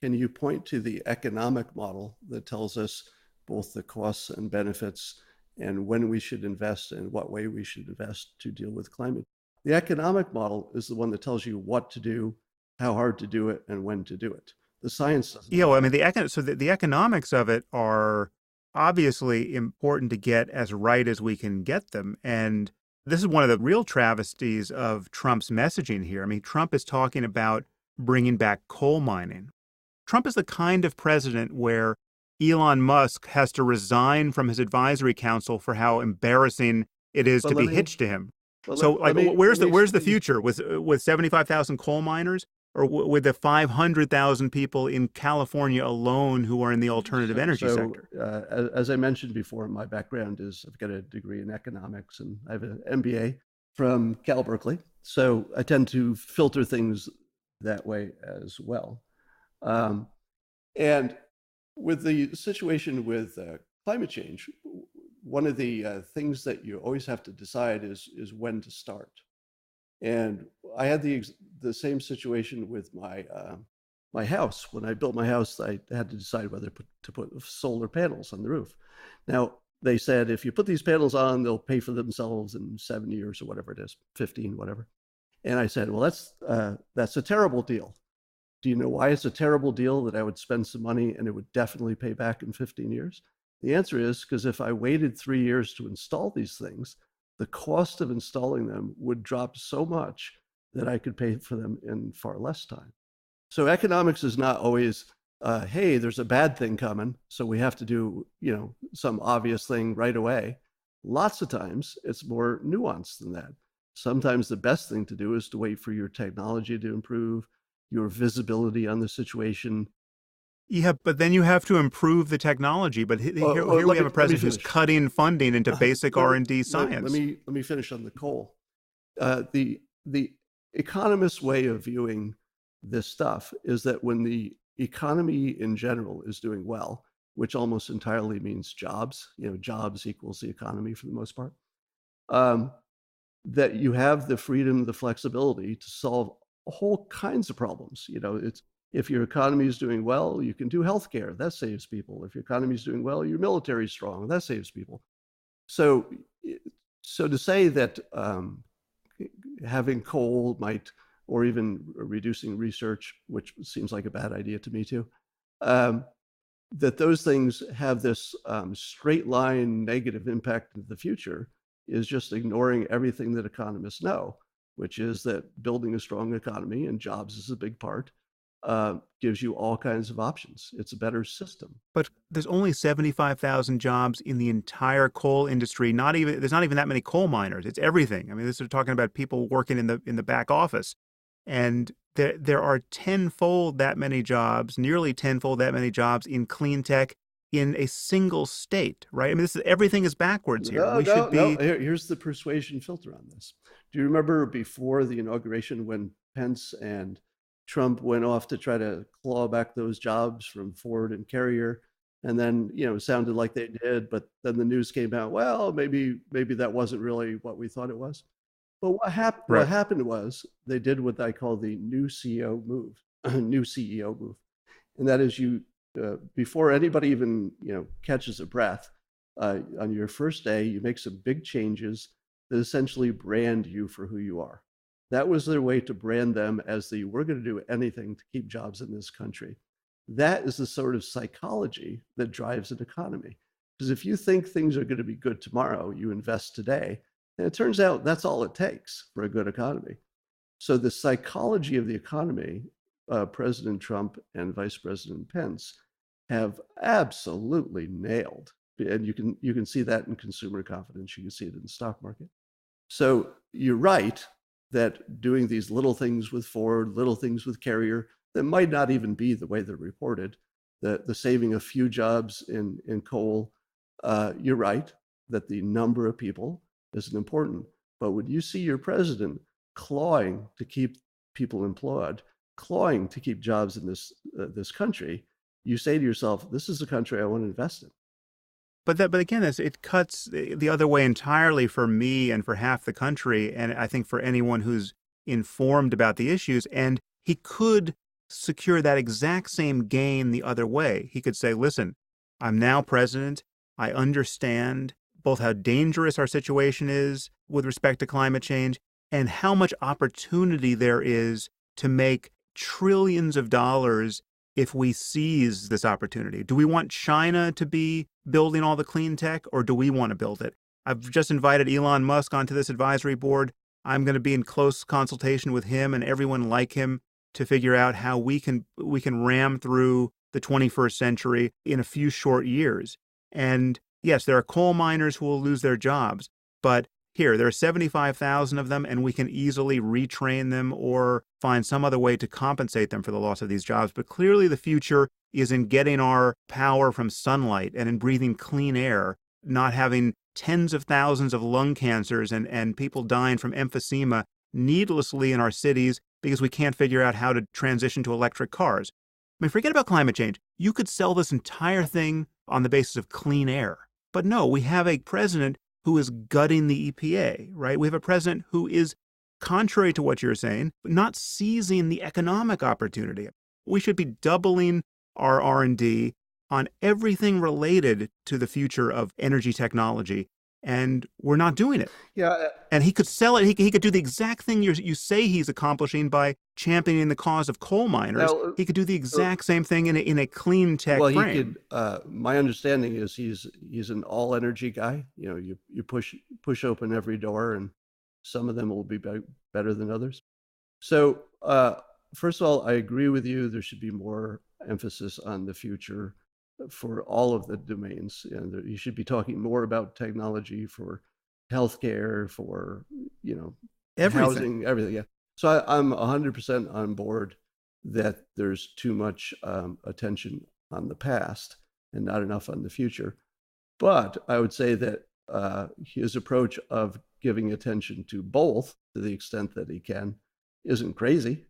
can you point to the economic model that tells us both the costs and benefits and when we should invest and what way we should invest to deal with climate? The economic model is the one that tells you what to do, how hard to do it, and when to do it. The science doesn't. Yeah, well, I mean, the economics of it are obviously important to get as right as we can get them. And this is one of the real travesties of Trump's messaging here. I mean, Trump is talking about bringing back coal mining. Trump is the kind of president where Elon Musk has to resign from his advisory council for how embarrassing it is to be hitched to him. So, where's the future with 75,000 coal miners, or with the 500,000 people in California alone who are in the alternative energy sector? As I mentioned before, my background is I've got a degree in economics and I have an MBA from Cal Berkeley. So I tend to filter things that way as well. And with the situation with climate change, one of the things that you always have to decide is when to start. And I had the same situation with my house. When I built my house, I had to decide whether to put solar panels on the roof. Now, they said, if you put these panels on, they'll pay for themselves in 7 years or whatever it is, 15, whatever. And I said, well, that's a terrible deal. Do you know why it's a terrible deal that I would spend some money and it would definitely pay back in 15 years? The answer is because if I waited 3 years to install these things, the cost of installing them would drop so much that I could pay for them in far less time. So economics is not always, hey, there's a bad thing coming, so we have to do, some obvious thing right away. Lots of times it's more nuanced than that. Sometimes the best thing to do is to wait for your technology to improve, your visibility on the situation. Yeah, but then you have to improve the technology. But here we have a Let me president who's finish. cutting funding into basic R&D Let science. me finish on the coal. The economist's way of viewing this stuff is that when the economy in general is doing well, which almost entirely means jobs, jobs equals the economy for the most part, um, that you have the freedom, the flexibility to solve whole kinds of problems. It's if your economy is doing well, you can do healthcare. That saves people. If your economy is doing well, your military is strong. That saves people. So, so to say that having coal might, or even reducing research, which seems like a bad idea to me too, um, that those things have this straight line negative impact into the future is just ignoring everything that economists know, which is that building a strong economy, and jobs is a big part, gives you all kinds of options. It's a better system. But there's only 75,000 jobs in the entire coal industry. There's not even that many coal miners. It's everything. I mean, this is talking about people working in the back office, and there are tenfold that many jobs, nearly tenfold that many jobs in clean tech in a single state, right? I mean, everything is backwards here. No, We no, should no. be. Here's the persuasion filter on this. Do you remember before the inauguration when Pence and Trump went off to try to claw back those jobs from Ford and Carrier? And then, it sounded like they did, but then the news came out, well, maybe that wasn't really what we thought it was. But what Right. happened was they did what I call the new CEO move, new CEO move. And that is before anybody even, catches a breath, on your first day, you make some big changes that essentially brand you for who you are. That was their way to brand them as we're going to do anything to keep jobs in this country. That is the sort of psychology that drives an economy. Because if you think things are going to be good tomorrow, you invest today. And it turns out that's all it takes for a good economy. So the psychology of the economy, President Trump and Vice President Pence have absolutely nailed. And you can see that in consumer confidence. You can see it in the stock market. So you're right that doing these little things with Ford, little things with Carrier, that might not even be the way they're reported, the saving a few jobs in coal, you're right that the number of people isn't important. But when you see your president clawing to keep people employed, clawing to keep jobs in this country, you say to yourself, this is a country I want to invest in. But again, it cuts the other way entirely for me and for half the country, and I think for anyone who's informed about the issues. And he could secure that exact same gain the other way. He could say, "Listen, I'm now president. I understand both how dangerous our situation is with respect to climate change and how much opportunity there is to make trillions of dollars if we seize this opportunity. Do we want China to be building all the clean tech, or do we want to build it? I've just invited Elon Musk onto this advisory board. I'm going to be in close consultation with him and everyone like him to figure out how we can ram through the 21st century in a few short years. And yes, there are coal miners who will lose their jobs, but there are 75,000 of them, and we can easily retrain them or find some other way to compensate them for the loss of these jobs. But clearly the future is in getting our power from sunlight and in breathing clean air, not having tens of thousands of lung cancers and people dying from emphysema needlessly in our cities because we can't figure out how to transition to electric cars. I mean, forget about climate change. You could sell this entire thing on the basis of clean air. But no, we have a president who is gutting the EPA, right? We have a president who is, contrary to what you're saying, not seizing the economic opportunity. We should be doubling our R&D on everything related to the future of energy technology, and we're not doing it. Yeah. And he could sell it. He could do the exact thing you say he's accomplishing by championing the cause of coal miners. Now, He could do the exact same thing in a clean tech well, he frame. could. My understanding is he's an all energy guy. You push open every door, and some of them will be better than others. So, first of all, I agree with you. There should be more emphasis on the future for all of the domains. And you should be talking more about technology for healthcare, for, you know, Everything. housing, everything. Yeah. So I'm 100% on board that there's too much attention on the past and not enough on the future. But I would say that his approach of giving attention to both to the extent that he can isn't crazy.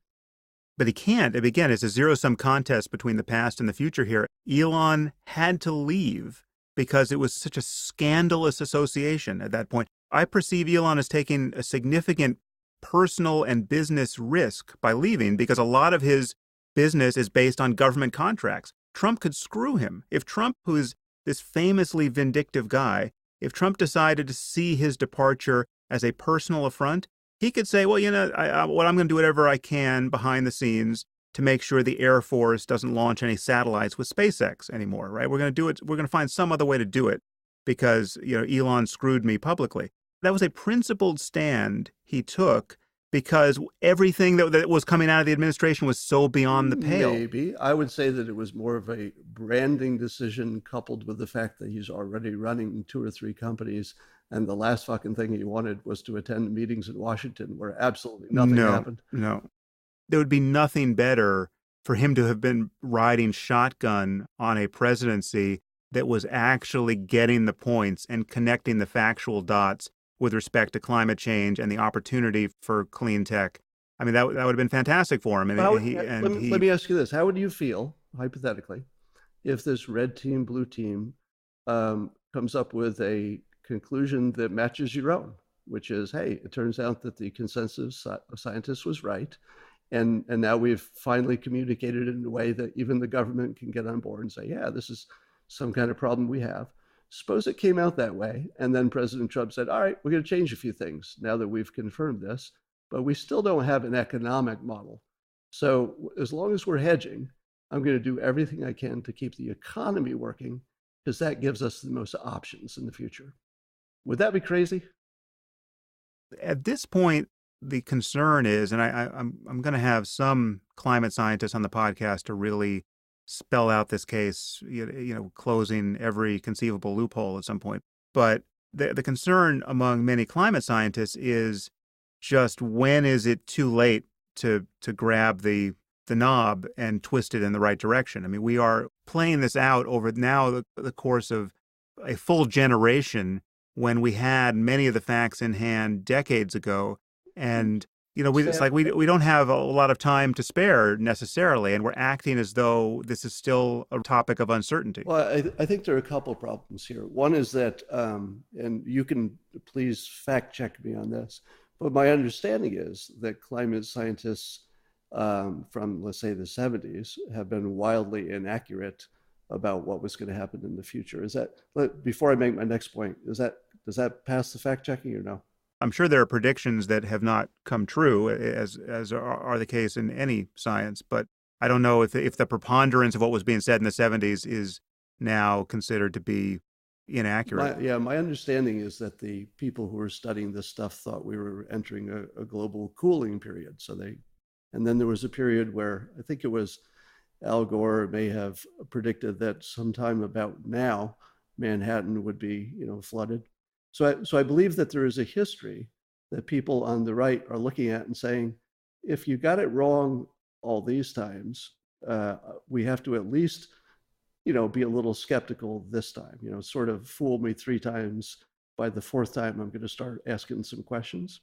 But he can't. Again, it's a zero-sum contest between the past and the future here. Elon had to leave because it was such a scandalous association at that point. I perceive Elon as taking a significant personal and business risk by leaving because a lot of his business is based on government contracts. Trump could screw him. If Trump, who is this famously vindictive guy, if Trump decided to see his departure as a personal affront, he could say, well, I'm going to do whatever I can behind the scenes to make sure the Air Force doesn't launch any satellites with SpaceX anymore, right? We're going to do it. We're going to find some other way to do it because, Elon screwed me publicly. That was a principled stand he took because everything that was coming out of the administration was so beyond the pale. Maybe. I would say that it was more of a branding decision coupled with the fact that he's already running two or three companies. And the last fucking thing he wanted was to attend meetings in Washington where absolutely nothing happened. No. There would be nothing better for him to have been riding shotgun on a presidency that was actually getting the points and connecting the factual dots with respect to climate change and the opportunity for clean tech. I mean, that would have been fantastic for him. Let me ask you this. How would you feel, hypothetically, if this red team, blue team comes up with a conclusion that matches your own, which is, hey, it turns out that the consensus scientist was right. And now we've finally communicated it in a way that even the government can get on board and say, yeah, this is some kind of problem we have. Suppose it came out that way, and then President Trump said, all right, we're going to change a few things now that we've confirmed this, but we still don't have an economic model. So as long as we're hedging, I'm going to do everything I can to keep the economy working because that gives us the most options in the future. Would that be crazy? At this point, the concern is, and I'm going to have some climate scientists on the podcast to really spell out this case, closing every conceivable loophole at some point. But the concern among many climate scientists is just when is it too late to grab the knob and twist it in the right direction? I mean, we are playing this out over now the course of a full generation when we had many of the facts in hand decades ago. And, it's like we don't have a lot of time to spare necessarily, and we're acting as though this is still a topic of uncertainty. Well, I think there are a couple of problems here. One is that, and you can please fact check me on this, but my understanding is that climate scientists from, let's say, the 70s have been wildly inaccurate about what was going to happen in the future. Before I make my next point, does that pass the fact checking or no? I'm sure there are predictions that have not come true, as are the case in any science, but I don't know if the preponderance of what was being said in the 70s is now considered to be inaccurate. My understanding is that the people who were studying this stuff thought we were entering a global cooling period. And then there was a period where I think it was Al Gore may have predicted that sometime about now, Manhattan would be, flooded. So I believe that there is a history that people on the right are looking at and saying, if you got it wrong all these times, we have to at least, be a little skeptical this time, sort of fool me three times. By the fourth time, I'm going to start asking some questions.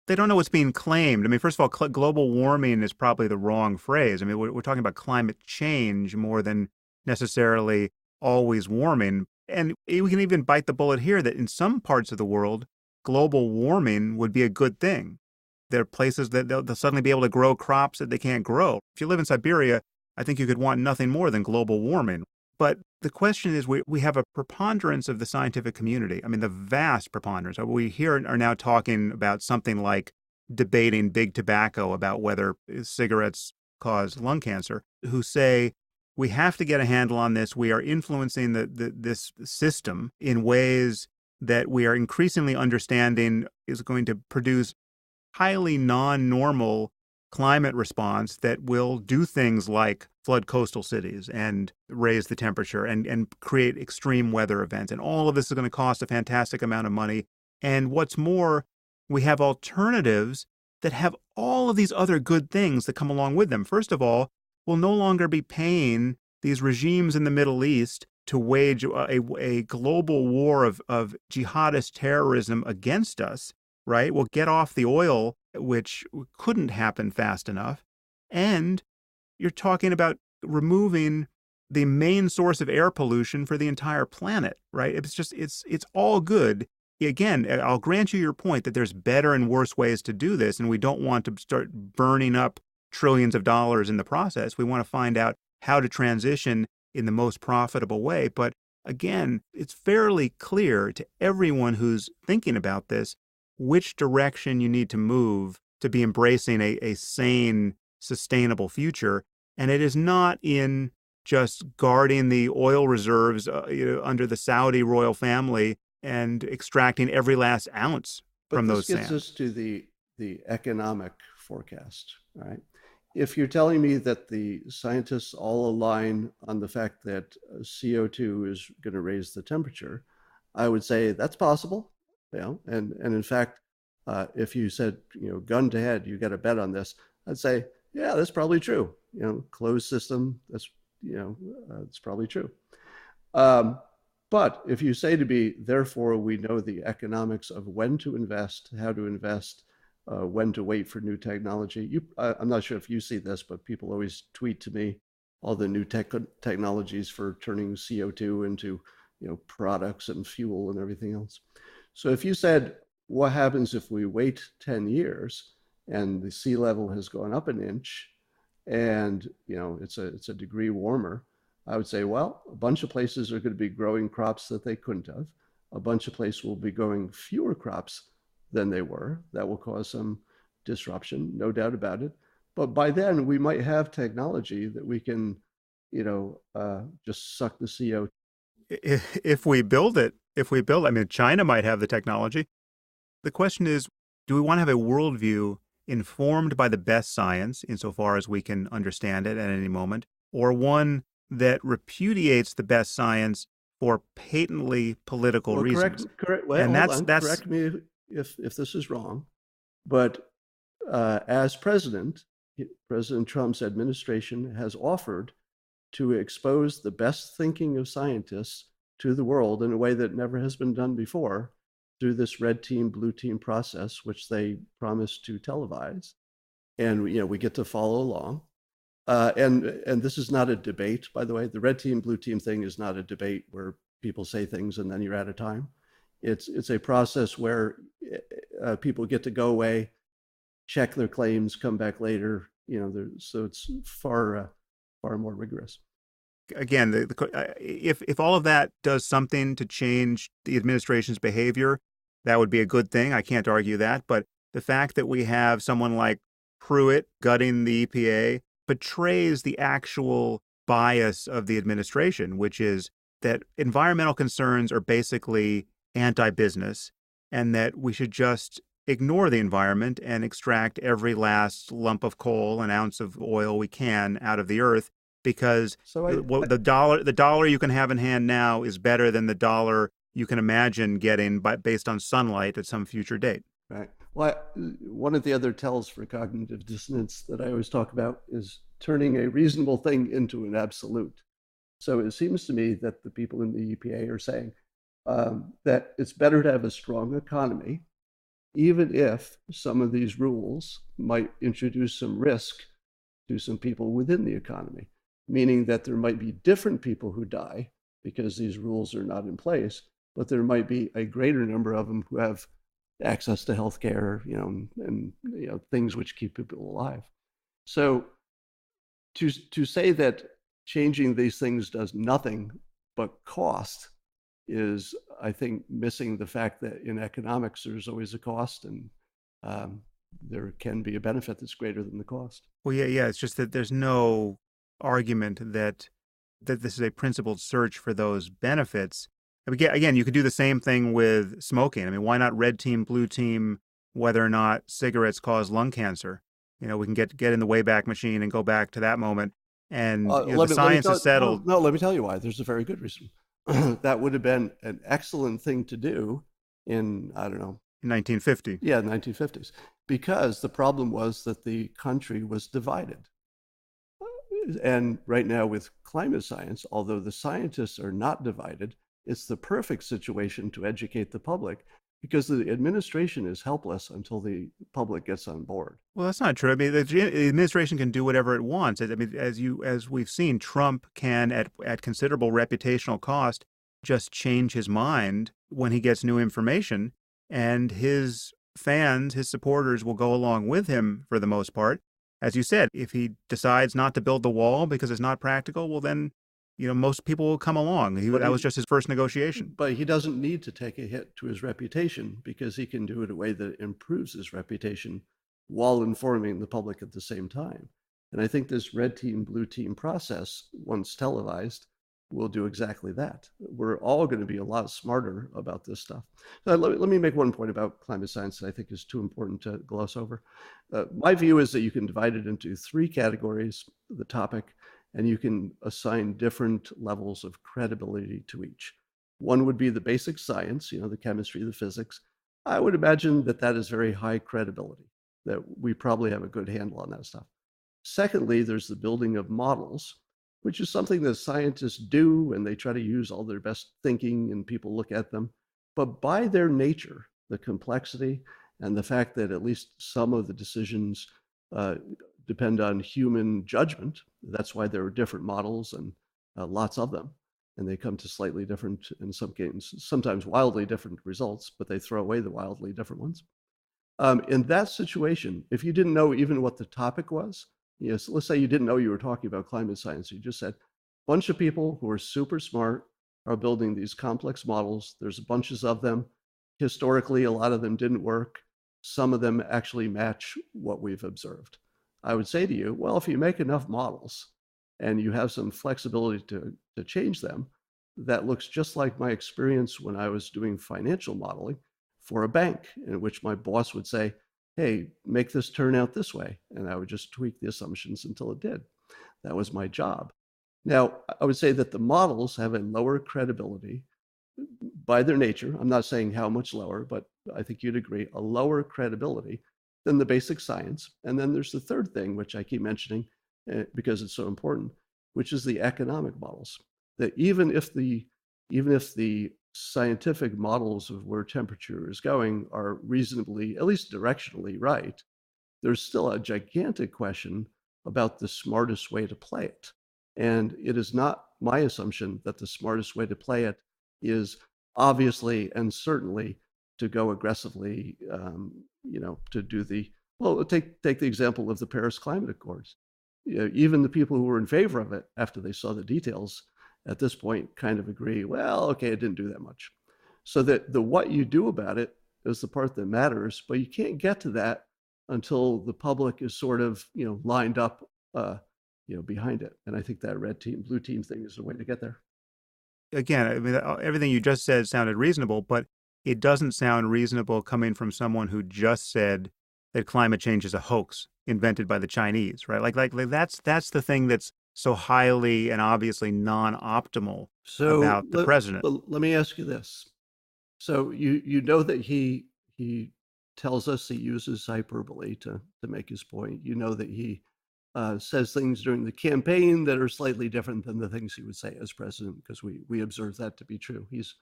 They don't know what's being claimed. I mean, first of all, global warming is probably the wrong phrase. I mean, we're talking about climate change more than necessarily always warming. And we can even bite the bullet here that in some parts of the world, global warming would be a good thing. There are places that they'll suddenly be able to grow crops that they can't grow. If you live in Siberia, I think you could want nothing more than global warming. But the question is, we have a preponderance of the scientific community. I mean, the vast preponderance. We here are now talking about something like debating big tobacco about whether cigarettes cause lung cancer, who say, we have to get a handle on this. We are influencing this system in ways that we are increasingly understanding is going to produce highly non-normal climate response that will do things like flood coastal cities and raise the temperature and create extreme weather events. And all of this is going to cost a fantastic amount of money. And what's more, we have alternatives that have all of these other good things that come along with them. First of all, we'll no longer be paying these regimes in the Middle East to wage a global war of jihadist terrorism against us, right? We'll get off the oil, which couldn't happen fast enough. And you're talking about removing the main source of air pollution for the entire planet, right? It's all good. Again, I'll grant you your point that there's better and worse ways to do this, and we don't want to start burning up trillions of dollars in the process. We want to find out how to transition in the most profitable way. But again, it's fairly clear to everyone who's thinking about this which direction you need to move to be embracing a sane, sustainable future. And it is not in just guarding the oil reserves under the Saudi royal family and extracting every last ounce from those sands. But this gets us to the economic forecast, right? If you're telling me that the scientists all align on the fact that CO2 is going to raise the temperature, I would say that's possible. And in fact, if you said, gun to head, you got to bet on this, I'd say, yeah, that's probably true. Closed system, it's probably true. But if you say to me, therefore, we know the economics of when to invest, how to invest, when to wait for new technology. I'm not sure if you see this, but people always tweet to me all the new technologies for turning CO2 into products and fuel and everything else. So if you said, what happens if we wait 10 years and the sea level has gone up an inch and it's a degree warmer, I would say, well, a bunch of places are going to be growing crops that they couldn't have. A bunch of places will be growing fewer crops than they were. That will cause some disruption, no doubt about it. But by then, we might have technology that we can, just suck the CO2. If we build it, I mean, China might have the technology. The question is, do we want to have a worldview informed by the best science, insofar as we can understand it at any moment, or one that repudiates the best science for patently political reasons? Correct. Well, and correct me if this is wrong, but as President Trump's administration has offered to expose the best thinking of scientists to the world in a way that never has been done before through this red team, blue team process, which they promised to televise. And we get to follow along. And this is not a debate, by the way. The red team, blue team thing is not a debate where people say things and then you're out of time. It's a process where people get to go away, check their claims, come back later. So it's far more rigorous. Again, if all of that does something to change the administration's behavior, that would be a good thing. I can't argue that. But the fact that we have someone like Pruitt gutting the EPA betrays the actual bias of the administration, which is that environmental concerns are basically anti-business and that we should just ignore the environment and extract every last lump of coal and ounce of oil we can out of the earth, because the dollar you can have in hand now is better than the dollar you can imagine getting based on sunlight at some future date. Right. Well, one of the other tells for cognitive dissonance that I always talk about is turning a reasonable thing into an absolute. So it seems to me that the people in the EPA are saying that it's better to have a strong economy, even if some of these rules might introduce some risk to some people within the economy, meaning that there might be different people who die because these rules are not in place, but there might be a greater number of them who have access to healthcare, and things which keep people alive. So to say that changing these things does nothing but cost is, I think, missing the fact that in economics there's always a cost, and there can be a benefit that's greater than the cost. Well, yeah. It's just that there's no argument that this is a principled search for those benefits. Again, you could do the same thing with smoking. I mean, why not red team, blue team, whether or not cigarettes cause lung cancer? We can get in the Wayback Machine and go back to that moment. And the Let me science is tell settled. no, let me tell you why. There's a very good reason. That would have been an excellent thing to do in, I don't know, In 1950. yeah, 1950s, because the problem was that the country was divided. And right now, with climate science, although the scientists are not divided, it's the perfect situation to educate the public because the administration is helpless until the public gets on board. Well, that's not true. I mean, the administration can do whatever it wants. I mean, as we've seen, Trump can, at considerable reputational cost, just change his mind when he gets new information, and his fans, his supporters, will go along with him for the most part. As you said, if he decides not to build the wall because it's not practical, well, then, most people will come along. That was just his first negotiation. But he doesn't need to take a hit to his reputation because he can do it in a way that improves his reputation while informing the public at the same time. And I think this red team, blue team process, once televised, will do exactly that. We're all going to be a lot smarter about this stuff. So let me make one point about climate science that I think is too important to gloss over. My view is that you can divide it into three categories, the topic, and you can assign different levels of credibility to each. One would be the basic science, the chemistry, the physics. I would imagine that that is very high credibility, that we probably have a good handle on that stuff. Secondly, there's the building of models, which is something that scientists do, and they try to use all their best thinking and people look at them. But by their nature, the complexity and the fact that at least some of the decisions depend on human judgment, that's why there are different models and lots of them. And they come to slightly different, in some cases, sometimes wildly different results, but they throw away the wildly different ones. In that situation, if you didn't know even what the topic was, so let's say you didn't know you were talking about climate science. You just said, a bunch of people who are super smart are building these complex models. There's bunches of them. Historically, a lot of them didn't work. Some of them actually match what we've observed. I would say to you, well, if you make enough models and you have some flexibility to change them, that looks just like my experience when I was doing financial modeling for a bank, in which my boss would say, hey, make this turn out this way. And I would just tweak the assumptions until it did. That was my job. Now, I would say that the models have a lower credibility by their nature. I'm not saying how much lower, but I think you'd agree, a lower credibility than the basic science. And then there's the third thing, which I keep mentioning because it's so important, which is the economic models. That even if the scientific models of where temperature is going are reasonably, at least directionally right, there's still a gigantic question about the smartest way to play it. And it is not my assumption that the smartest way to play it is obviously and certainly to go aggressively, to do take the example of the Paris Climate Accords. Even the people who were in favor of it, after they saw the details, at this point kind of agree, well, okay, it didn't do that much. So that the what you do about it is the part that matters, but you can't get to that until the public is sort of, lined up, behind it. And I think that red team, blue team thing is the way to get there. Again, I mean, everything you just said sounded reasonable, but it doesn't sound reasonable coming from someone who just said that climate change is a hoax invented by the Chinese, right? Like that's the thing that's so highly and obviously non-optimal about the president. Let me ask you this. So you know that he tells us he uses hyperbole to make his point. You know that he says things during the campaign that are slightly different than the things he would say as president, because we observe that to be true. He's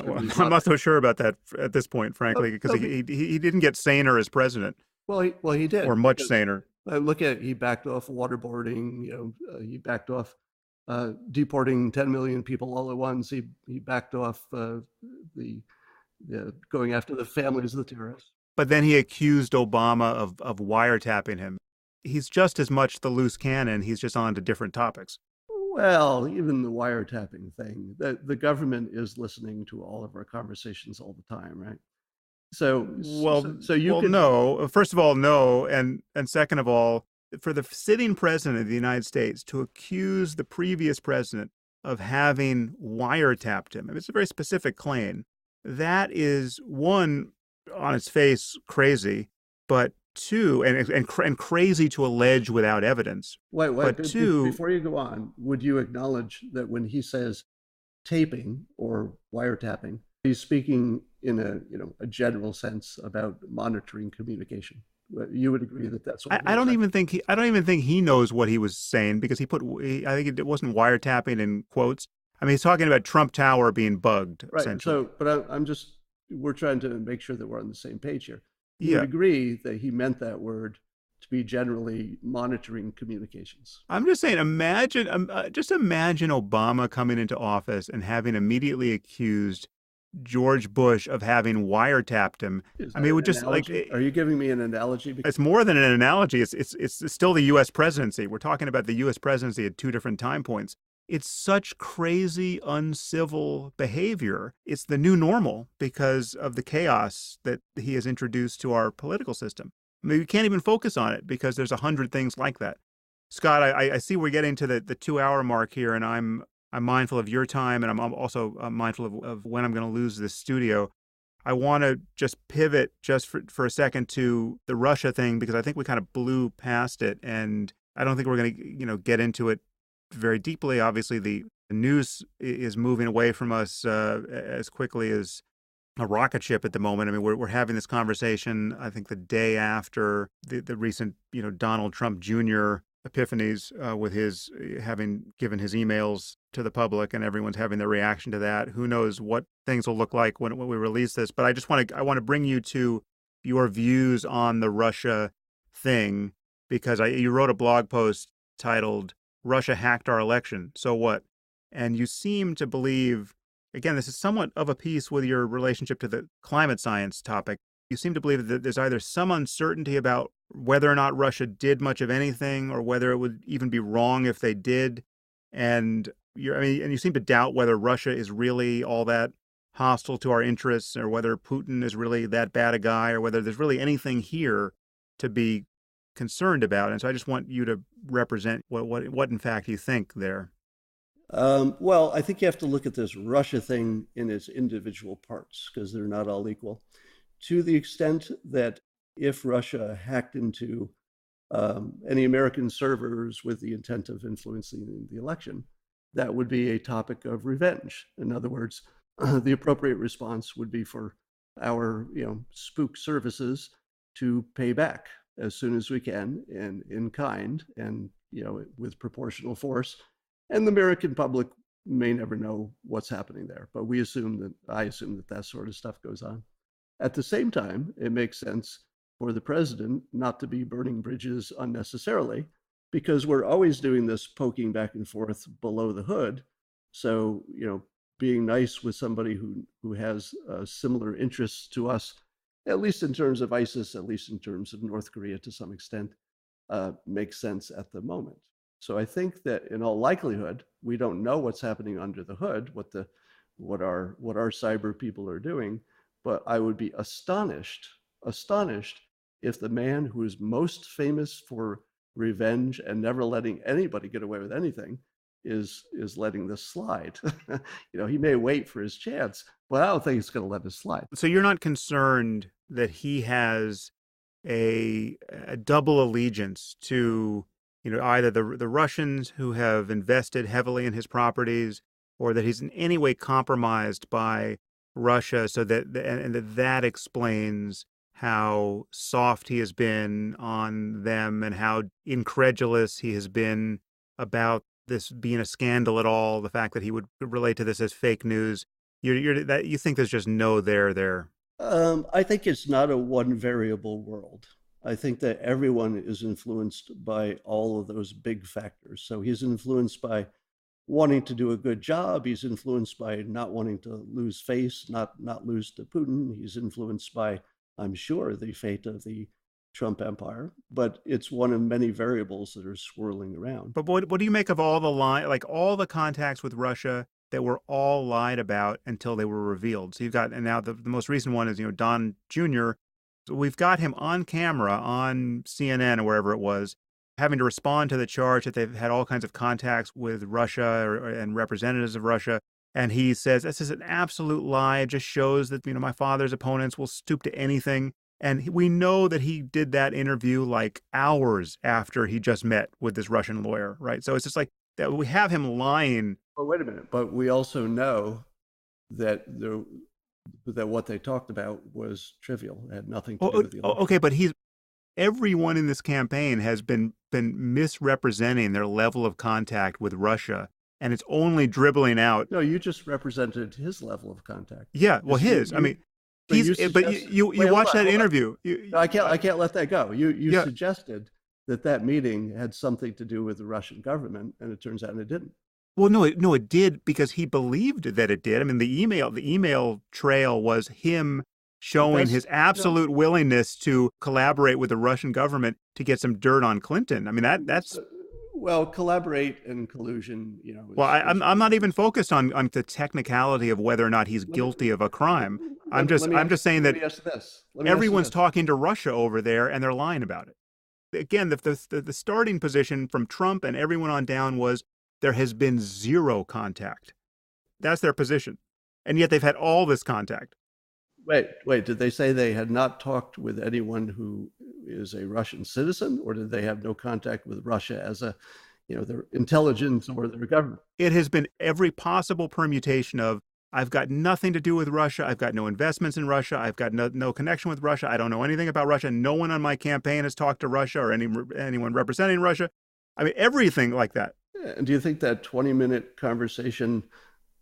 I'm not so sure about that at this point, frankly, because he didn't get saner as president. Well, he did, or much saner. Look at he backed off waterboarding. He backed off deporting 10 million people all at once. He backed off the going after the families of the terrorists. But then he accused Obama of wiretapping him. He's just as much the loose cannon. He's just on to different topics. Well, even the wiretapping thing, the government is listening to all of our conversations all the time, right? So no. First of all, no, and second of all, for the sitting president of the United States to accuse the previous president of having wiretapped him, I mean, it's a very specific claim. That is, one, on its face, crazy, but two, and crazy to allege without evidence. Wait, But two, before you go on, would you acknowledge that when he says taping or wiretapping, he's speaking in a general sense about monitoring communication? You would agree that that's what it I is, don't right? even think I don't even think he knows what he was saying because I think it wasn't wiretapping in quotes. I mean, he's talking about Trump Tower being bugged, Right. essentially. So, but I'm just, we're trying to make sure that we're on the same page here. You would Yeah. agree that he meant that word to be generally monitoring communications. I'm just saying, just imagine Obama coming into office and having immediately accused George Bush of having wiretapped him. Is I mean, that it an would just like analogy? Are you giving me an analogy? it's more than an analogy. It's still the U.S. presidency. We're talking about the U.S. presidency at two different time points. It's such crazy, uncivil behavior. It's the new normal because of the chaos that he has introduced to our political system. I mean, we can't even focus on it because there's 100 things like that. Scott, I see we're getting to the 2 hour mark here, and I'm mindful of your time, and I'm also mindful of when I'm going to lose this studio. I want to just pivot just for a second to the Russia thing because I think we kind of blew past it, and I don't think we're going to get into it very deeply. Obviously, the news is moving away from us as quickly as a rocket ship at the moment. I mean, we're having this conversation, I think, the day after the recent, Donald Trump Jr. epiphanies with his having given his emails to the public, and everyone's having their reaction to that. Who knows what things will look like when we release this? But I want to bring you to your views on the Russia thing because you wrote a blog post titled "Russia Hacked Our Election. So what?" And you seem to believe, again, this is somewhat of a piece with your relationship to the climate science topic. You seem to believe that there's either some uncertainty about whether or not Russia did much of anything, or whether it would even be wrong if they did, and and you seem to doubt whether Russia is really all that hostile to our interests, or whether Putin is really that bad a guy, or whether there's really anything here to be concerned about. And so I just want you to represent what in fact you think there. Well, I think you have to look at this Russia thing in its individual parts because they're not all equal. To the extent that if Russia hacked into any American servers with the intent of influencing the election, that would be a topic of revenge. In other words, the appropriate response would be for our, spook services to pay back as soon as we can and in kind and, with proportional force. And the American public may never know what's happening there, but I assume that sort of stuff goes on. At the same time, it makes sense for the president not to be burning bridges unnecessarily because we're always doing this poking back and forth below the hood. So, being nice with somebody who has similar interests to us, at least in terms of ISIS, at least in terms of North Korea to some extent, makes sense at the moment. So I think that in all likelihood, we don't know what's happening under the hood, what our cyber people are doing, but I would be astonished if the man who is most famous for revenge and never letting anybody get away with anything is letting this slide. He may wait for his chance, but I don't think he's going to let this slide. So you're not concerned that he has a double allegiance to, either the Russians who have invested heavily in his properties, or that he's in any way compromised by Russia, so that explains how soft he has been on them and how incredulous he has been about this being a scandal at all. The fact that he would relate to this as fake news. You think there's just no there. I think it's not a one variable world. I think that everyone is influenced by all of those big factors. So he's influenced by wanting to do a good job. He's influenced by not wanting to lose face, not lose to Putin. He's influenced by, I'm sure, the fate of the Trump empire. But it's one of many variables that are swirling around. But what do you make of all all the contacts with Russia that were all lied about until they were revealed? So you've got, and now the most recent one is, Don Jr. So we've got him on camera on CNN or wherever it was, having to respond to the charge that they've had all kinds of contacts with Russia and representatives of Russia. And he says, this is an absolute lie. It just shows that, my father's opponents will stoop to anything. And we know that he did that interview like hours after he just met with this Russian lawyer, right? So it's just like that we have him lying. But wait a minute. But we also know that that what they talked about was trivial. It had nothing to do with the election. Okay, but everyone in this campaign has been misrepresenting their level of contact with Russia, and it's only dribbling out. No, you just represented his level of contact. Yeah, well, his. I mean, you watch that interview. No, I can't let that go. You suggested that meeting had something to do with the Russian government, and it turns out it didn't. Well, no, it did because he believed that it did. I mean, the email trail was him showing his absolute willingness to collaborate with the Russian government to get some dirt on Clinton. I mean, that's well, collaborate and collusion, I'm not even focused on the technicality of whether or not he's guilty of a crime. I'm just saying that everyone's talking to Russia over there and they're lying about it. Again, the starting position from Trump and everyone on down was there has been zero contact. That's their position. And yet they've had all this contact. Wait, did they say they had not talked with anyone who is a Russian citizen, or did they have no contact with Russia as their intelligence or their government? It has been every possible permutation of, I've got nothing to do with Russia. I've got no investments in Russia. I've got no connection with Russia. I don't know anything about Russia. No one on my campaign has talked to Russia or anyone representing Russia. I mean, everything like that. And do you think that 20-minute conversation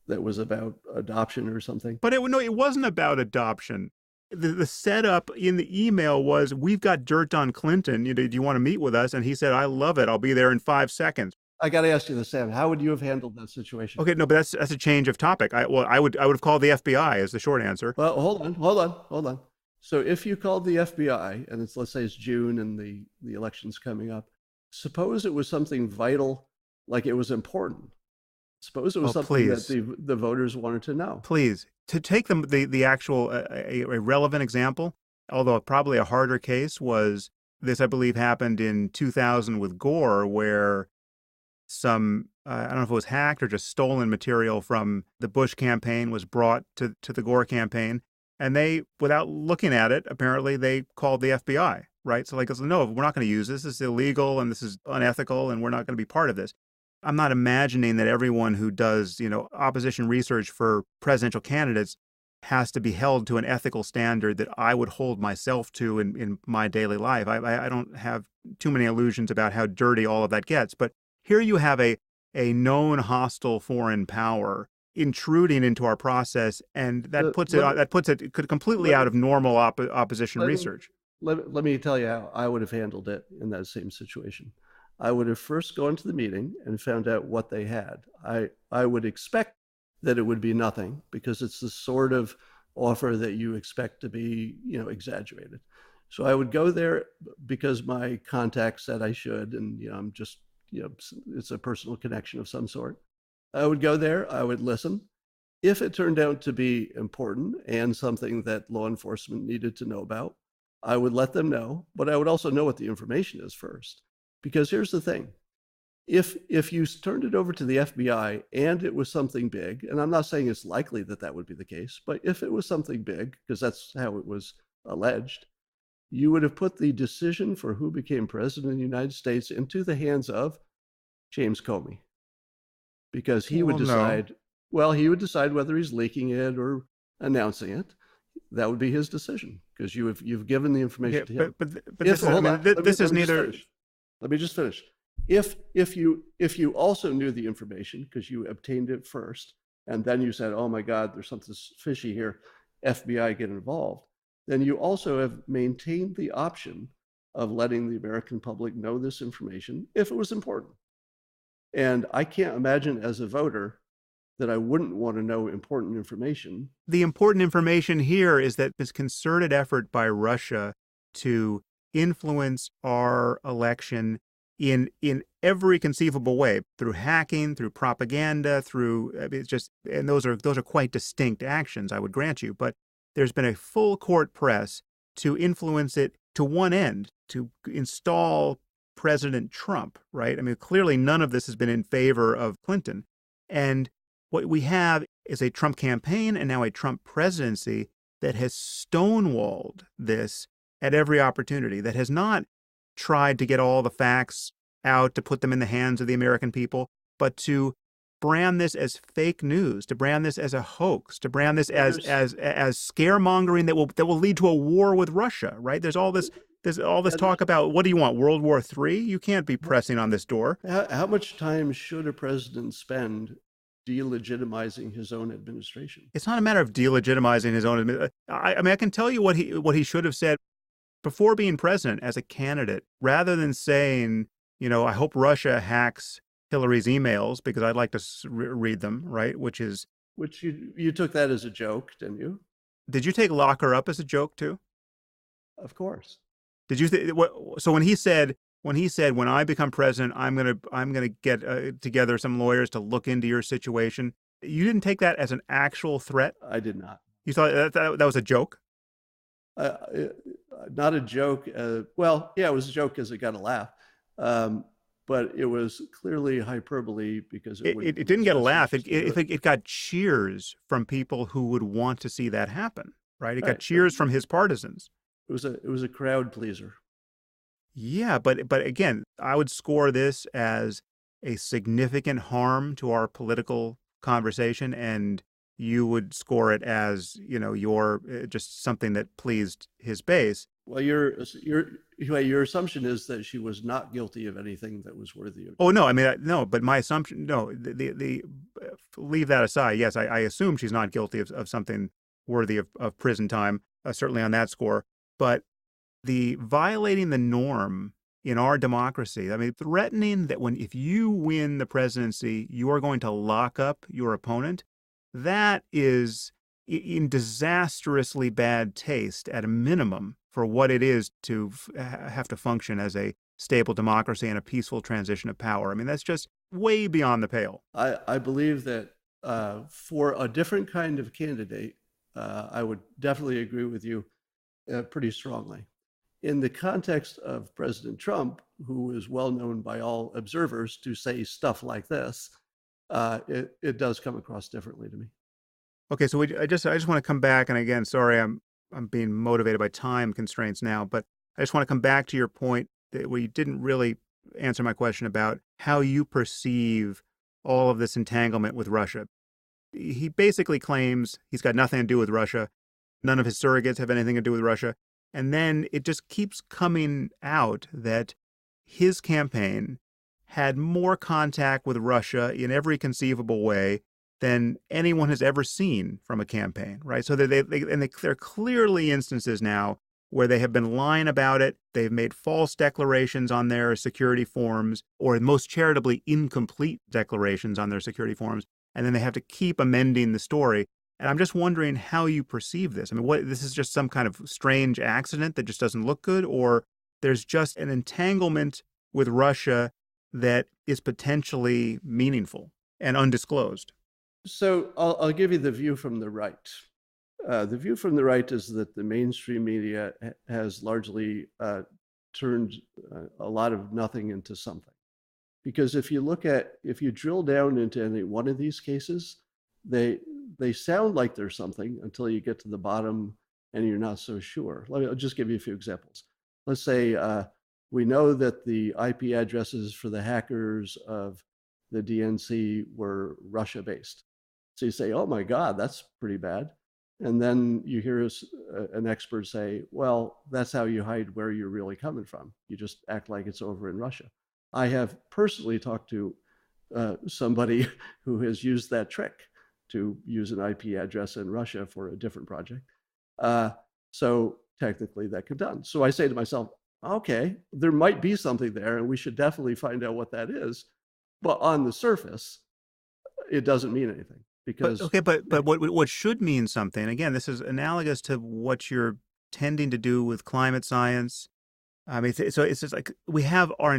that was about adoption or something? But it wasn't about adoption. The setup in the email was, we've got dirt on Clinton. Do you want to meet with us? And he said, I love it. I'll be there in 5 seconds. I got to ask you this, Sam. How would you have handled that situation? Okay, no, but that's a change of topic. I would have called the FBI as the short answer. Well, hold on. So if you called the FBI, and let's say it's June and the election's coming up, suppose it was something vital, like it was important. Suppose it was something that the voters wanted to know. Please, to take the actual a relevant example, although probably a harder case, was this, I believe, happened in 2000 with Gore, where some, I don't know if it was hacked or just stolen material from the Bush campaign was brought to the Gore campaign. And they, without looking at it, apparently they called the FBI, right? So like, no, we're not going to use this. This is illegal and this is unethical and we're not going to be part of this. I'm not imagining that everyone who does, opposition research for presidential candidates has to be held to an ethical standard that I would hold myself to in my daily life. I don't have too many illusions about how dirty all of that gets. But here you have a known hostile foreign power intruding into our process, and that puts it completely out of normal opposition research. Let me tell you how I would have handled it in that same situation. I would have first gone to the meeting and found out what they had. I would expect that it would be nothing, because it's the sort of offer that you expect to be, exaggerated. So I would go there because my contact said I should, and I'm just, it's a personal connection of some sort. I would go there, I would listen. If it turned out to be important and something that law enforcement needed to know about, I would let them know, but I would also know what the information is first. Because here's the thing, if you turned it over to the FBI and it was something big, and I'm not saying it's likely that would be the case, but if it was something big, because that's how it was alleged, you would have put the decision for who became president of the United States into the hands of James Comey. Because he would decide, he would decide whether he's leaking it or announcing it. That would be his decision, because you've given the information to him. But this is neither. Let me just finish. If you also knew the information because you obtained it first, and then you said, "Oh my God, there's something fishy here," FBI get involved, then you also have maintained the option of letting the American public know this information if it was important. And I can't imagine as a voter that I wouldn't want to know important information. The important information here is that this concerted effort by Russia to influence our election in every conceivable way, through hacking, through propaganda, and those are quite distinct actions, I would grant you, but there's been a full court press to influence it to one end, to install President Trump, right? I mean, clearly none of this has been in favor of Clinton. And what we have is a Trump campaign and now a Trump presidency that has stonewalled this at every opportunity, that has not tried to get all the facts out to put them in the hands of the American people, but to brand this as fake news, to brand this as a hoax, to brand this Well, as scaremongering that will lead to a war with Russia, right? There's all this talk about, what do you want, World War III? You can't be pressing on this door. how much time should a president spend delegitimizing his own administration? It's not a matter of delegitimizing his own. I mean, I can tell you what he should have said before being president as a candidate, rather than saying, I hope Russia hacks Hillary's emails because I'd like to read them, right? Which you took that as a joke, didn't you? Did you take lock her up as a joke too? Of course. Did you so when he said when I become president, I'm gonna get together some lawyers to look into your situation, you didn't take that as an actual threat? I did not. You thought that was a joke? Uh, Not a joke. Well, yeah, it was a joke because it got a laugh. But it was clearly hyperbole because it didn't get a laugh. It got cheers from people who would want to see that happen, right? It got cheers from his partisans. It was a crowd pleaser. Yeah, but again, I would score this as a significant harm to our political conversation, and you would score it as, your just something that pleased his base. Well, your assumption is that she was not guilty of anything that was worthy of. Oh no, I mean no, but my assumption, no, the leave that aside. Yes, I assume she's not guilty of something worthy of prison time, certainly on that score. But the violating the norm in our democracy, I mean, threatening that if you win the presidency, you are going to lock up your opponent, that is in disastrously bad taste at a minimum for what it is to have to function as a stable democracy and a peaceful transition of power. I mean, that's just way beyond the pale. I believe that for a different kind of candidate, I would definitely agree with you pretty strongly. In the context of President Trump, who is well known by all observers to say stuff like this, it does come across differently to me. Okay, so I just want to come back, and again, sorry, I'm being motivated by time constraints now, but I just want to come back to your point that we didn't really answer my question about how you perceive all of this entanglement with Russia. He basically claims he's got nothing to do with Russia. None of his surrogates have anything to do with Russia. And then it just keeps coming out that his campaign had more contact with Russia in every conceivable way than anyone has ever seen from a campaign, right? So there are clearly instances now where they have been lying about it. They've made false declarations on their security forms, or most charitably incomplete declarations on their security forms, and then they have to keep amending the story. And I'm just wondering how you perceive this. I mean, this is just some kind of strange accident that just doesn't look good, or there's just an entanglement with Russia that is potentially meaningful and undisclosed? So I'll give you the view from the right. The view from the right is that the mainstream media has largely turned a lot of nothing into something. Because if you drill down into any one of these cases, they sound like they're something until you get to the bottom and you're not so sure. I'll just give you a few examples. Let's say we know that the IP addresses for the hackers of the DNC were Russia-based. So you say, oh my God, that's pretty bad. And then you hear an expert say, well, that's how you hide where you're really coming from. You just act like it's over in Russia. I have personally talked to somebody who has used that trick to use an IP address in Russia for a different project. So technically that could be done. So I say to myself, okay, there might be something there and we should definitely find out what that is. But on the surface, it doesn't mean anything. Because but what should mean something, again, this is analogous to what you're tending to do with climate science. I mean, so it's just like we have our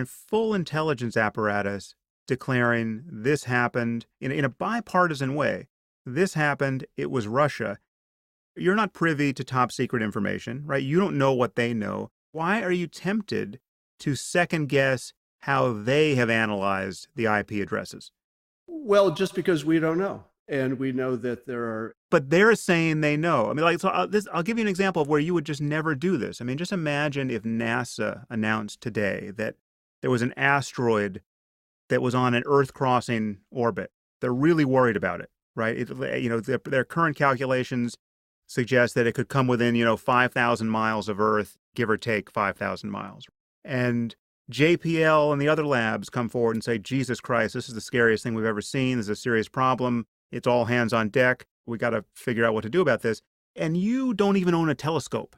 full intelligence apparatus declaring this happened in a bipartisan way. This happened, it was Russia. You're not privy to top secret information, right? You don't know what they know. Why are you tempted to second guess how they have analyzed the IP addresses? Well, just because we don't know. And we know that there are. But they're saying they know. I mean, like, so I'll give you an example of where you would just never do this. I mean, just imagine if NASA announced today that there was an asteroid that was on an Earth-crossing orbit. They're really worried about it, right? Their current calculations suggest that it could come within, 5,000 miles of Earth, give or take 5,000 miles. And JPL and the other labs come forward and say, Jesus Christ, this is the scariest thing we've ever seen. This is a serious problem. It's all hands on deck. We got to figure out what to do about this. And you don't even own a telescope.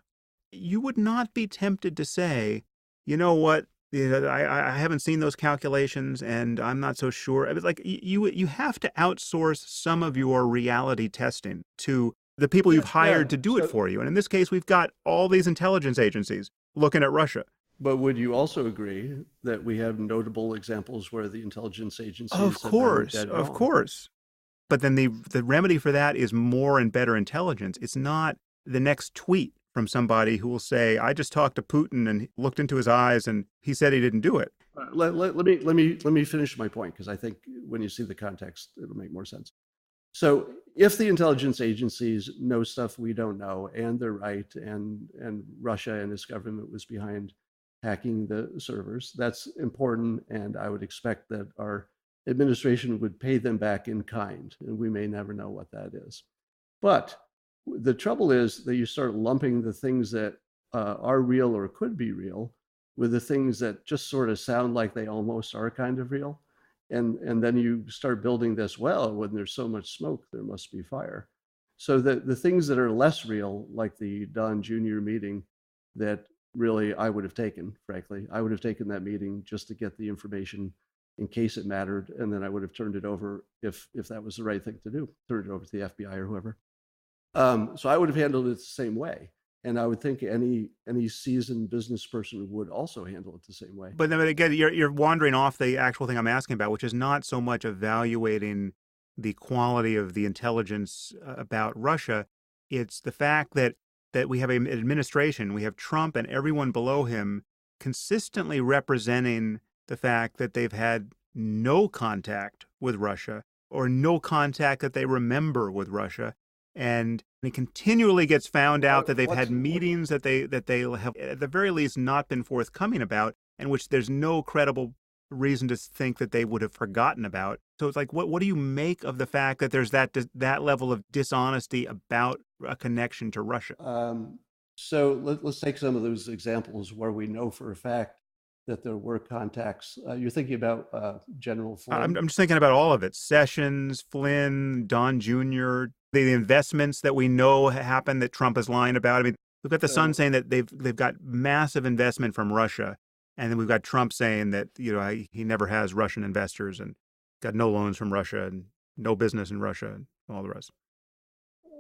You would not be tempted to say, you know what, I haven't seen those calculations and I'm not so sure. It's like you have to outsource some of your reality testing to the people you've hired to do it for you. And in this case, we've got all these intelligence agencies looking at Russia. But would you also agree that we have notable examples where the intelligence agencies Of course. But then the remedy for that is more and better intelligence. It's not the next tweet from somebody who will say, I just talked to Putin and looked into his eyes and he said he didn't do it. Let me finish my point, because I think when you see the context, it'll make more sense. So if the intelligence agencies know stuff we don't know, and they're right, and Russia and its government was behind hacking the servers, that's important, and I would expect that our administration would pay them back in kind, and we may never know what that is. But the trouble is that you start lumping the things that are real or could be real with the things that just sort of sound like they almost are kind of real. And then you start building this, well, when there's so much smoke, there must be fire. So the things that are less real, like the Don Jr. meeting, that really I would have taken, frankly. I would have taken that meeting just to get the information in case it mattered, and then I would have turned it over if that was the right thing to do, turned it over to the FBI or whoever. So I would have handled it the same way. And I would think any seasoned business person would also handle it the same way. But then again, you're wandering off the actual thing I'm asking about, which is not so much evaluating the quality of the intelligence about Russia. It's the fact that we have an administration, we have Trump and everyone below him consistently representing the fact that they've had no contact with Russia, or no contact that they remember with Russia. And it continually gets found out that they've had meetings that they have at the very least not been forthcoming about, and which there's no credible reason to think that they would have forgotten about. So it's like, what do you make of the fact that there's that level of dishonesty about a connection to Russia? So let's take some of those examples where we know for a fact that there were contacts. You're thinking about General Flynn? I'm just thinking about all of it. Sessions, Flynn, Don Jr., the investments that we know happened that Trump is lying about. I mean, we've got the Sun saying that they've got massive investment from Russia. And then we've got Trump saying that, he never has Russian investors and got no loans from Russia and no business in Russia and all the rest.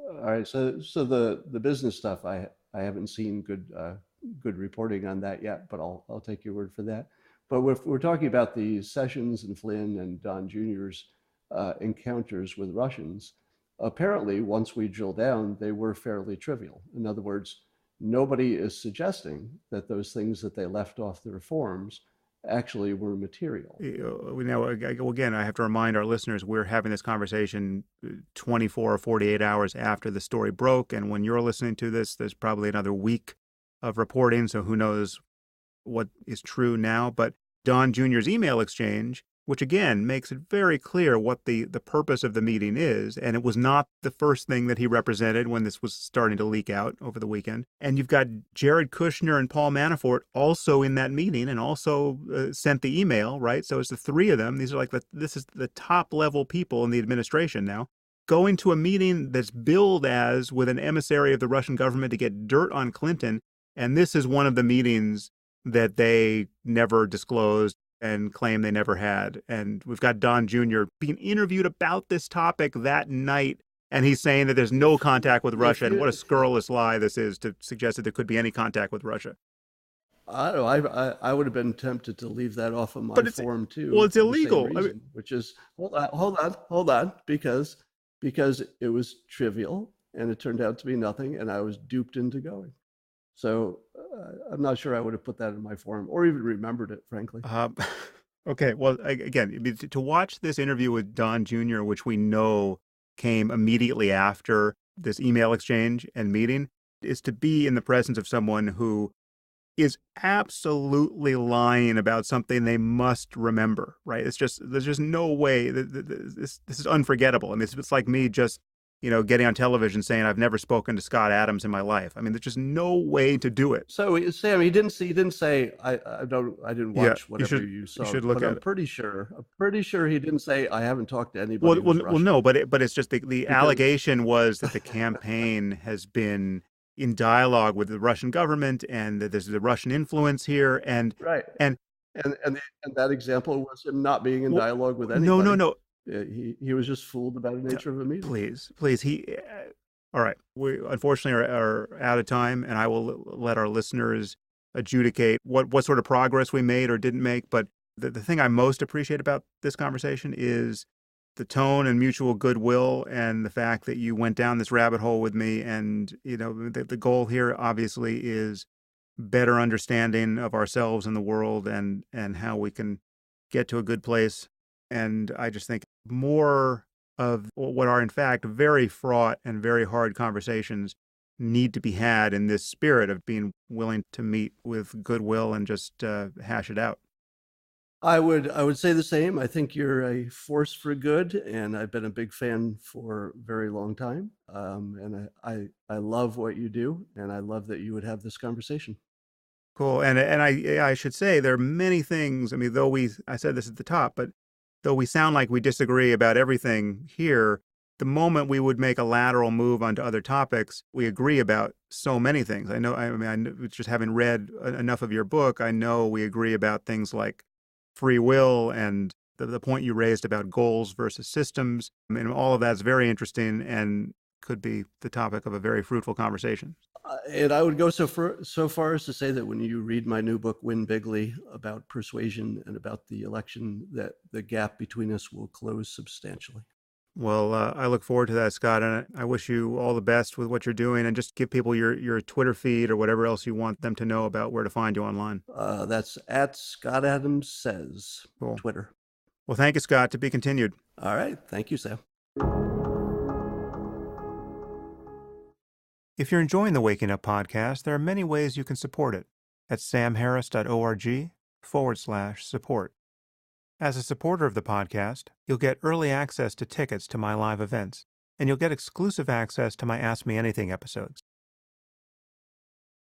All right. So the business stuff, I haven't seen good reporting on that yet, but I'll take your word for that. But we're talking about the Sessions and Flynn and Don Jr.'s encounters with Russians. Apparently, once we drill down, they were fairly trivial. In other words, nobody is suggesting that those things that they left off their forms actually were material. Now, again, I have to remind our listeners, we're having this conversation 24 or 48 hours after the story broke. And when you're listening to this, there's probably another week of reporting. So who knows what is true now. But Don Jr.'s email exchange, which again makes it very clear what the purpose of the meeting is. And it was not the first thing that he represented when this was starting to leak out over the weekend. And you've got Jared Kushner and Paul Manafort also in that meeting and also sent the email, right? So it's the three of them. These are this is the top level people in the administration now, going to a meeting that's billed as with an emissary of the Russian government to get dirt on Clinton. And this is one of the meetings that they never disclosed and claim they never had. And we've got Don Jr. being interviewed about this topic that night, and he's saying that there's no contact with Russia, and what a scurrilous lie this is to suggest that there could be any contact with Russia. I don't know. I would have been tempted to leave that off of my form too. Well, it's illegal. Which is, hold on, because it was trivial, and it turned out to be nothing, and I was duped into going. So I'm not sure I would have put that in my form or even remembered it, frankly. Okay. Well, again, to watch this interview with Don Jr., which we know came immediately after this email exchange and meeting, is to be in the presence of someone who is absolutely lying about something they must remember, right? There's just no way this is unforgettable. I mean, it's like me just, getting on television saying I've never spoken to Scott Adams in my life. I mean, there's just no way to do it. So Sam, he didn't say I didn't Yeah, watch whatever you you saw, should look but at it. I'm pretty sure he didn't say I haven't talked to Well, anybody well, who's well Russian, no, but it's just the because allegation was that the campaign has been in dialogue with the Russian government and that there's the Russian influence here, right, and and that example was him not being in well, dialogue with no, no, anybody. no. He was just fooled about the nature of a meeting. Please. All right. We unfortunately are out of time, and I will let our listeners adjudicate what sort of progress we made or didn't make. But the thing I most appreciate about this conversation is the tone and mutual goodwill, and the fact that you went down this rabbit hole with me. And the goal here obviously is better understanding of ourselves and the world, and how we can get to a good place. And I just think more of what are in fact very fraught and very hard conversations need to be had in this spirit of being willing to meet with goodwill and just hash it out. I would say the same. I think you're a force for good, and I've been a big fan for a very long time. And I love what you do, and I love that you would have this conversation. Cool. And I should say there are many things. I mean, I said this at the top, but though we sound like we disagree about everything here, the moment we would make a lateral move onto other topics, we agree about so many things. I know, just having read enough of your book, I know we agree about things like free will and the point you raised about goals versus systems. I mean, all of that's very interesting and could be the topic of a very fruitful conversation. And I would go so far as to say that when you read my new book, Win Bigly, about persuasion and about the election, that the gap between us will close substantially. Well, I look forward to that, Scott, and I wish you all the best with what you're doing. And just give people your Twitter feed or whatever else you want them to know about where to find you online. That's at Scott Adams Says, Cool. Twitter. Well, thank you, Scott. To be continued. All right. Thank you, Sam. If you're enjoying the Waking Up podcast, there are many ways you can support it at samharris.org/support. As a supporter of the podcast, you'll get early access to tickets to my live events, and you'll get exclusive access to my Ask Me Anything episodes.